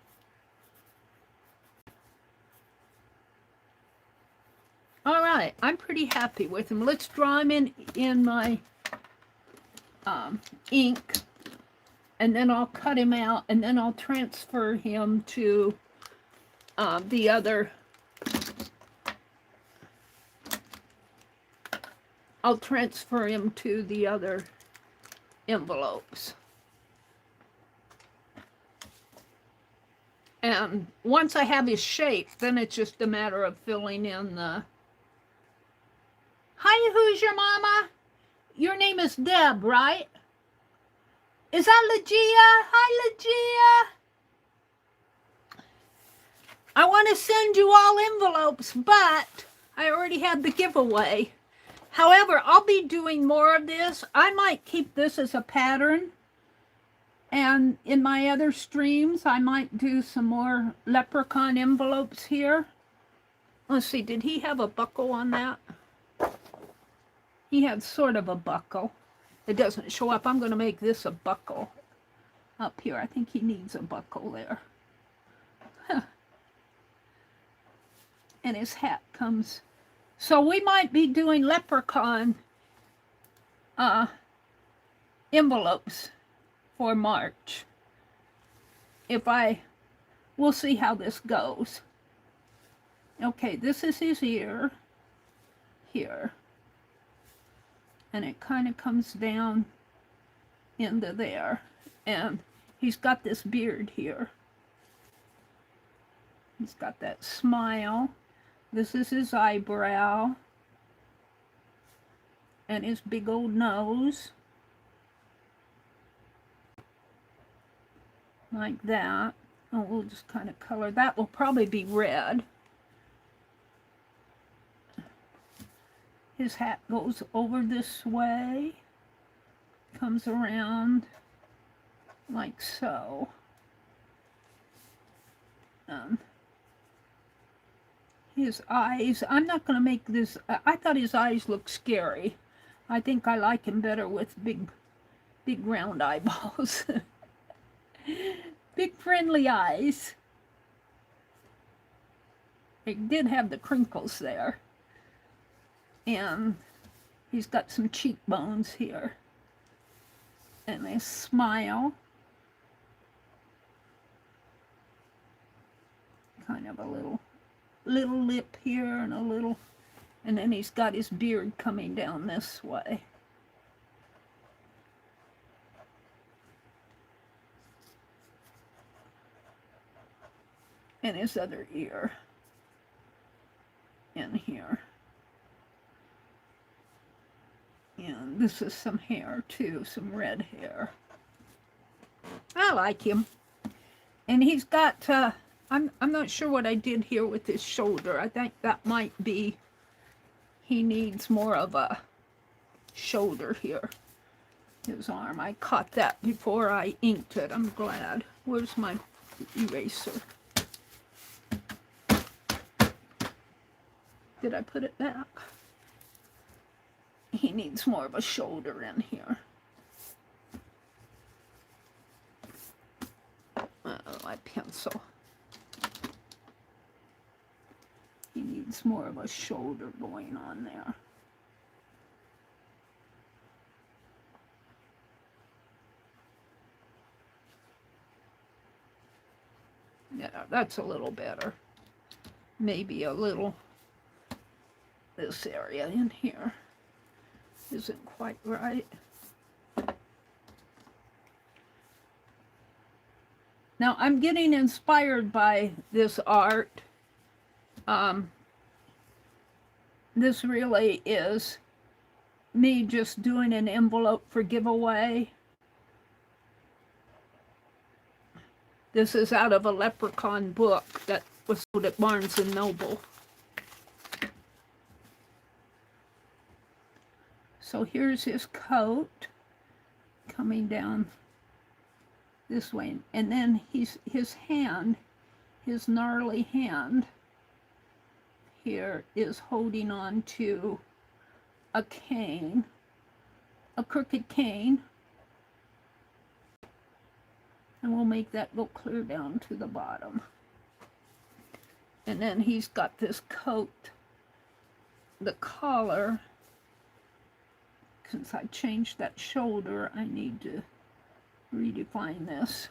All right, I'm pretty happy with him. Let's draw him in my ink, and then I'll cut him out, and then I'll transfer him to the other. I'll transfer him to the other envelopes. And once I have his shape, then it's just a matter of filling in the... Hi, who's your mama? Your name is Deb, right? Is that Legia? Hi, Legia. I want to send you all envelopes, but I already had the giveaway. However, I'll be doing more of this. I might keep this as a pattern. And in my other streams, I might do some more leprechaun envelopes here. Let's see, did he have a buckle on that? He had sort of a buckle. It doesn't show up. I'm going to make this a buckle up here. I think he needs a buckle there. and his hat comes. So we might be doing leprechaun envelopes for March. We'll see how this goes. Okay, this is his ear here. And it kind of comes down into there. And he's got this beard here. He's got that smile. This is his eyebrow. And his big old nose. Like that. Oh, we'll just kind of color. That will probably be red. His hat goes over this way. Comes around like so. His eyes, I'm not going to make this, I thought his eyes looked scary. I think I like him better with big round eyeballs. Big friendly eyes. It did have the crinkles there. And he's got some cheekbones here. And a smile. Kind of a little lip here and a little, and then he's got his beard coming down this way. And his other ear in here. And this is some hair too, some red hair. I like him. And he's got, I'm not sure what I did here with his shoulder. I think that might be, he needs more of a shoulder here. His arm. I caught that before I inked it. I'm glad. Where's my eraser? Did I put it back? He needs more of a shoulder in here. My pencil. He needs more of a shoulder going on there. Yeah, that's a little better. Maybe a little, this area in here isn't quite right. Now I'm getting inspired by this art. This really is me just doing an envelope for giveaway. This is out of a leprechaun book that was sold at Barnes & Noble. So here's his coat coming down this way. And then his hand, his gnarly hand here is holding on to a cane, a crooked cane. And we'll make that go clear down to the bottom. And then he's got this coat, the collar. Since I changed that shoulder, I need to redefine this.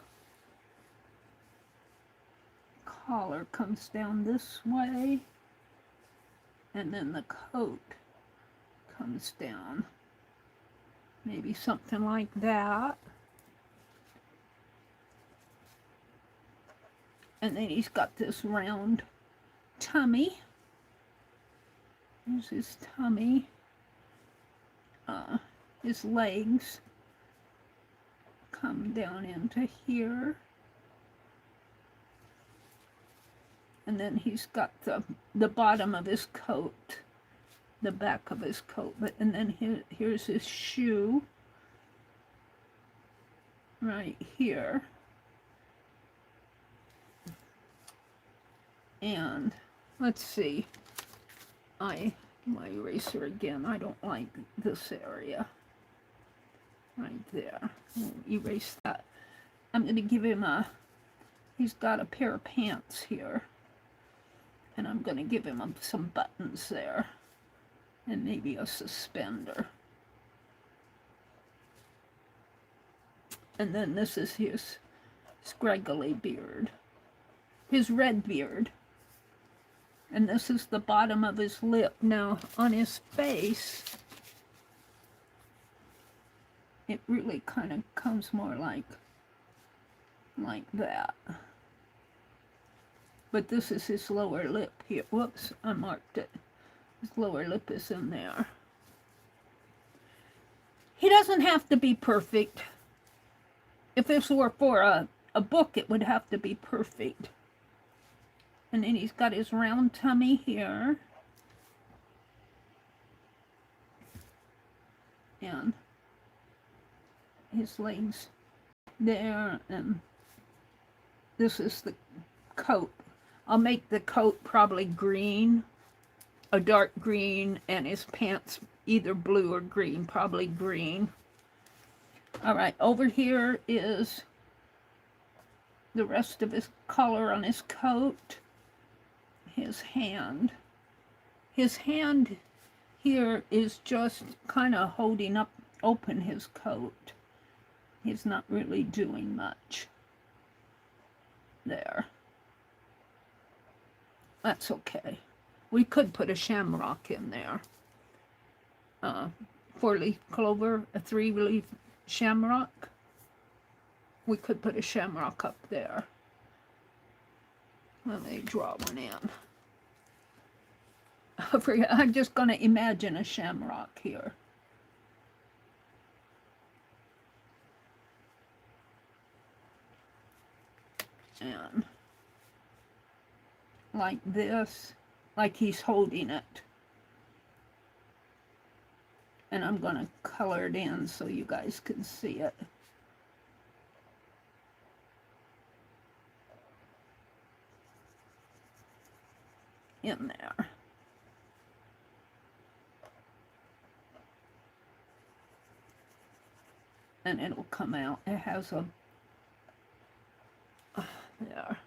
Collar comes down this way, and then the coat comes down. Maybe something like that. And then he's got this round tummy. There's his tummy. His legs come down into here. And then he's got the bottom of his coat, the back of his coat. And then here's his shoe right here. And let's see, my eraser again, I don't like this area right there. I'll erase that. I'm going to give him he's got a pair of pants here. And I'm going to give him some buttons there. And maybe a suspender. And then this is his scraggly beard. His red beard. And this is the bottom of his lip. Now, on his face, it really kind of comes more like that. But this is his lower lip here. Whoops, I marked it. His lower lip is in there. He doesn't have to be perfect. If this were for a book, it would have to be perfect. And then he's got his round tummy here. And his legs there. And this is the coat. I'll make the coat probably green, a dark green, and his pants either blue or green, probably green. All right, over here is the rest of his color on his coat. His hand. His hand here is just kind of holding up, open his coat. He's not really doing much there. That's okay. We could put a shamrock in there. 4-leaf clover, a 3-leaf shamrock. We could put a shamrock up there. Let me draw one in. I'm just going to imagine a shamrock here. And like this, like he's holding it. And I'm going to color it in so you guys can see it. In there. And it'll come out. It has a there.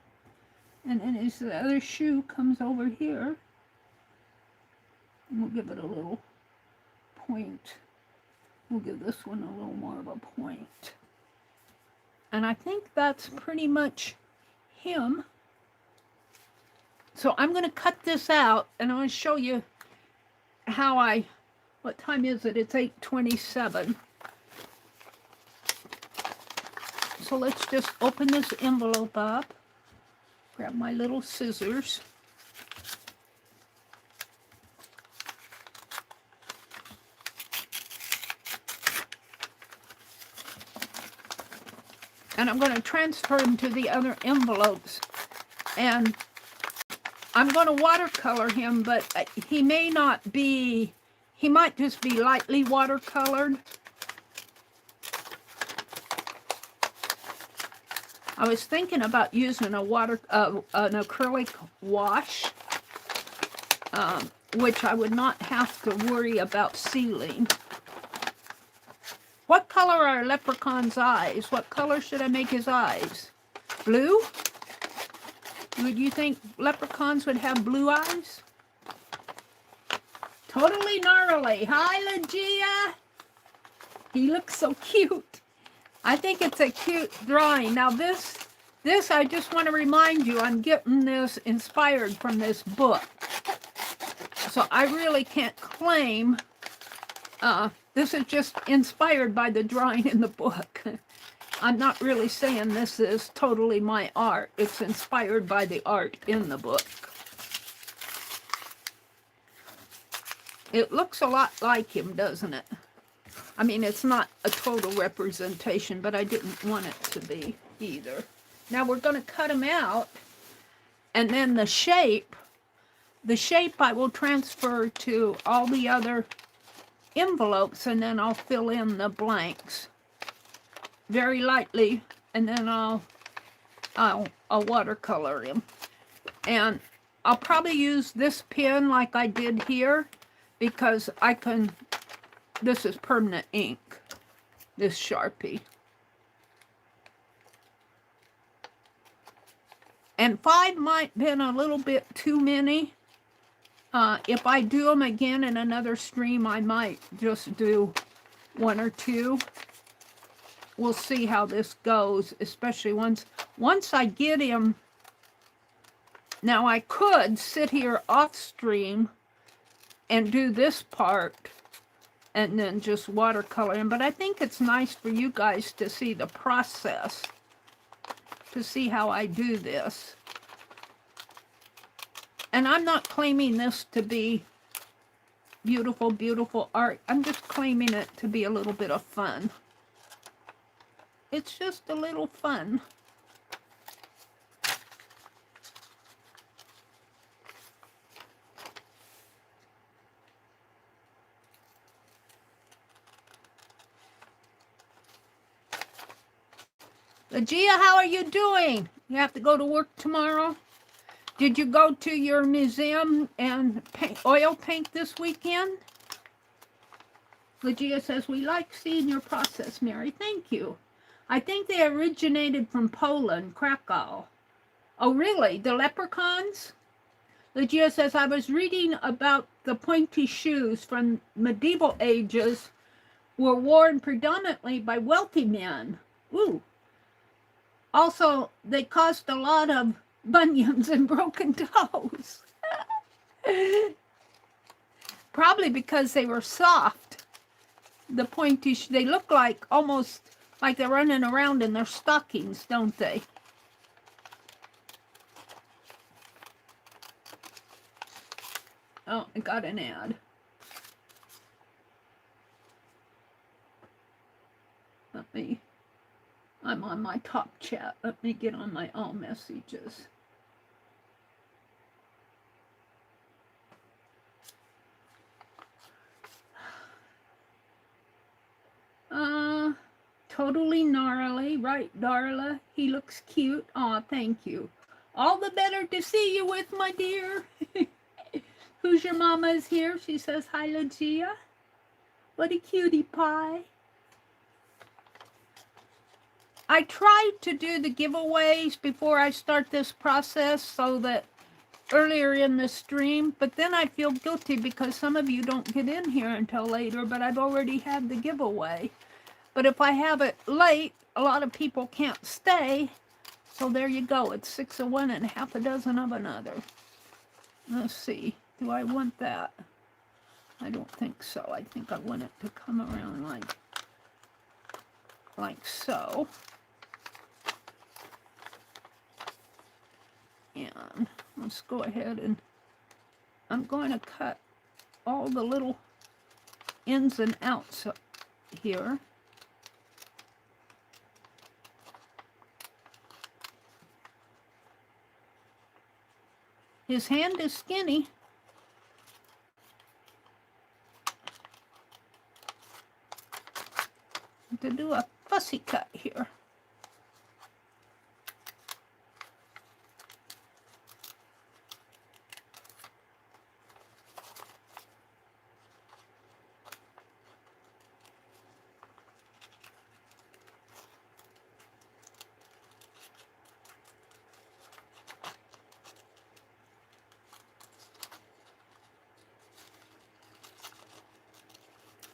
And then his other shoe comes over here. And we'll give it a little point. We'll give this one a little more of a point. And I think that's pretty much him. So I'm going to cut this out, and I'm going to show you how what time is it? It's 8:27. So let's just open this envelope up. Grab my little scissors. And I'm going to transfer them to the other envelopes. And I'm going to watercolor him, but he may not be, he might just be lightly watercolored. I was thinking about using an acrylic wash, which I would not have to worry about sealing. What color are Leprechaun's eyes? What color should I make his eyes? Blue? Would you think leprechauns would have blue eyes? Totally gnarly. Hi, Legia. He looks so cute. I think it's a cute drawing. Now this I just want to remind you, I'm getting this inspired from this book. So I really can't claim, this is just inspired by the drawing in the book. I'm not really saying this is totally my art. It's inspired by the art in the book. It looks a lot like him, doesn't it? I mean, it's not a total representation, but I didn't want it to be either. Now we're going to cut him out, and then the shape I will transfer to all the other envelopes, and then I'll fill in the blanks very lightly, and then I'll watercolor him. And I'll probably use this pen like I did here, because I can, this is permanent ink, this Sharpie. And 5 might have been a little bit too many. If I do them again in another stream, I might just do 1 or 2. We'll see how this goes, especially once I get him. Now I could sit here off stream and do this part and then just watercolor him, but I think it's nice for you guys to see the process, to see how I do this. And I'm not claiming this to be beautiful, beautiful art. I'm just claiming it to be a little bit of fun. It's just a little fun. Legia, how are you doing? You have to go to work tomorrow? Did you go to your museum and oil paint this weekend? Legia says, we like seeing your process, Mary. Thank you. I think they originated from Poland, Krakow. Oh, really? The leprechauns? Legia says, I was reading about the pointy shoes from medieval ages were worn predominantly by wealthy men. Ooh. Also, they caused a lot of bunions and broken toes. Probably because they were soft. The pointy, they look like almost like they're running around in their stockings, don't they? Oh, I got an ad. I'm on my top chat. Let me get on my all messages. Totally gnarly, right, Darla? He looks cute. Aw, thank you. All the better to see you with, my dear. Who's your mama is here? She says, hi, Legia. What a cutie pie. I tried to do the giveaways before I start this process so that earlier in the stream, but then I feel guilty because some of you don't get in here until later, but I've already had the giveaway. But if I have it late, a lot of people can't stay. So there you go. It's 6 of one and half a dozen of another. Let's see. Do I want that? I don't think so. I think I want it to come around like so. And let's go ahead and I'm going to cut all the little ins and outs here. His hand is skinny. To do a fussy cut here.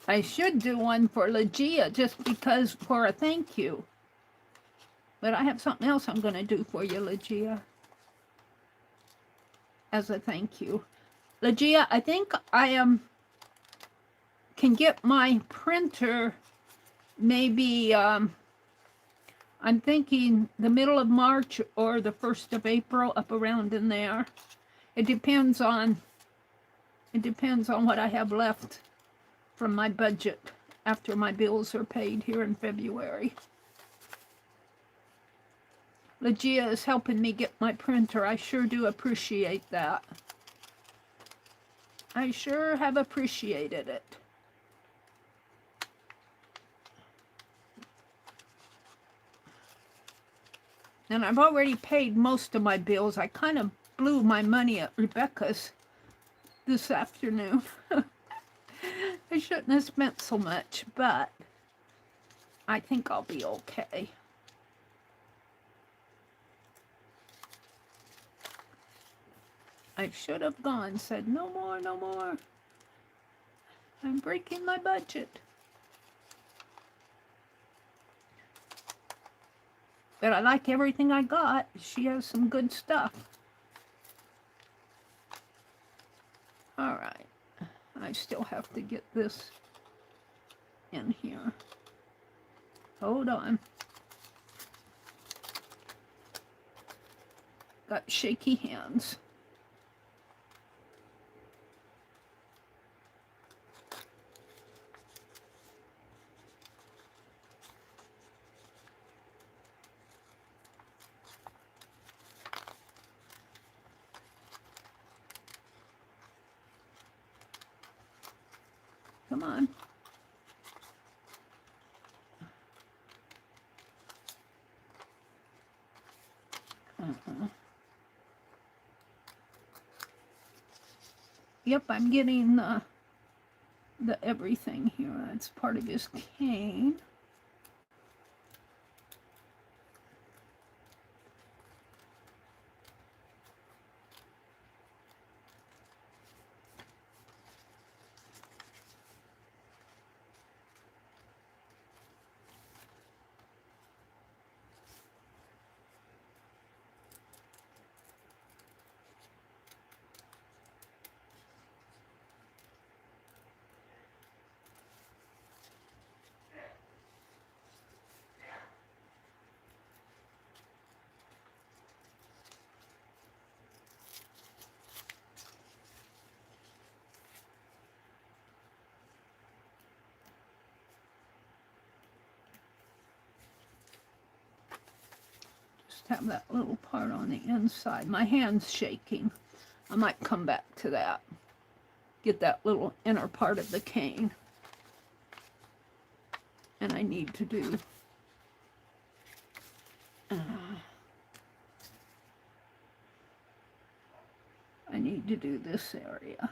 I should do one for Legia just because for a thank you. But I have something else I'm going to do for you, Legia, as a thank you. Legia, I think I can get my printer maybe, I'm thinking the middle of March or the 1st of April, up around in there. It depends on what I have left from my budget after my bills are paid here in February. Legia is helping me get my printer. I sure do appreciate that. I sure have appreciated it. And I've already paid most of my bills. I kind of blew my money at Rebecca's this afternoon. I shouldn't have spent so much, but I think I'll be okay. I should have gone, said no more, no more. I'm breaking my budget. But I like everything I got. She has some good stuff. All right. I still have to get this in here. Hold on. Got shaky hands. Come on. Yep, I'm getting the everything here. That's part of his cane. Have that little part on the inside. My hand's shaking. I might come back to that. Get that little inner part of the cane. And I need to do this area.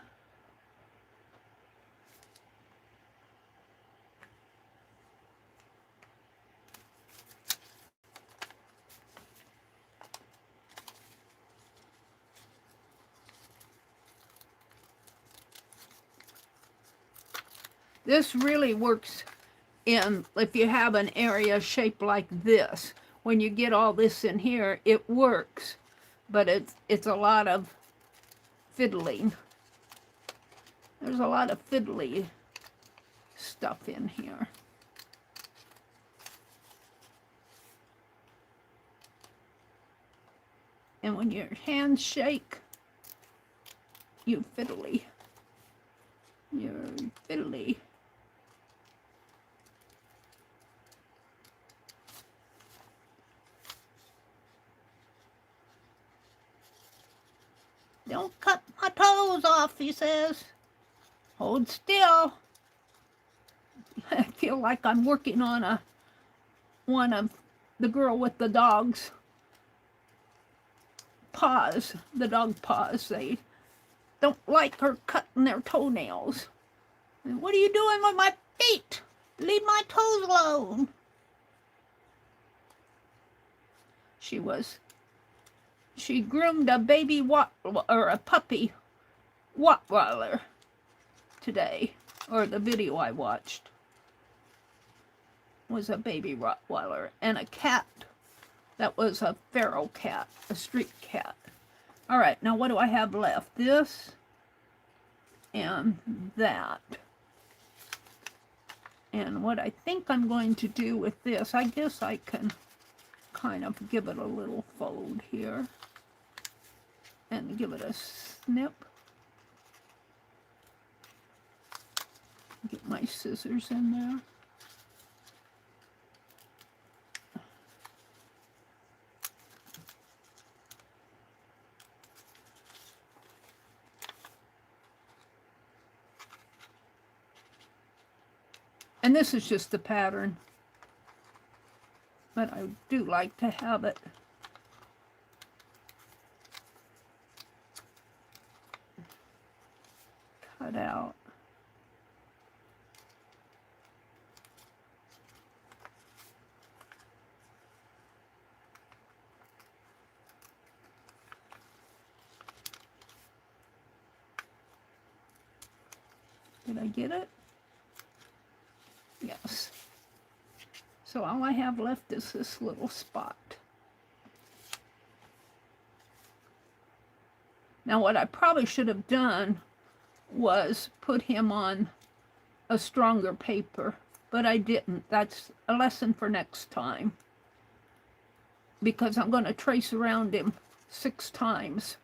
This really works in, if you have an area shaped like this. When you get all this in here, it works. But it's a lot of fiddling. There's a lot of fiddly stuff in here. And when your hands shake, you fiddly. You're fiddly. Don't cut my toes off, he says. Hold still. I feel like I'm working on one of the girl with the dog's paws, the dog paws. They don't like her cutting their toenails. And what are you doing with my feet? Leave my toes alone. She groomed a baby or a puppy Rottweiler today, or the video I watched was a baby Rottweiler, and a cat that was a feral cat, a street cat. All right, now what do I have left? This and that. And what I think I'm going to do with this, I guess I can kind of give it a little fold here and give it a snip. Get my scissors in there. And this is just the pattern, but I do like to have it cut out. Did I get it? Yes. So all I have left is this little spot. Now what I probably should have done was put him on a stronger paper, but I didn't. That's a lesson for next time, because I'm going to trace around him 6 times.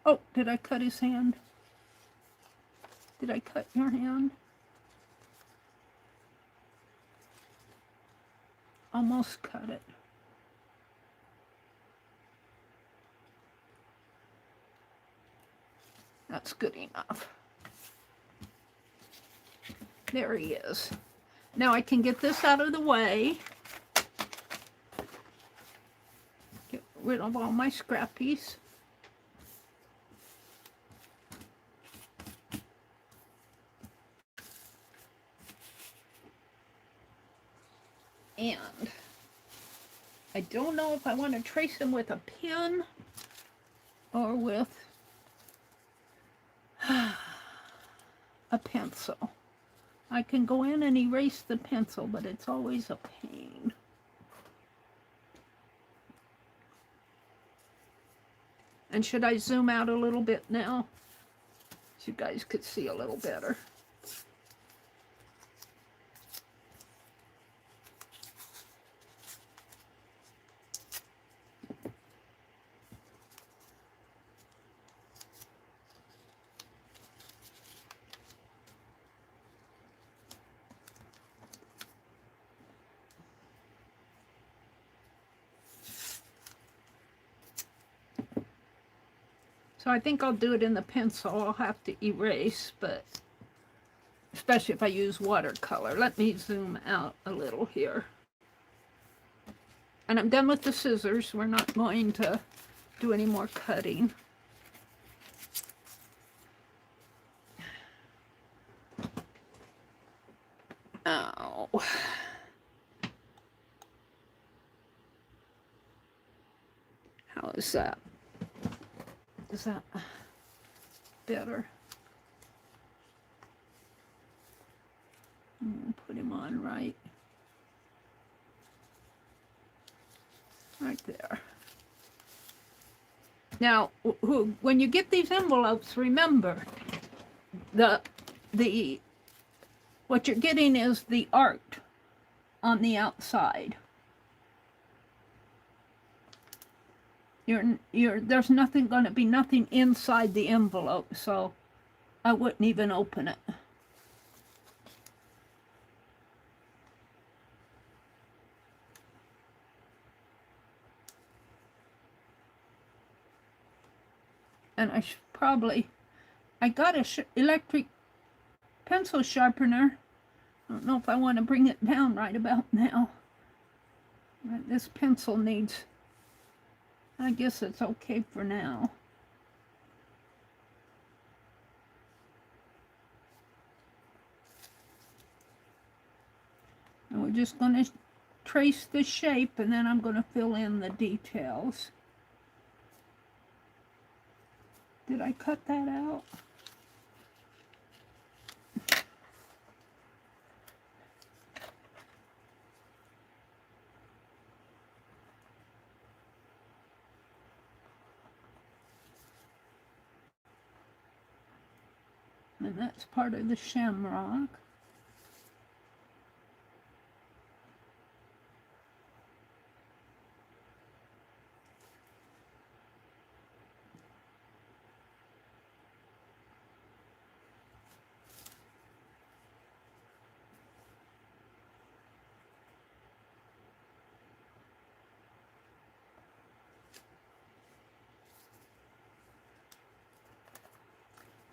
Oh, did I cut his hand? Did I cut your hand? Almost cut it. That's good enough. There he is. Now I can get this out of the way. Get rid of all my scrappies. And I don't know if I want to trace him with a pen or with a pencil. I can go in and erase the pencil, but it's always a pain. And should I zoom out a little bit now, so you guys could see a little better? So I think I'll do it in the pencil. I'll have to erase, but especially if I use watercolor. Let me zoom out a little here. And I'm done with the scissors. We're not going to do any more cutting. Oh. How is that? Is that better? Put him on right there. Now, when you get these envelopes, remember what you're getting is the art on the outside. There's nothing going to be nothing inside the envelope, so I wouldn't even open it. And I should probably, I got a electric pencil sharpener. I don't know if I want to bring it down right about now. This pencil needs, I guess it's okay for now. And we're just going to trace the shape, and then I'm going to fill in the details. Did I cut that out? And that's part of the shamrock.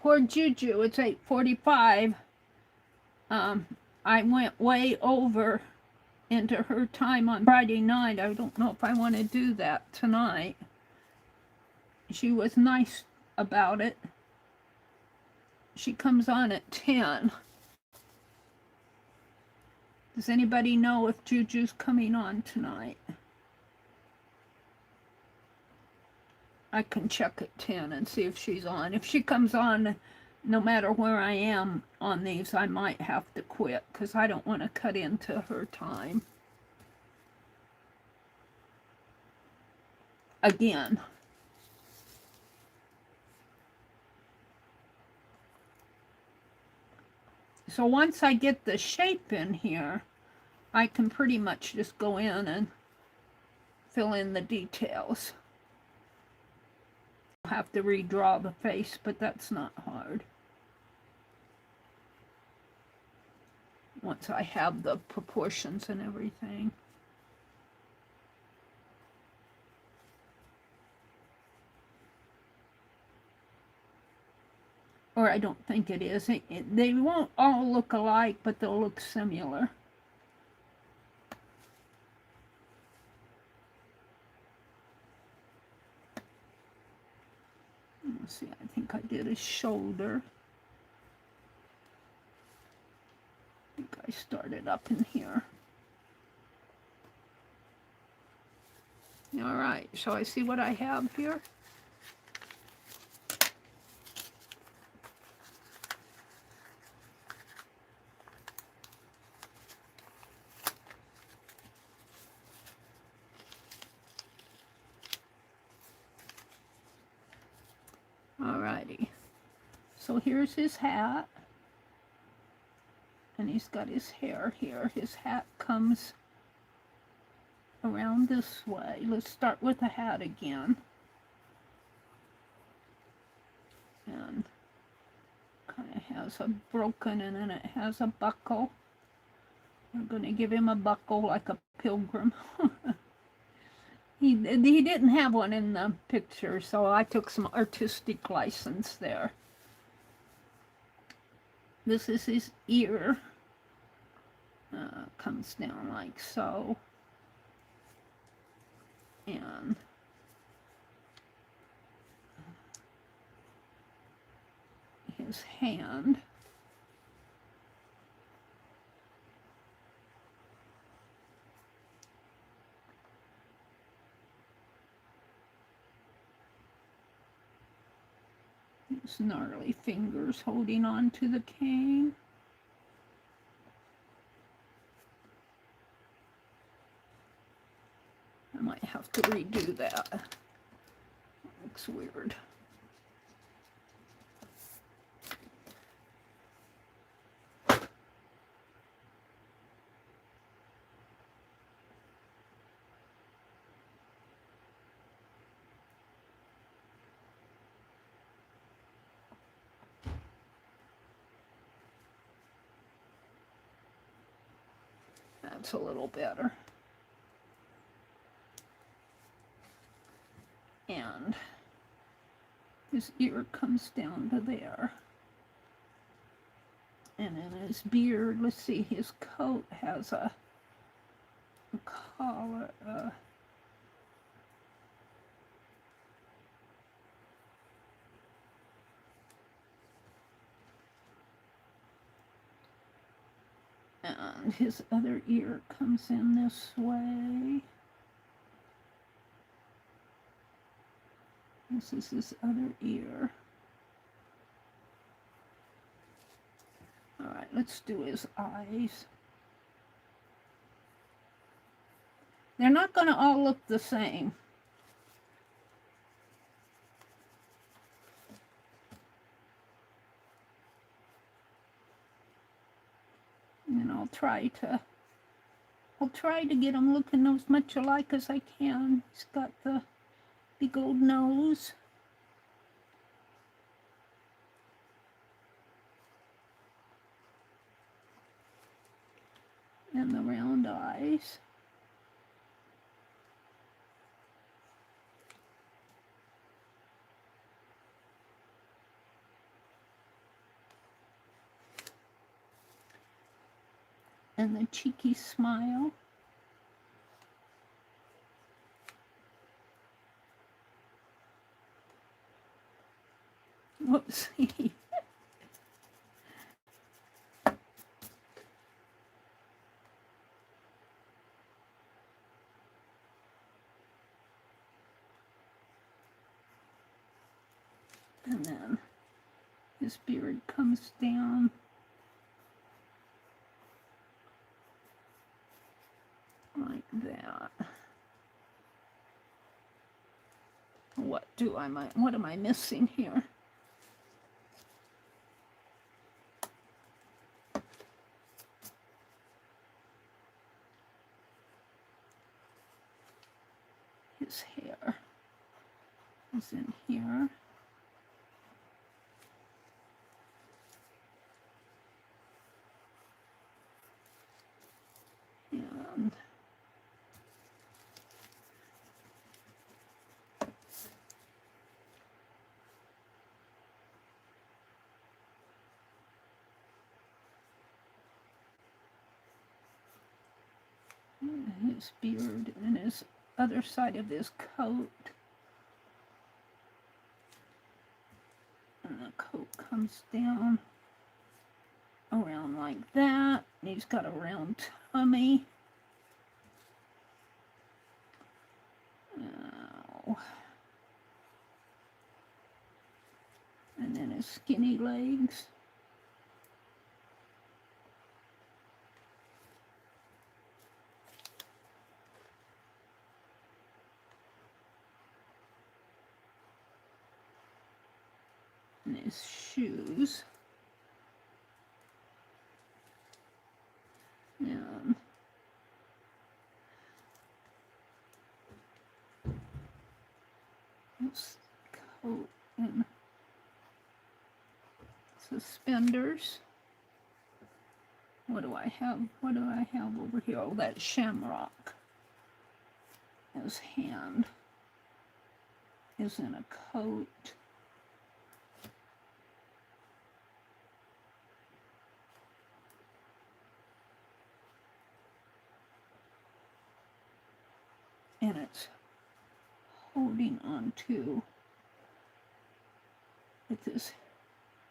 Poor Juju, it's 8:45. I went way over into her time on Friday night. I don't know if I want to do that tonight. She was nice about it. She comes on at 10. Does anybody know if Juju's coming on tonight? I can check at 10 and see if she's on. If she comes on, no matter where I am on these, I might have to quit because I don't want to cut into her time. Again. So once I get the shape in here, I can pretty much just go in and fill in the details. I'll have to redraw the face, but that's not hard. Once I have the proportions and everything. Or I don't think it is. They won't all look alike, but they'll look similar. Let's see, I think I did his shoulder. I think I started up in here. All right, shall I see what I have here? Alrighty, so here's his hat, and he's got his hair here. His hat comes around this way. Let's start with the hat again. And kind of has a broken, and then it has a buckle. We're going to give him a buckle like a pilgrim. He didn't have one in the picture, so I took some artistic license there. This is his ear. Comes down like so. And his hand. His gnarly fingers holding on to the cane. I might have to redo that. It looks weird. That's a little better. And his ear comes down to there. And then his beard, let's see, his coat has a collar. And his other ear comes in this way. This is his other ear. All right, let's do his eyes. They're not going to all look the same. And I'll try to get them looking as much alike as I can. He's got the big old nose. And the round eyes. And the cheeky smile. Whoopsie. And then his beard comes down. Like that. What am I missing here? His hair is in here. And his beard and his other side of his coat. And the coat comes down around like that. And he's got a round tummy. Oh. And then his skinny legs. And his shoes. And his coat and suspenders. What do I have? What do I have over here? Oh, that shamrock. His hand is in a coat. And it's holding on to with his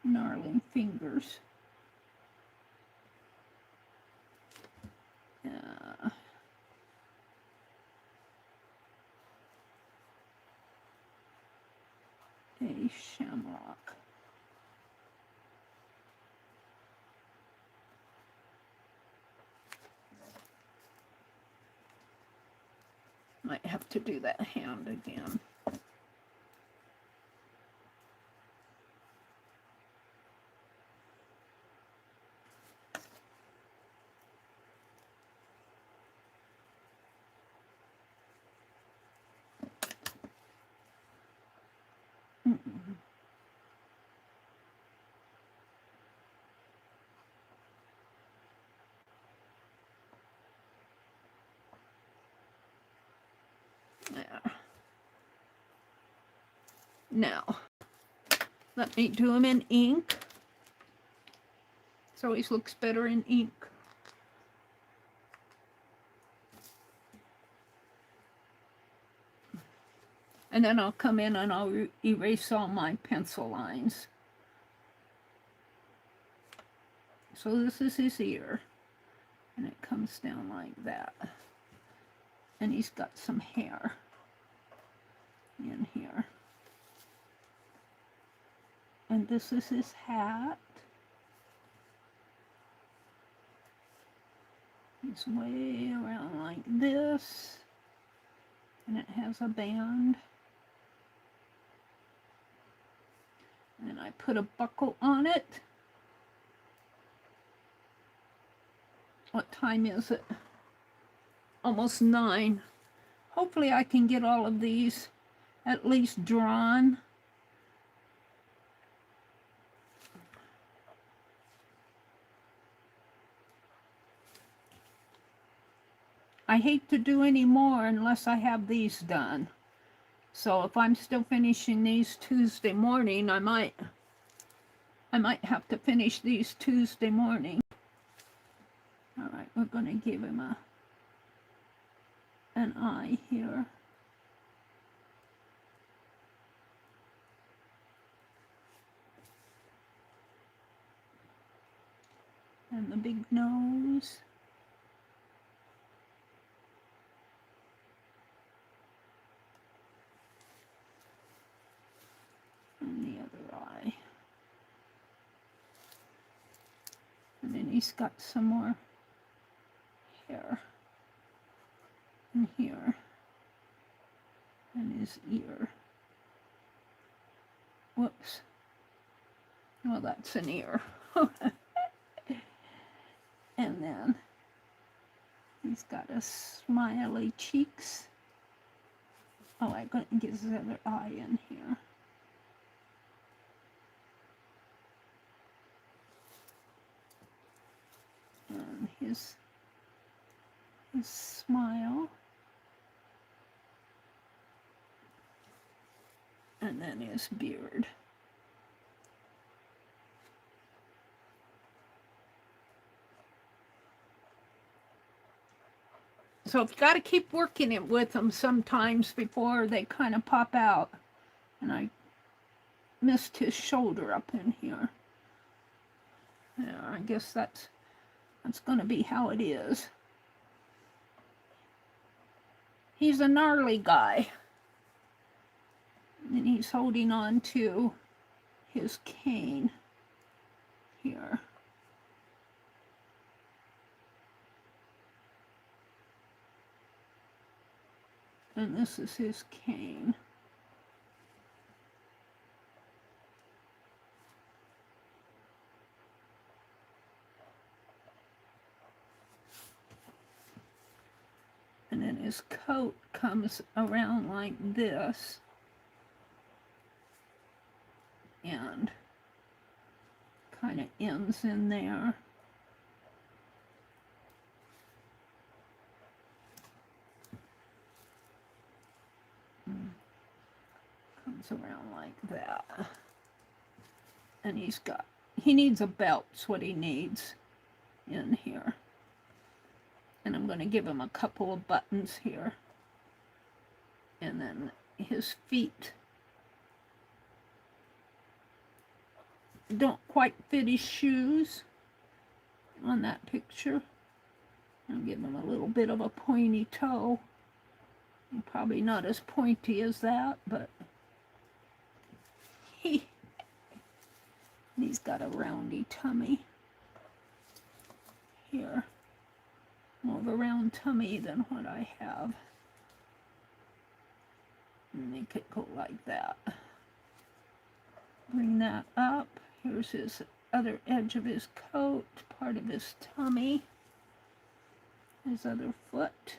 gnarling fingers. A shamrock. Might have to do that hand again. There. Now, let me do them in ink. It always looks better in ink. And then I'll come in and I'll erase all my pencil lines. So this is his ear. And it comes down like that. And he's got some hair in here. And this is his hat. It's way around like this. And it has a band. And I put a buckle on it. What time is it? Almost 9. Hopefully I can get all of these at least drawn. I hate to do any more unless I have these done. So if I'm still finishing these Tuesday morning, I might have to finish these Tuesday morning. All right, we're going to give him an eye here. And the big nose. And the other And then he's got some more hair in here. And his ear. Whoops. Well, that's an ear. And then he's got a smiley cheeks. Oh, I couldn't get his other eye in here. And his smile. And then his beard. So you've got to keep working it with them sometimes before they kind of pop out. And I missed his shoulder up in here. Yeah, I guess that's going to be how it is. He's a gnarly guy. And he's holding on to his cane here. And this is his cane. And then his coat comes around like this. And kind of ends in there. Comes around like that. And he needs a belt's what he needs in here. And I'm going to give him a couple of buttons here. And then his feet don't quite fit his shoes on that picture. I'll give him a little bit of a pointy toe. Probably not as pointy as that, but he's got a roundy tummy here. More of a round tummy than what I have. And make it go like that. Bring that up. Here's his other edge of his coat, part of his tummy, his other foot.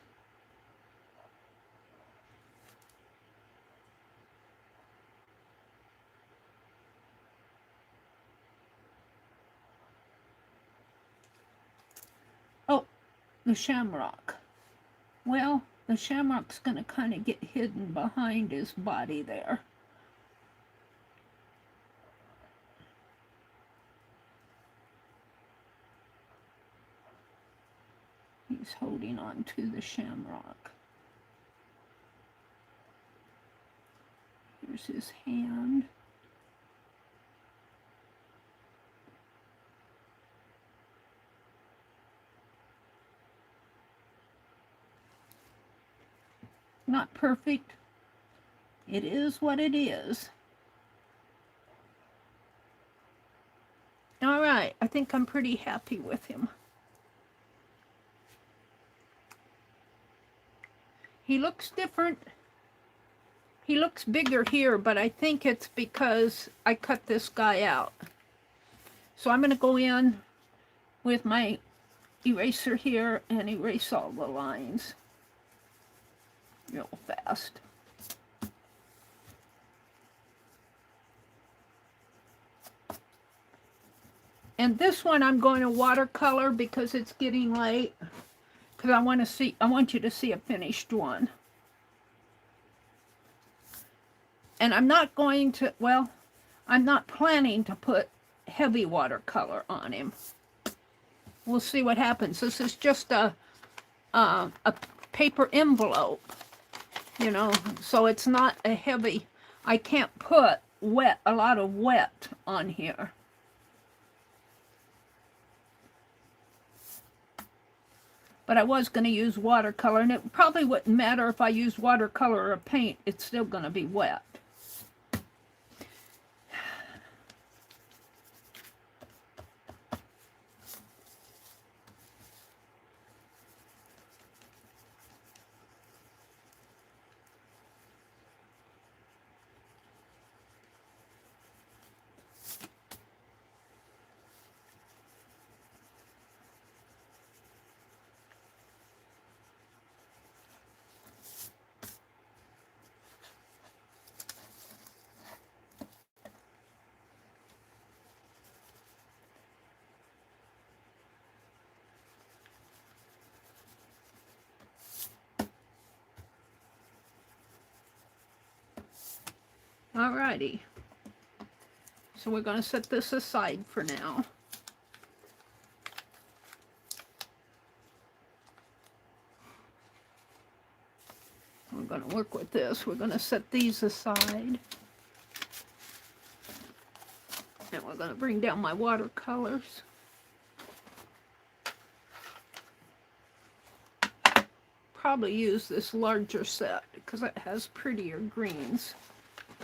Oh, the shamrock. Well, the shamrock's going to kind of get hidden behind his body there. He's holding on to the shamrock. Here's his hand. Not perfect. It is what it is. All right, I think I'm pretty happy with him. He looks different. He looks bigger here, but I think it's because I cut this guy out. So I'm going to go in with my eraser here and erase all the lines real fast. And this one I'm going to watercolor because it's getting late. Because I want you to see a finished one. And I'm not going to, well, I'm not planning to put heavy watercolor on him. We'll see what happens. This is just a paper envelope, you know, so it's not a heavy, I can't put a lot of wet on here. But I was going to use watercolor, and it probably wouldn't matter if I used watercolor or paint. It's still going to be wet. Alrighty. So we're going to set this aside for now. We're going to work with this. We're going to set these aside. And we're going to bring down my watercolors. Probably use this larger set because it has prettier greens. And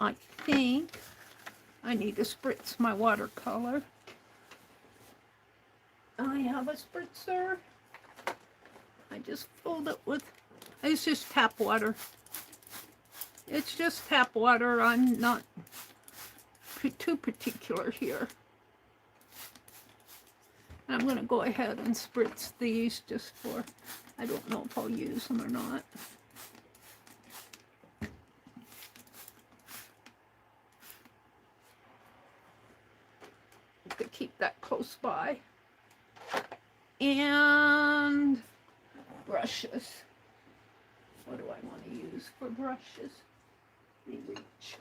I think I need to spritz my watercolor. I have a spritzer. I just filled it with, it's just tap water. It's just tap water. I'm not too particular here. I'm going to go ahead and spritz these just for, I don't know if I'll use them or not. To keep that close by. And brushes. What do I want to use for brushes? Let me reach.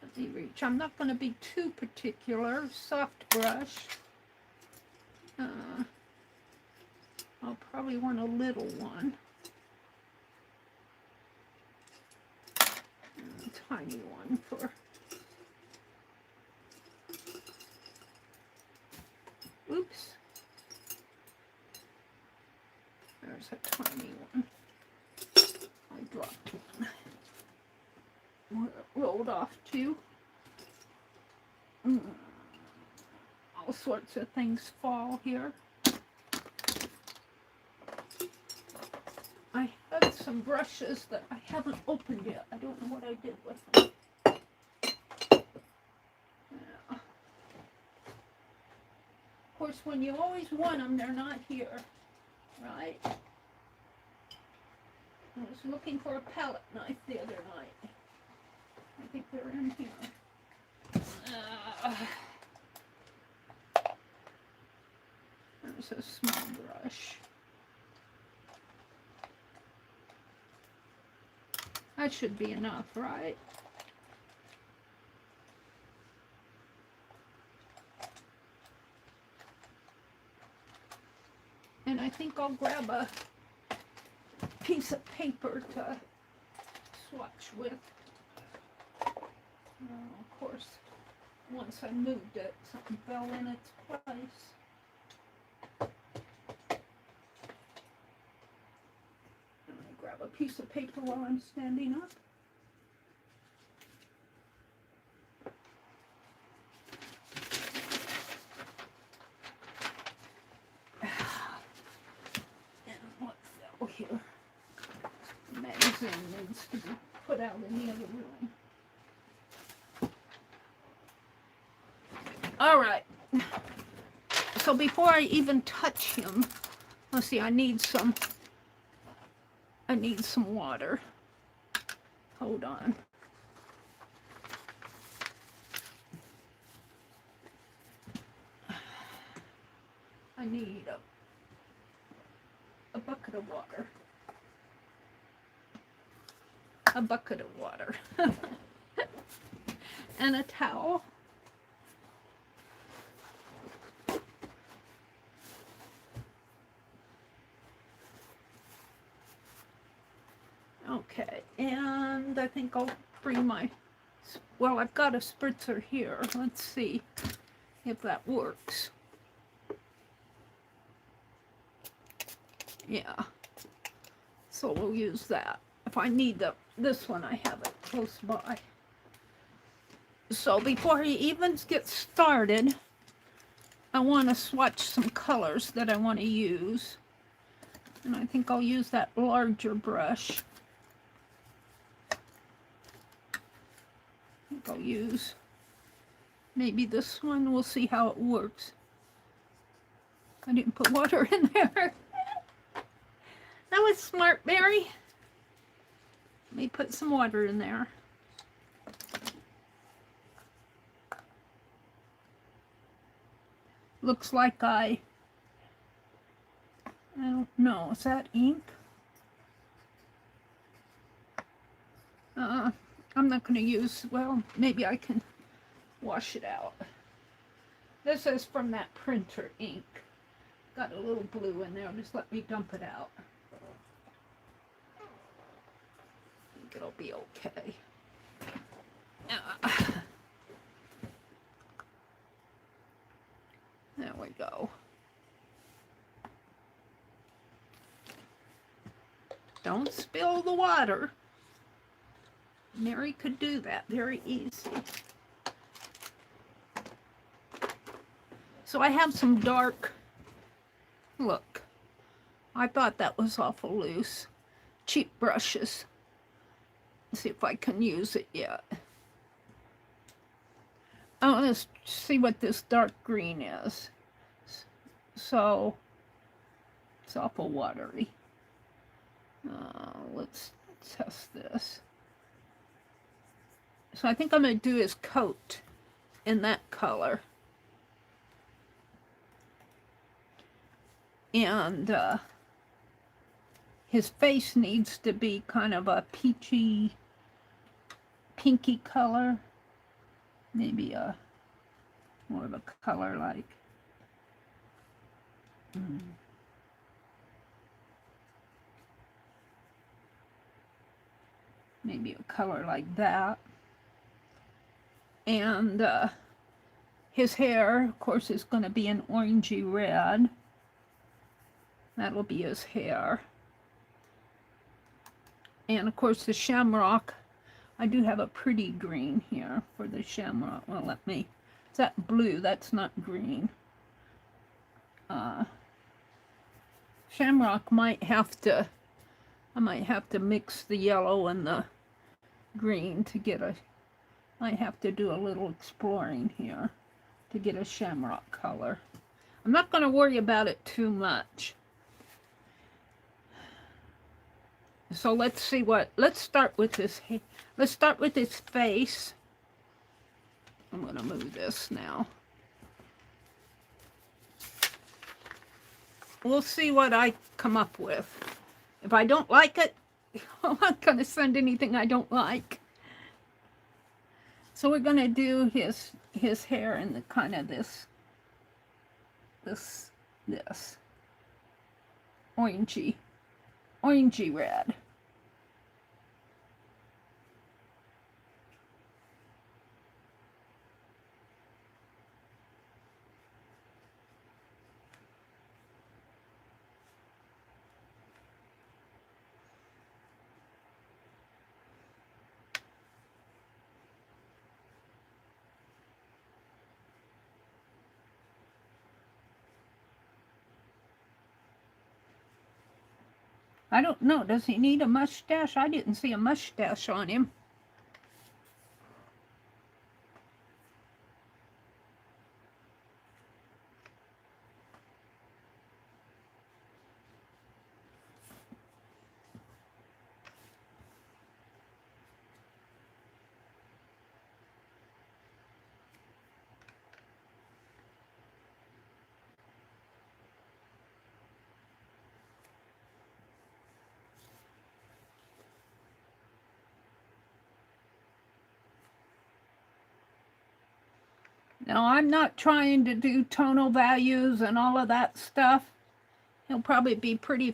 Let me reach. I'm not going to be too particular. Soft brush. I'll probably want a little one. And a tiny one for... Oops. There's a tiny one. I dropped one. Rolled off too. All sorts of things fall here. I have some brushes that I haven't opened yet. I don't know what I did with them. Yeah. Of course, when you always want them, they're not here, right? I was looking for a palette knife the other night. I think they're in here. There's a small brush. That should be enough, right? And I think I'll grab a piece of paper to swatch with. Of course, once I moved it, something fell in its place. I'm going to grab a piece of paper while I'm standing up. And what fell here? The magazine needs to be put out in the other room. All right, so before I even touch him, let's see, I need some water. Hold on. I need a bucket of water. A bucket of water. And a towel. Okay, and I think I'll bring my, well, I've got a spritzer here. Let's see if that works. Yeah, so we'll use that. If I need this one, I have it close by. So before he even gets started, I want to swatch some colors that I want to use. And I think I'll use that larger brush. I think I'll use maybe this one. We'll see how it works. I didn't put water in there. That was smart, Meri. Let me put some water in there. Looks like I don't know, is that ink? I'm not going to use, well, maybe I can wash it out. This is from that printer ink. Got a little blue in there, just let me dump it out. I think it'll be okay. There we go. Don't spill the water. Meri could do that very easy. So I have some dark, look, I thought that was awful loose. Cheap brushes. Let's see if I can use it yet. I want to see what this dark green is. So, it's awful watery. Let's test this. So I think I'm going to do his coat in that color. And his face needs to be kind of a peachy, pinky color. Maybe a more of a color like maybe a color like that. And his hair, of course, is going to be an orangey red. That'll be his hair. And of course the shamrock, I do have a pretty green here for the shamrock. Well, let me, is that blue? That's not green. Shamrock might have to, I might have to mix the yellow and the green to get a, might have to do a little exploring here to get a shamrock color. I'm not going to worry about it too much. So let's see what, let's start with this, let's start with his face. I'm going to move this now. We'll see what I come up with. If I don't like it, I'm not going to send anything I don't like. So we're going to do his hair in the kind of this orangey red. I don't know. Does he need a mustache? I didn't see a mustache on him. Now, I'm not trying to do tonal values and all of that stuff. He'll probably be pretty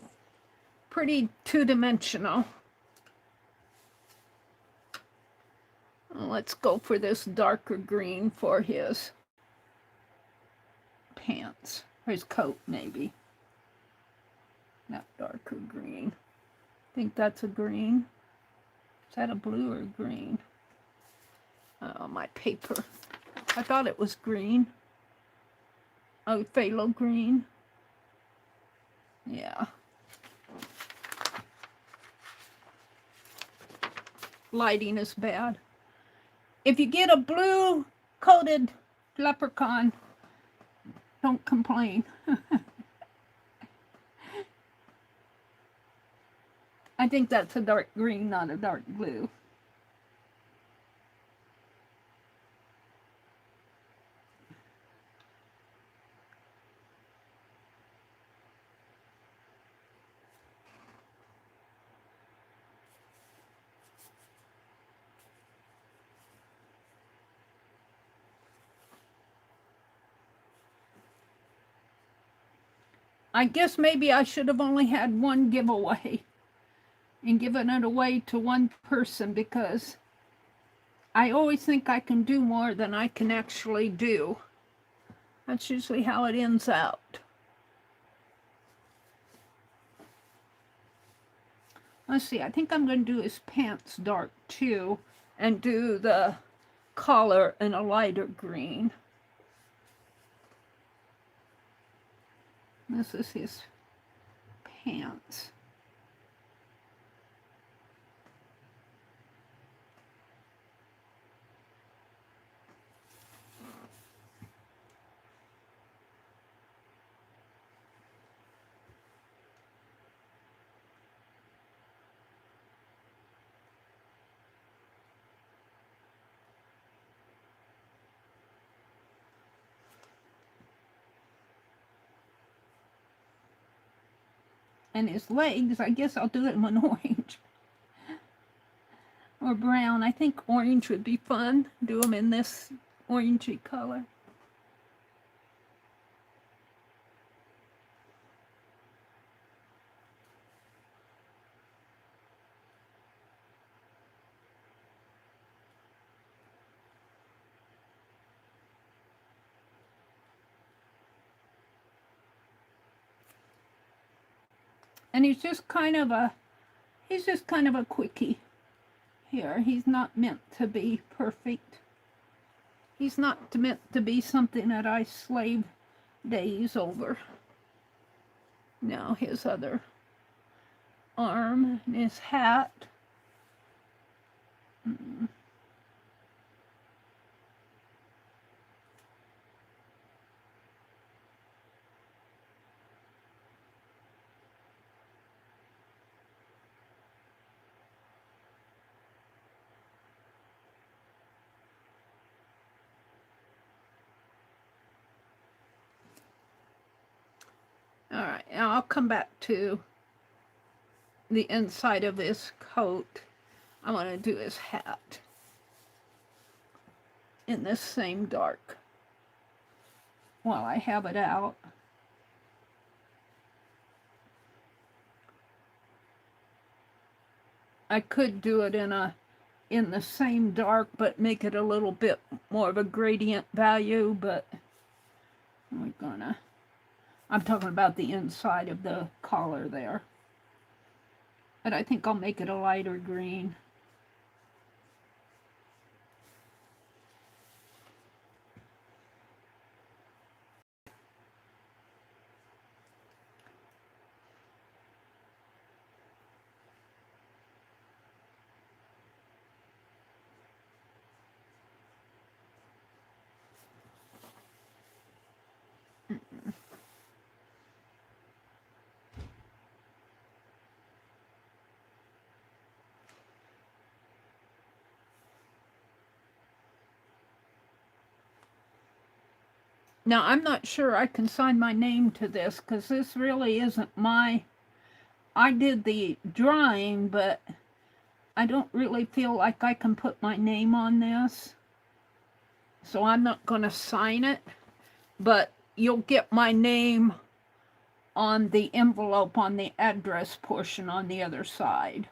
two-dimensional. Let's go for this darker green for his pants, or his coat, maybe. That darker green. I think that's a green. Is that a blue or a green? Oh, my paper. I thought it was green. Oh, phthalo green. Yeah. Lighting is bad. If you get a blue coated leprechaun, don't complain. I I think that's a dark green, not a dark blue. I guess maybe I should have only had one giveaway and given it away to one person, because I always think I can do more than I can actually do. That's usually how it ends out. Let's see, I think I'm going to do his pants dark too, and do the collar in a lighter green. This is his pants. And his legs, I guess I'll do them in orange or brown. I think orange would be fun. Do them in this orangey color. And he's just kind of a quickie here. He's not meant to be perfect. He's not meant to be something that I slave days over. Now his other arm and his hat. All right, now I'll come back to the inside of this coat. I want to do his hat in this same dark while I have it out. I could do it in the same dark, but make it a little bit more of a gradient value, but I'm talking about the inside of the collar there. But I think I'll make it a lighter green. Now, I'm not sure I can sign my name to this, because this really isn't I did the drawing, but I don't really feel like I can put my name on this. So I'm not going to sign it, but you'll get my name on the envelope on the address portion on the other side.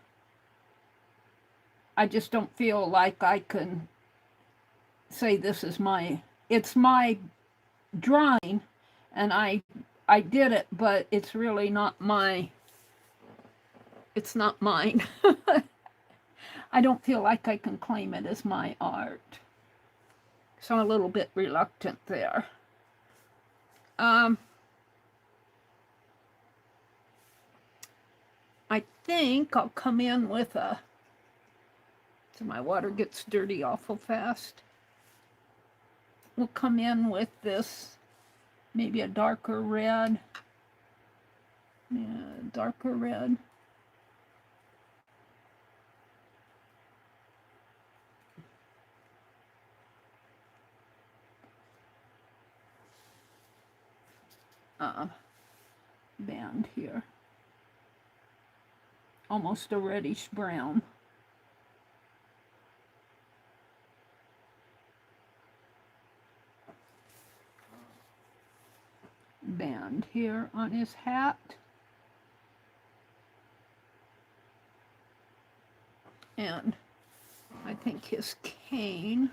I just don't feel like I can say this is it's my drawing, and I did it, but it's really not it's not mine. I don't feel like I can claim it as my art. So I'm a little bit reluctant there. I think I'll come in with so my water gets dirty awful fast. We'll come in with this, maybe a darker red. Yeah, darker red. band here. Almost a reddish brown. Band here on his hat. And I think his cane.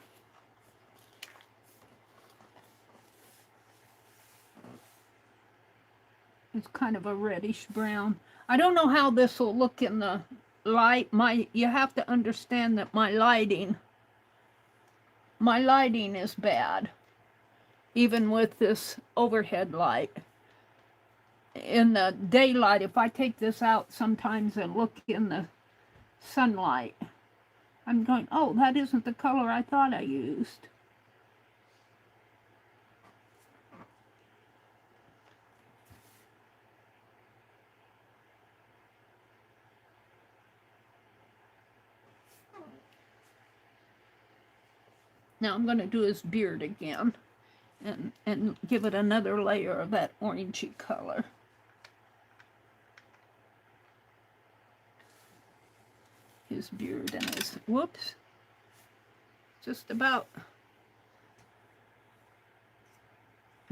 It's kind of a reddish brown. I don't know how this will look in the light. You have to understand that my lighting is bad. Even with this overhead light. In the daylight, if I take this out sometimes and look in the sunlight, I'm going, oh, that isn't the color I thought I used. Now I'm going to do his beard again and give it another layer of that orangey color. His beard and his, whoops, just about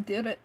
did it.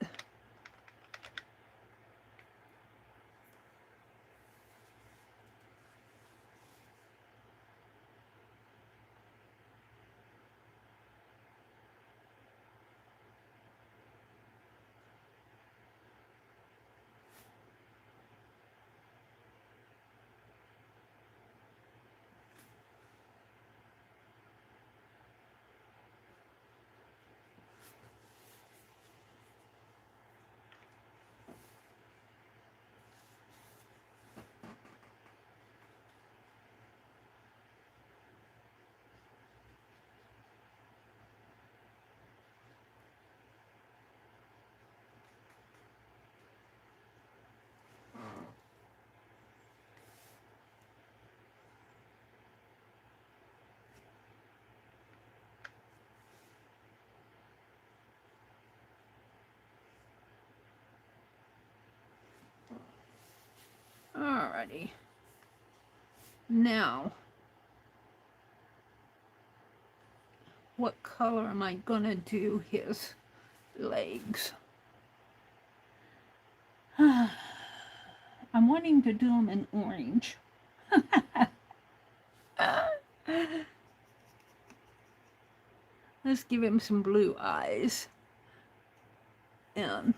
Alrighty. Now, what color am I gonna do his legs? I'm wanting to do them in orange. Let's give him some blue eyes. And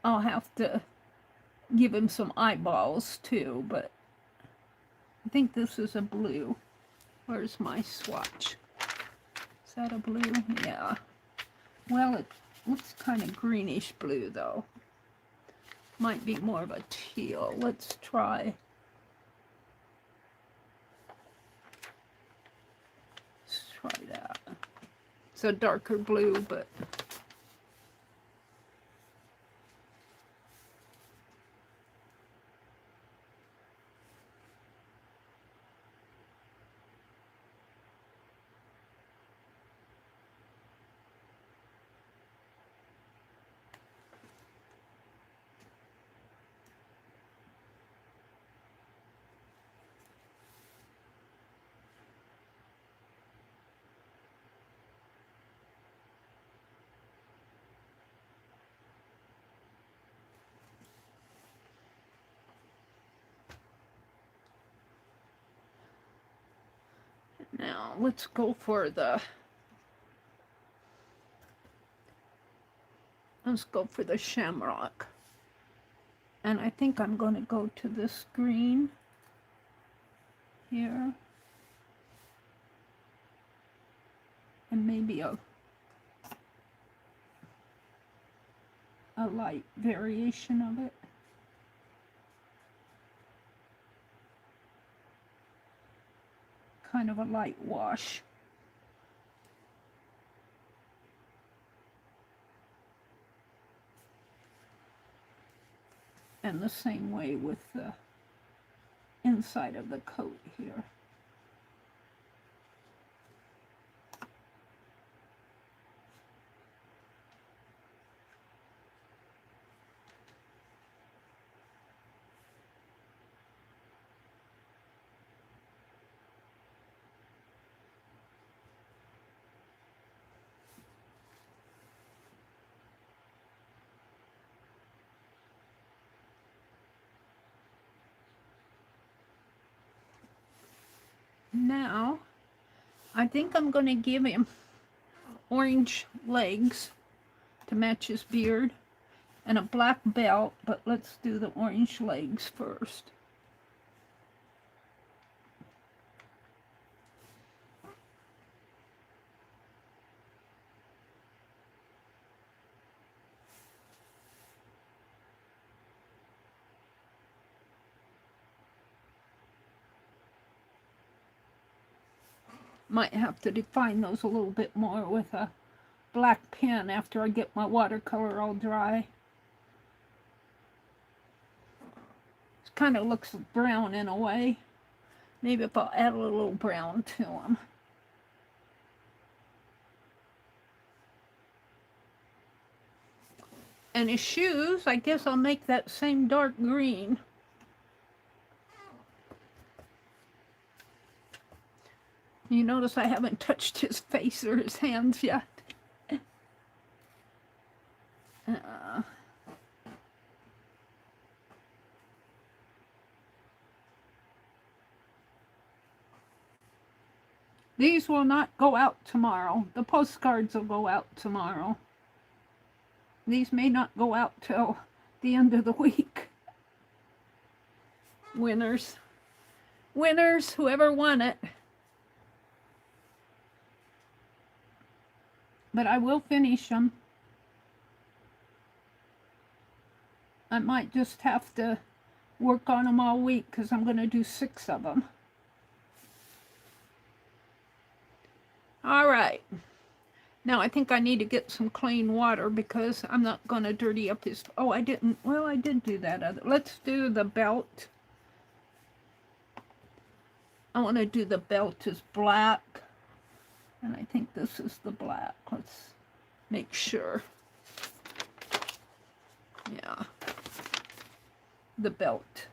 I'll have to give him some eyeballs too, but I think this is a blue. Where's my swatch? Is that a blue? Yeah. Well, it looks kind of greenish blue though. Might be more of a teal. Let's try. Let's try that. It's a darker blue, but now let's go for the shamrock. And I think I'm going to go to this green here. And maybe a light variation of it. Kind of a light wash. And the same way with the inside of the coat here. Now, I think I'm going to give him orange legs to match his beard and a black belt, but let's do the orange legs first. Might have to define those a little bit more with a black pen after I get my watercolor all dry. It kind of looks brown in a way. Maybe if I'll add a little brown to them. And his shoes, I guess I'll make that same dark green. You notice I haven't touched his face or his hands yet. These will not go out tomorrow. The postcards will go out tomorrow. These may not go out till the end of the week. Winners. Winners, whoever won it. But I will finish them. I might just have to work on them all week because I'm going to do 6 of them. All right. Now I think I need to get some clean water because I'm not going to dirty up his... Oh, I didn't... Well, I did do that. Let's do the belt. I want to do the belt as black. And I think this is the black. Let's make sure. Yeah. The belt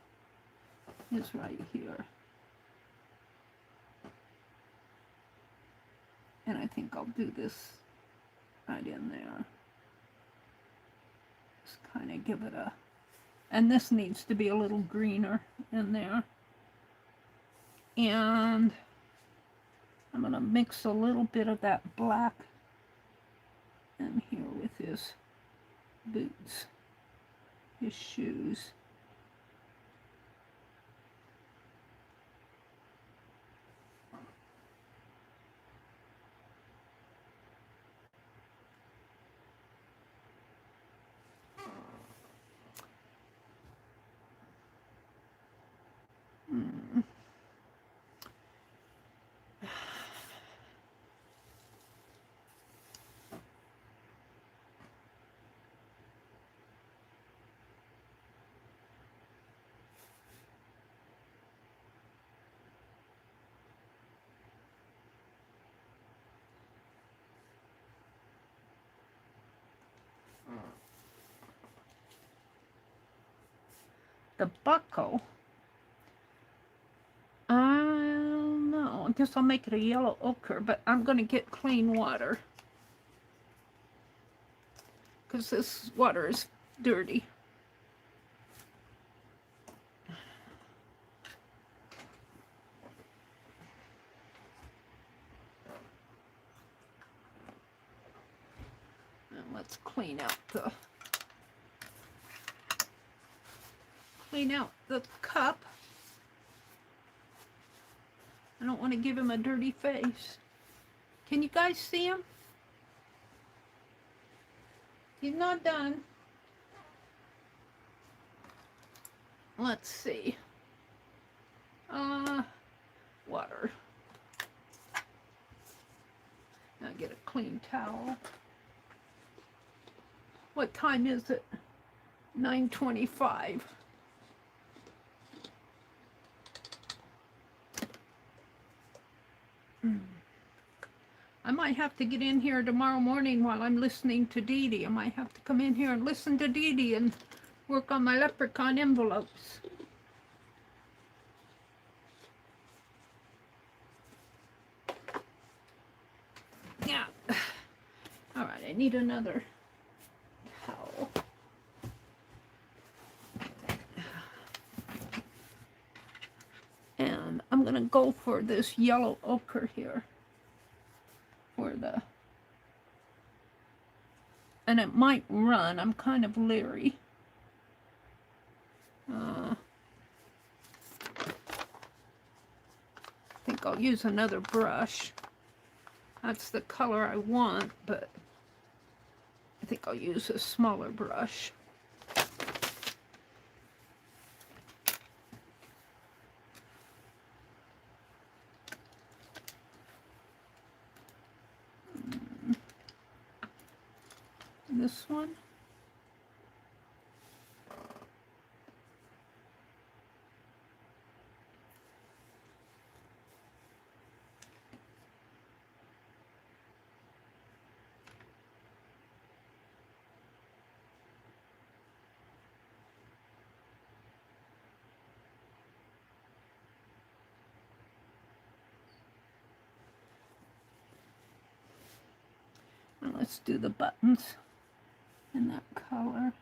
is right here. And I think I'll do this right in there. Just kind of give it a... And this needs to be a little greener in there. And I'm going to mix a little bit of that black in here with his boots, his shoes. The buckle, I don't know, I guess I'll make it a yellow ochre, but I'm going to get clean water because this water is dirty. And let's clean out the cup. I don't want to give him a dirty face. Can you guys see him? He's not done. Let's see. Water. Now get a clean towel. What time is it? 9:25. I might have to get in here tomorrow morning while I'm listening to Dee Dee. I might have to come in here and listen to Dee Dee and work on my leprechaun envelopes. Yeah. All right, I need another towel. And I'm going to go for this yellow ochre here for the, and it might run. I'm kind of leery. I think I'll use another brush. That's the color I want, but I think I'll use a smaller brush. This one. And let's do the buttons in that color.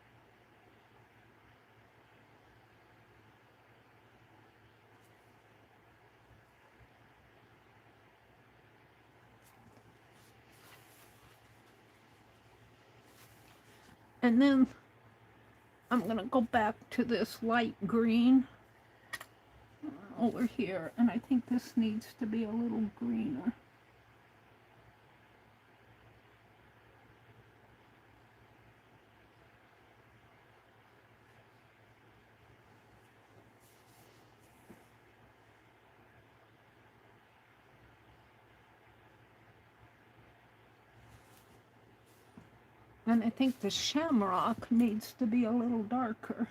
And then I'm going to go back to this light green over here, and I think this needs to be a little greener. And I think the shamrock needs to be a little darker.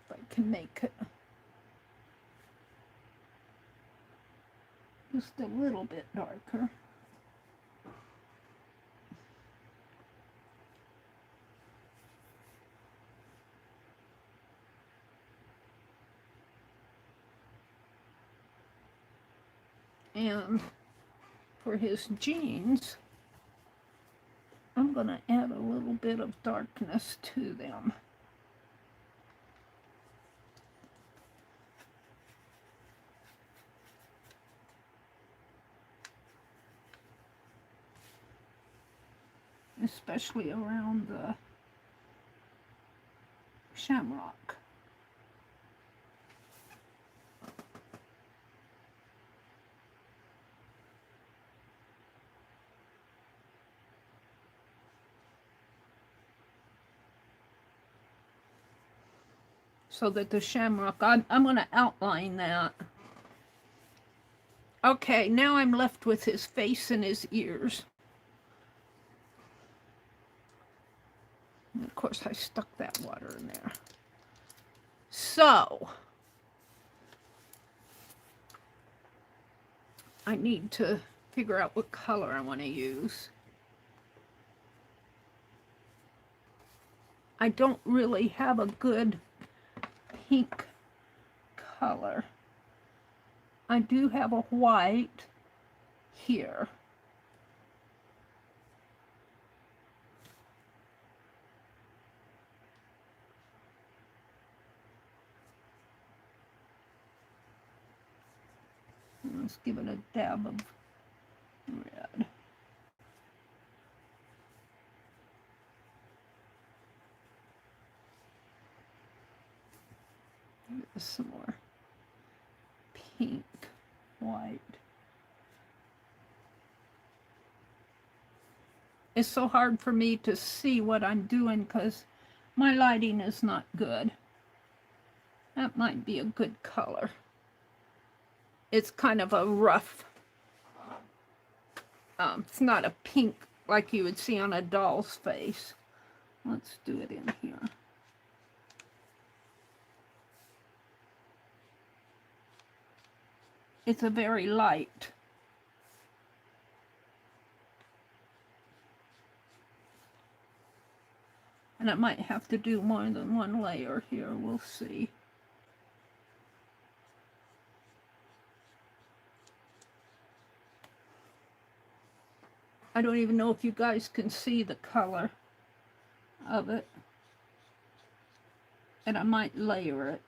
If I can make it just a little bit darker. And for his jeans, I'm going to add a little bit of darkness to them. Especially around the shamrock. So that the shamrock, I'm going to outline that. Okay, now I'm left with his face and his ears. And of course, I stuck that water in there. So, I need to figure out what color I want to use. I don't really have a good pink color. I do have a white here. Let's give it a dab of red. Some more pink, white. It's so hard for me to see what I'm doing because my lighting is not good. That might be a good color. It's kind of a rough, it's not a pink like you would see on a doll's face. Let's do it in here. It's a very light. And I might have to do more than one layer here. We'll see. I don't even know if you guys can see the color of it. And I might layer it.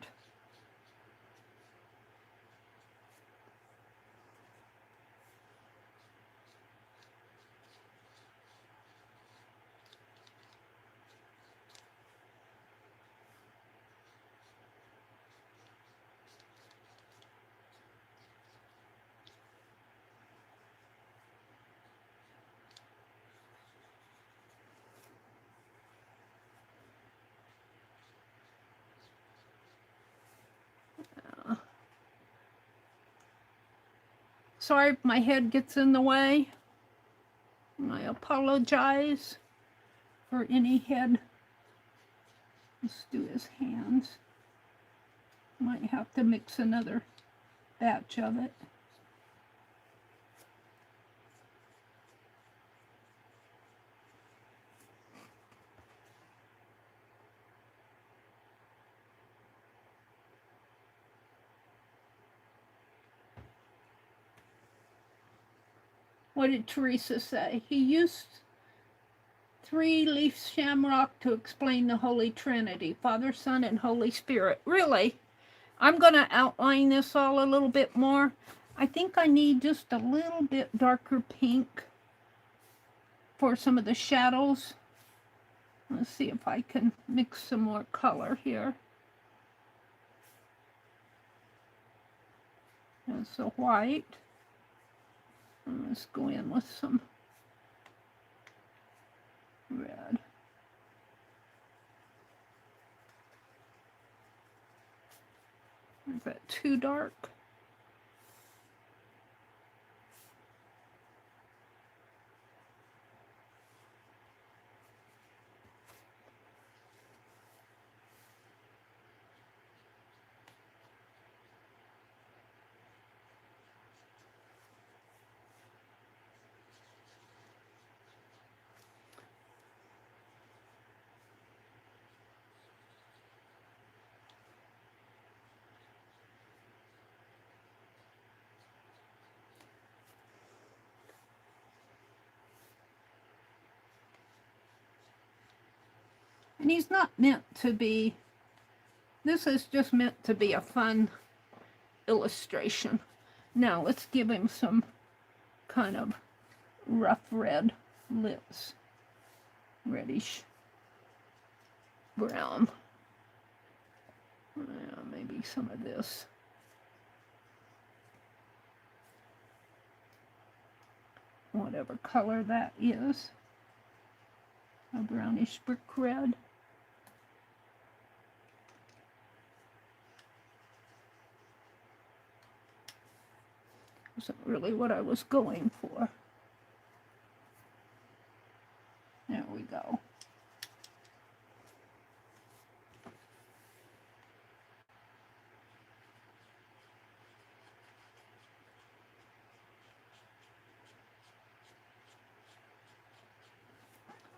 Sorry if my head gets in the way. I apologize for any head. Let's do his hands. Might have to mix another batch of it. What did Teresa say? He used 3-leaf shamrock to explain the Holy Trinity, Father, Son, and Holy Spirit. Really? I'm going to outline this all a little bit more. I think I need just a little bit darker pink for some of the shadows. Let's see if I can mix some more color here. That's a white. And let's go in with some red. Is that too dark? And he's not meant to be, this is just meant to be a fun illustration. Now let's give him some kind of rough red lips. Reddish brown. Maybe some of this. Whatever color that is. A brownish brick red. Wasn't really what I was going for. There we go.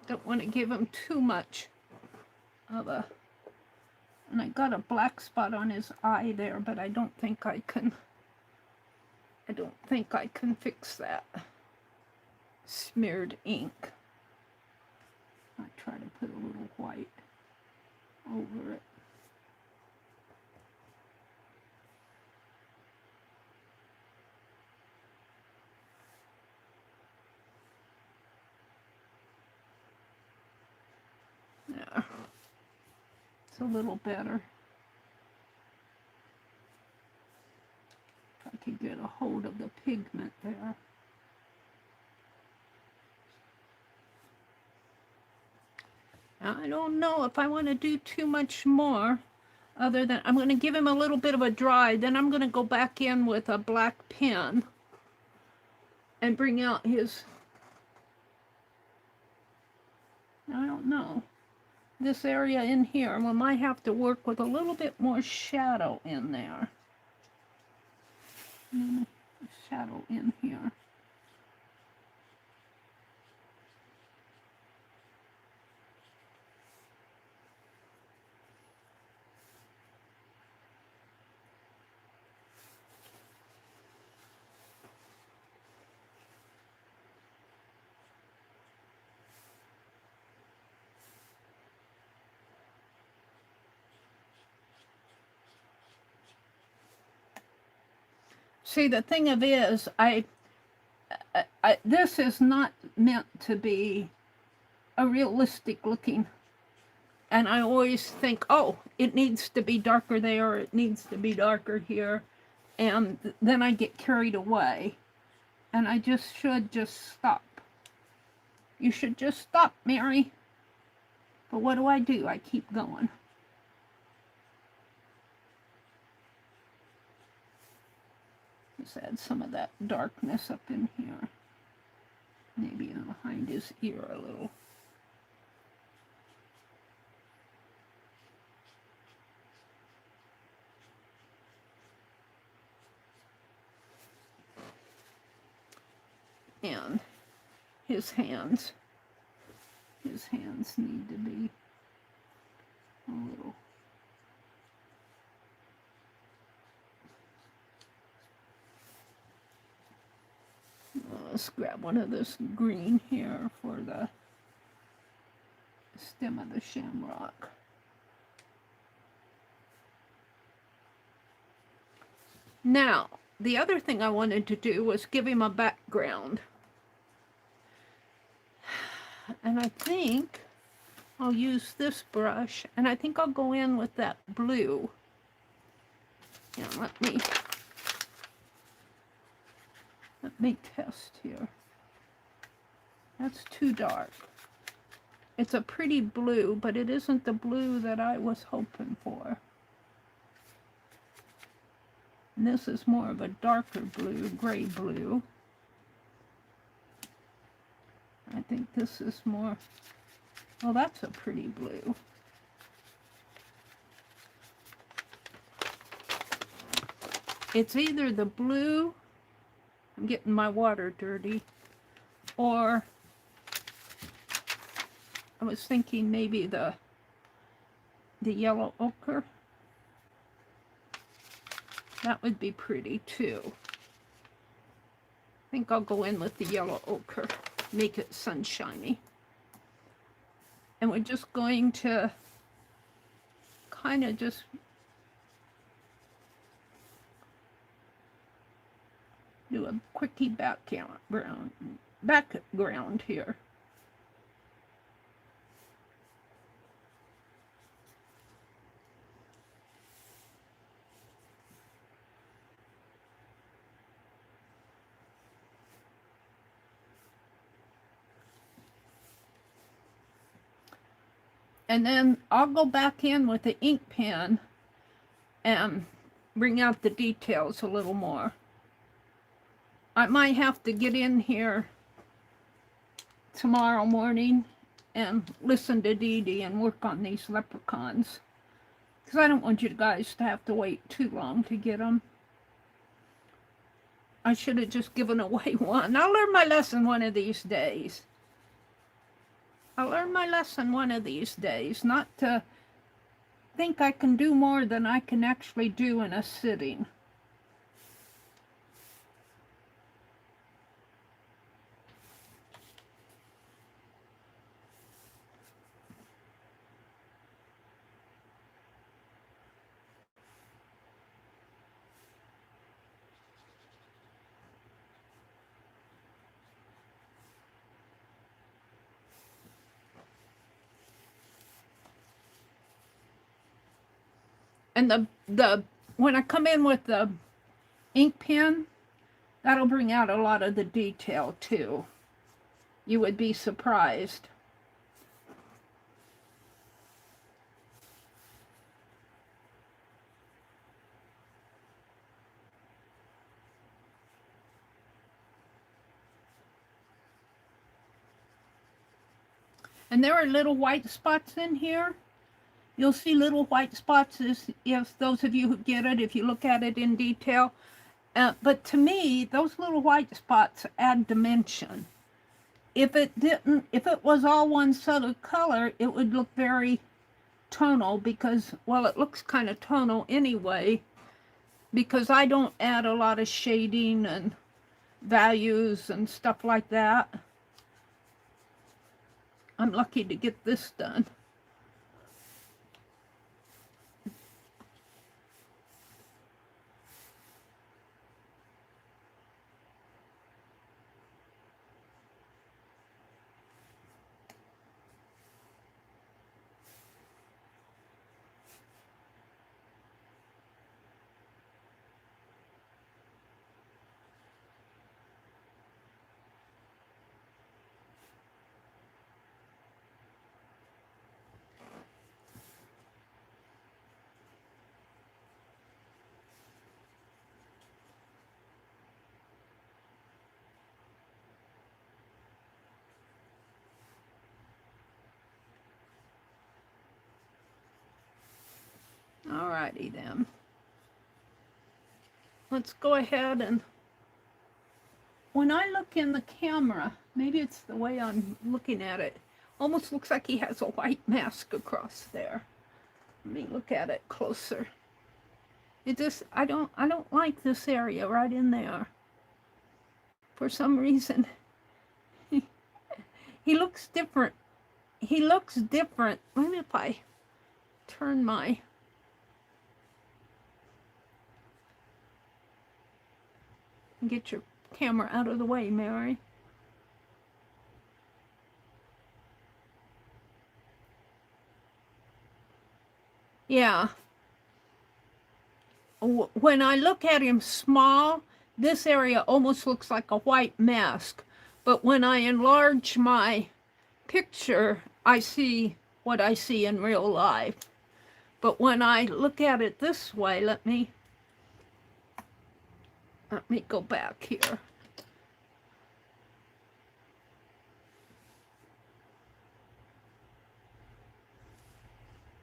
Don't want to give him too much of a, and I got a black spot on his eye there, but I don't think I can fix that. Smeared ink. I try to put a little white over it. There. It's a little better. If I could get a hold of the pigment there. Now, I don't know if I want to do too much more, other than I'm going to give him a little bit of a dry, then I'm going to go back in with a black pen and bring out his, I don't know, this area in here. We might have to work with a little bit more shadow in there. Shadow in here. See, the thing of it is, this is not meant to be a realistic looking, and I always think, oh, it needs to be darker there, or it needs to be darker here, and then I get carried away, and I should just stop. You should just stop, Meri. But what do? I keep going. Let's add some of that darkness up in here. Maybe behind his ear a little. And his hands need to be a little. Let's grab one of this green here for the stem of the shamrock. Now, the other thing I wanted to do was give him a background. And I think I'll use this brush, and I think I'll go in with that blue. Yeah, let me test here. That's too dark. It's a pretty blue, but it isn't the blue that I was hoping for. And this is more of a darker blue, gray blue. I think this is more, well, that's a pretty blue. It's either the blue, I'm getting my water dirty, or I was thinking maybe the yellow ochre. That would be pretty too. I think I'll go in with the yellow ochre, make it sunshiny. And we're just going to kind of just do a quickie background here. And then I'll go back in with the ink pen and bring out the details a little more. I might have to get in here tomorrow morning and listen to Dee Dee and work on these leprechauns, because I don't want you guys to have to wait too long to get them. I should have just given away one. I'll learn my lesson one of these days. I'll learn my lesson one of these days, not to think I can do more than I can actually do in a sitting. And when I come in with the ink pen, that'll bring out a lot of the detail too. You would be surprised. And there are little white spots in here. You'll see little white spots if those of you who get it, if you look at it in detail. But to me, those little white spots add dimension. If it was all one solid color, it would look very tonal because, well, it looks kind of tonal anyway, because I don't add a lot of shading and values and stuff like that. I'm lucky to get this done. Alrighty then. Let's go ahead and, when I look in the camera, maybe it's the way I'm looking at it, almost looks like he has a white mask across there. Let me look at it closer. It just, I don't like this area right in there. For some reason, he looks different. He looks different. Maybe if I turn my, get your camera out of the way, Mary. Yeah. When I look at him small, this area almost looks like a white mask. But when I enlarge my picture, I see what I see in real life. But when I look at it this way, let me go back here.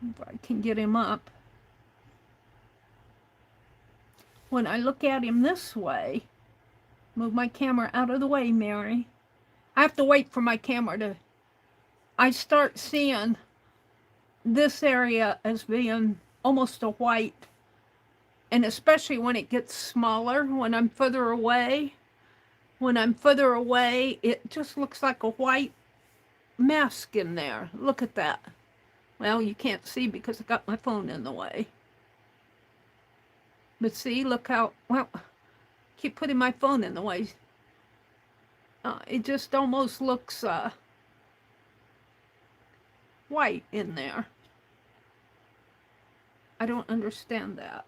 If I can get him up. When I look at him this way, move my camera out of the way, Mary. I have to wait for my camera to, I start seeing this area as being almost a white, and especially when it gets smaller, when I'm further away. When I'm further away, it just looks like a white mask in there. Look at that. Well, you can't see because I got my phone in the way. But see, look how, well, keep putting my phone in the way. It just almost looks white in there. I don't understand that.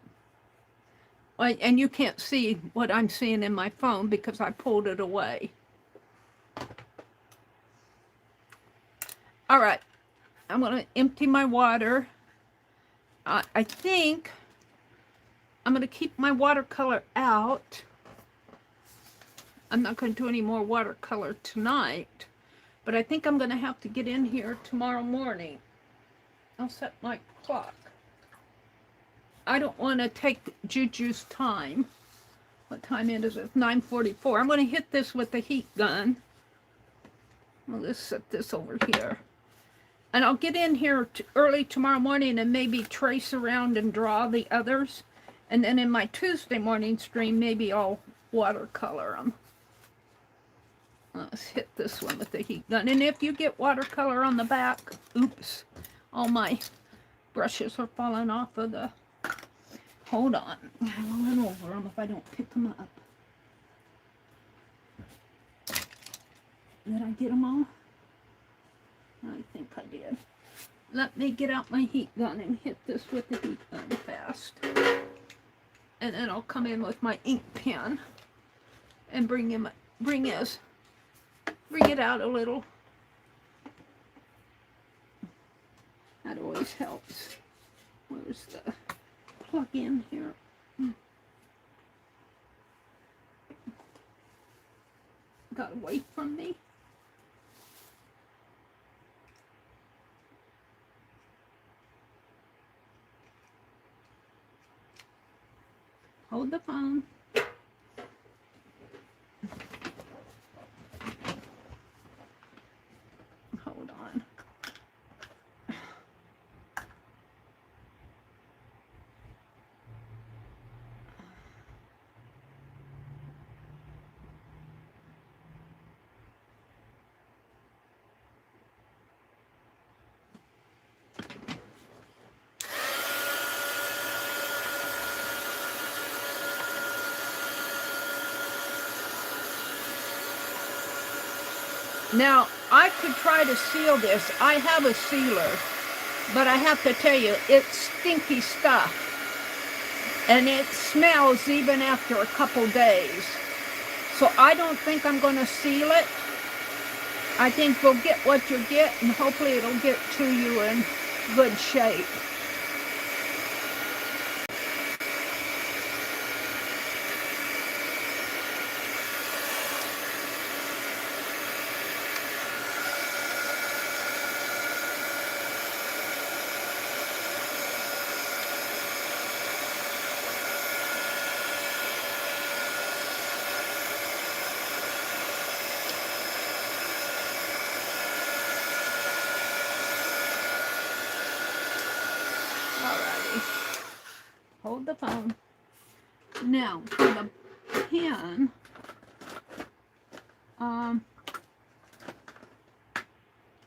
And you can't see what I'm seeing in my phone because I pulled it away. All right, I'm going to empty my water. I think I'm going to keep my watercolor out. I'm not going to do any more watercolor tonight, but I think I'm going to have to get in here tomorrow morning. I'll set my clock. I don't want to take Juju's time. What time is it? 9:44. I'm going to hit this with the heat gun. Well, let's set this over here. And I'll get in here early tomorrow morning and maybe trace around and draw the others. And then in my Tuesday morning stream, maybe I'll watercolor them. Let's hit this one with the heat gun. And if you get watercolor on the back, oops, all my brushes are falling off of the, hold on, I'll run over them if I don't pick them up. Did I get them all? I think I did. Let me get out my heat gun and hit this with the heat gun fast. And then I'll come in with my ink pen and bring it out a little. That always helps. Where's the plug in here? Got away from me. Hold the phone. Hold on. Now, I could try to seal this. I have a sealer, but I have to tell you, it's stinky stuff. And it smells even after a couple days. So I don't think I'm going to seal it. I think we'll get what you get, and hopefully it'll get to you in good shape. hold the phone. Now, for the pen, I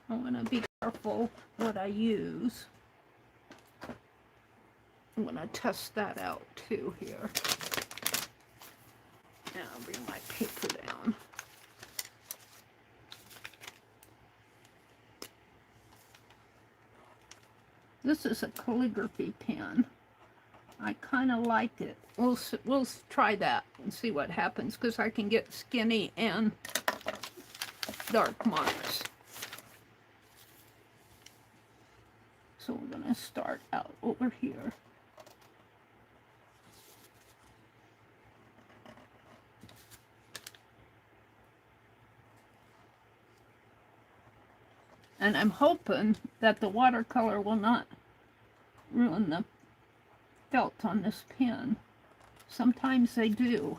want to be careful what I use. I'm going to test that out too here. Now I'll bring my paper down. This is a calligraphy pen. I kind of like it. We'll try that and see what happens, because I can get skinny and dark marks. So we're going to start out over here. And I'm hoping that the watercolor will not ruin the felt on this pen. Sometimes they do.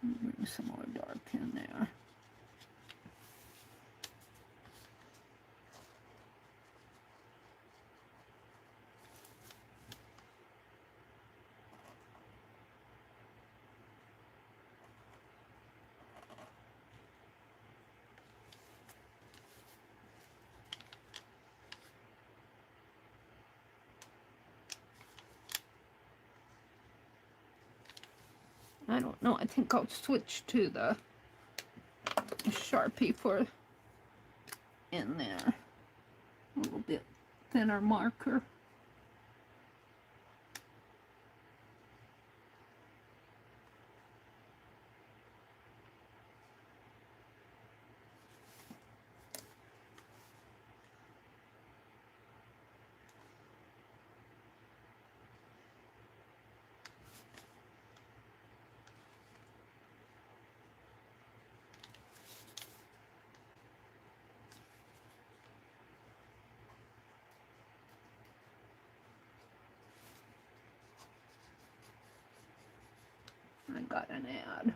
Bring some more dark in there. I don't know, I think I'll switch to the Sharpie for in there. A little bit thinner marker. I got an ad.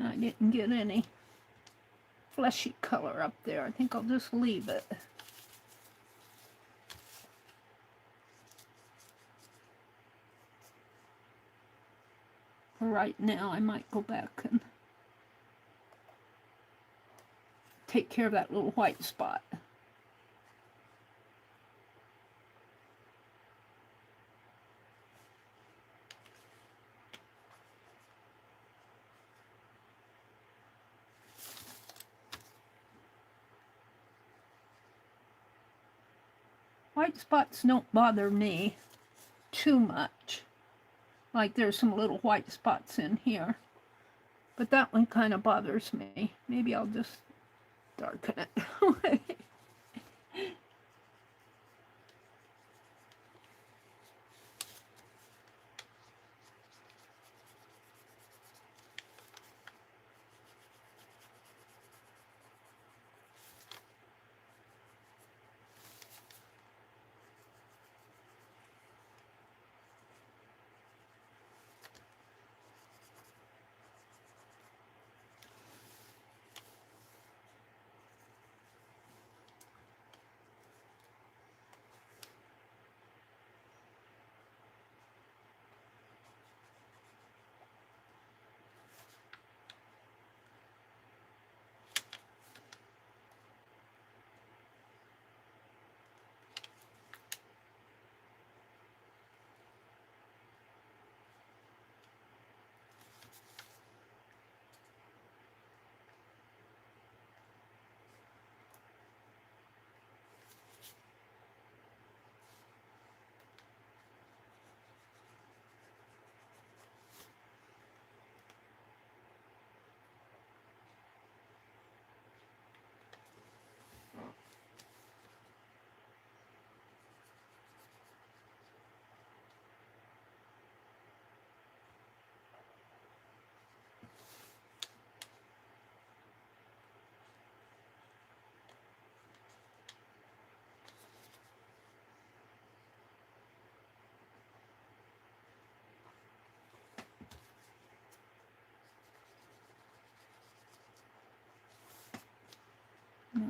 I didn't get any fleshy color up there. I think I'll just leave it. For right now, I might go back and take care of that little white spot. White spots don't bother me too much. Like there's some little white spots in here. But that one kind of bothers me. Maybe I'll just darken it.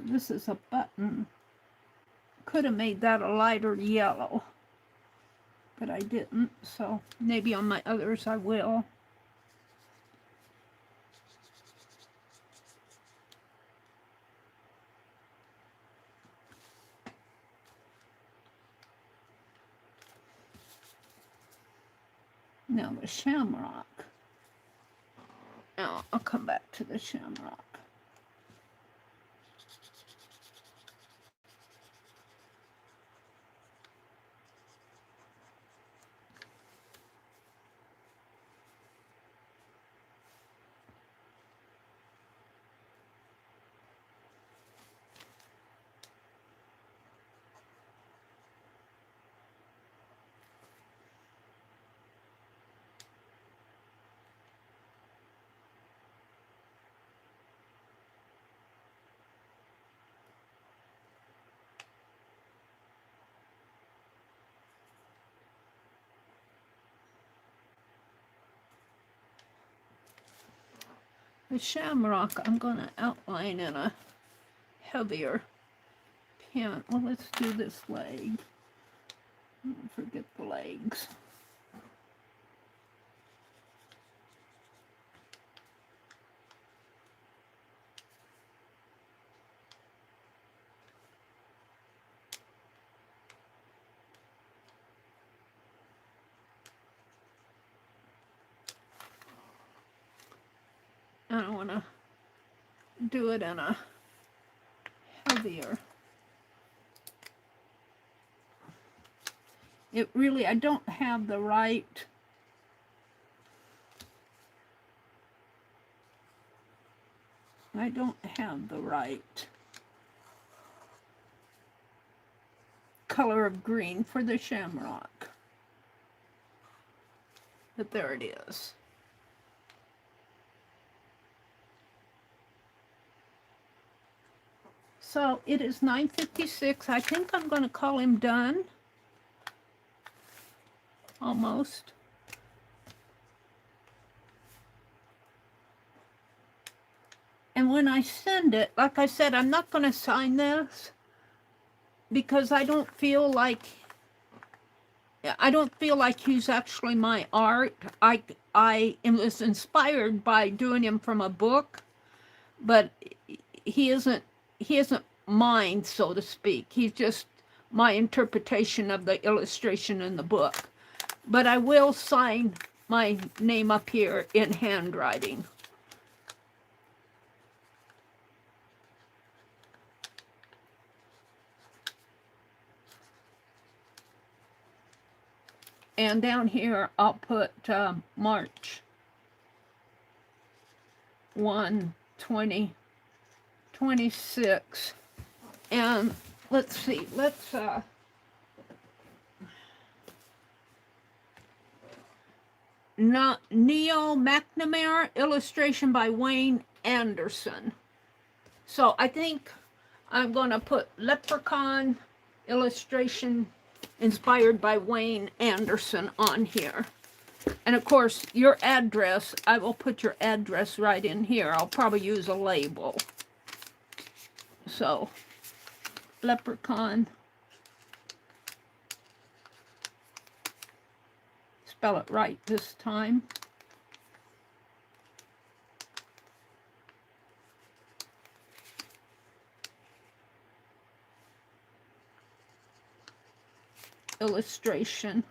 This is a button. Could have made that a lighter yellow, but I didn't, so maybe on my others I will. Now the shamrock. Now I'll come back to the shamrock. The shamrock I'm going to outline in a heavier pen. Well, let's do this leg. Don't forget the legs. I want to do it in a heavier. It really, I don't have the right color of green for the shamrock. But there it is. So it is 9:56. I think I'm going to call him done. Almost. And when I send it, like I said, I'm not going to sign this because I don't feel like he's actually my art. I was inspired by doing him from a book, but he isn't mine, so to speak. He's just my interpretation of the illustration in the book. But I will sign my name up here in handwriting. And down here, I'll put March 1, 2026. And let's see, Neil McNamara, illustration by Wayne Anderson. So I think I'm going to put Leprechaun, illustration inspired by Wayne Anderson on here. And of course, your address, I will put your address right in here. I'll probably use a label. So, Leprechaun. Spell it right this time. Illustration.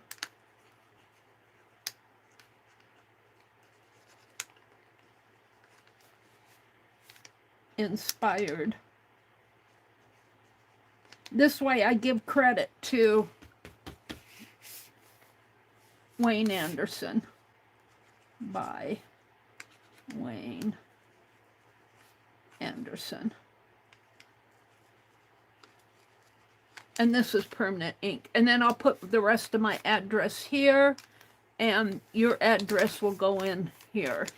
Inspired. This way I give credit to Wayne Anderson by Wayne Anderson. And this is permanent ink. And then I'll put the rest of my address here, and your address will go in here.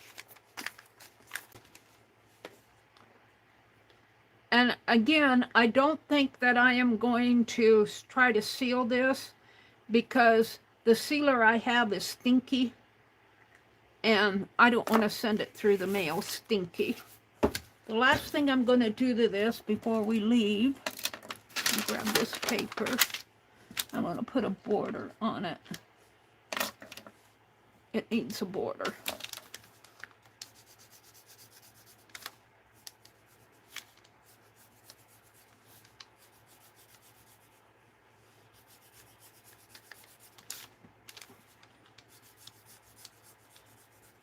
And again, I don't think that I am going to try to seal this because the sealer I have is stinky, and I don't want to send it through the mail stinky. The last thing I'm going to do to this before we leave, grab this paper. I'm going to put a border on it. It needs a border.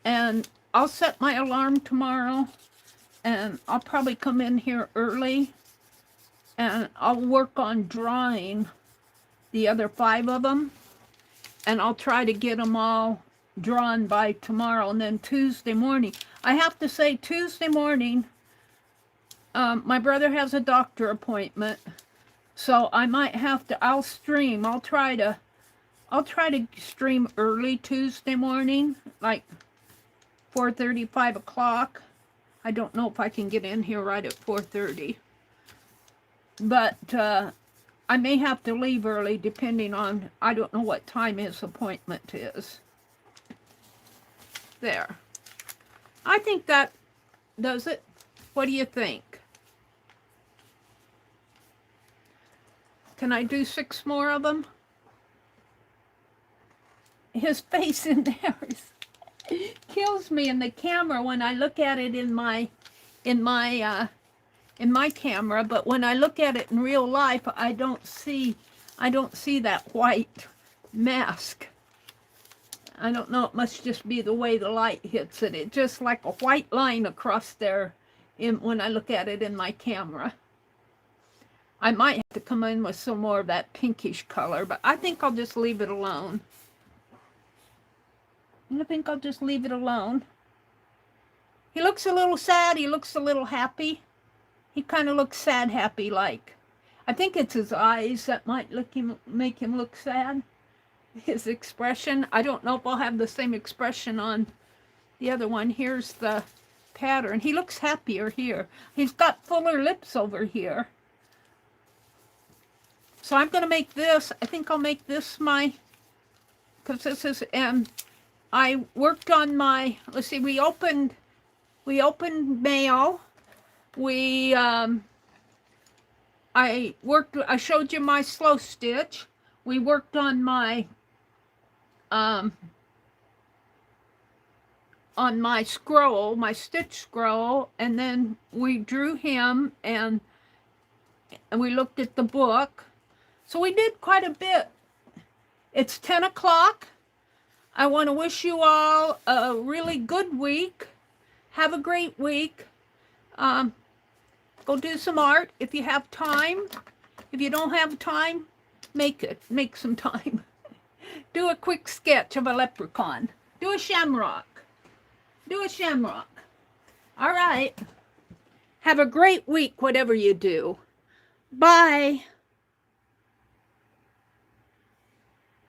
And I'll set my alarm tomorrow, and I'll probably come in here early, and I'll work on drawing the other 5 of them, and I'll try to get them all drawn by tomorrow. And then Tuesday morning, I have to say Tuesday morning, my brother has a doctor appointment, so I might have to, I'll stream. I'll try to stream early Tuesday morning, like 4:30, 5 o'clock. I don't know if I can get in here right at 4:30. But I may have to leave early depending on, I don't know what time his appointment is. There. I think that does it. What do you think? Can I do 6 more of them? His face in there kills me in the camera when I look at it in my camera, but when I look at it in real life, I don't see that white mask. I don't know, it must just be the way the light hits it. It's just like a white line across there when I look at it in my camera. I might have to come in with some more of that pinkish color, but I think I'll just leave it alone. I think I'll just leave it alone. He looks a little sad. He looks a little happy. He kind of looks sad, happy like. I think it's his eyes that might make him look sad. His expression. I don't know if I'll have the same expression on the other one. Here's the pattern. He looks happier here. He's got fuller lips over here. So I'm going to make this. I think I'll make this my, because this is, I worked on my, let's see, we opened mail. I showed you my slow stitch. We worked on my scroll, my stitch scroll, and then we drew him and we looked at the book. So we did quite a bit. It's 10 o'clock. I want to wish you all a really good week. Have a great week. Go do some art if you have time. If you don't have time, make some time. Do a quick sketch of a leprechaun. Do a shamrock. Do a shamrock. All right. Have a great week, whatever you do. Bye.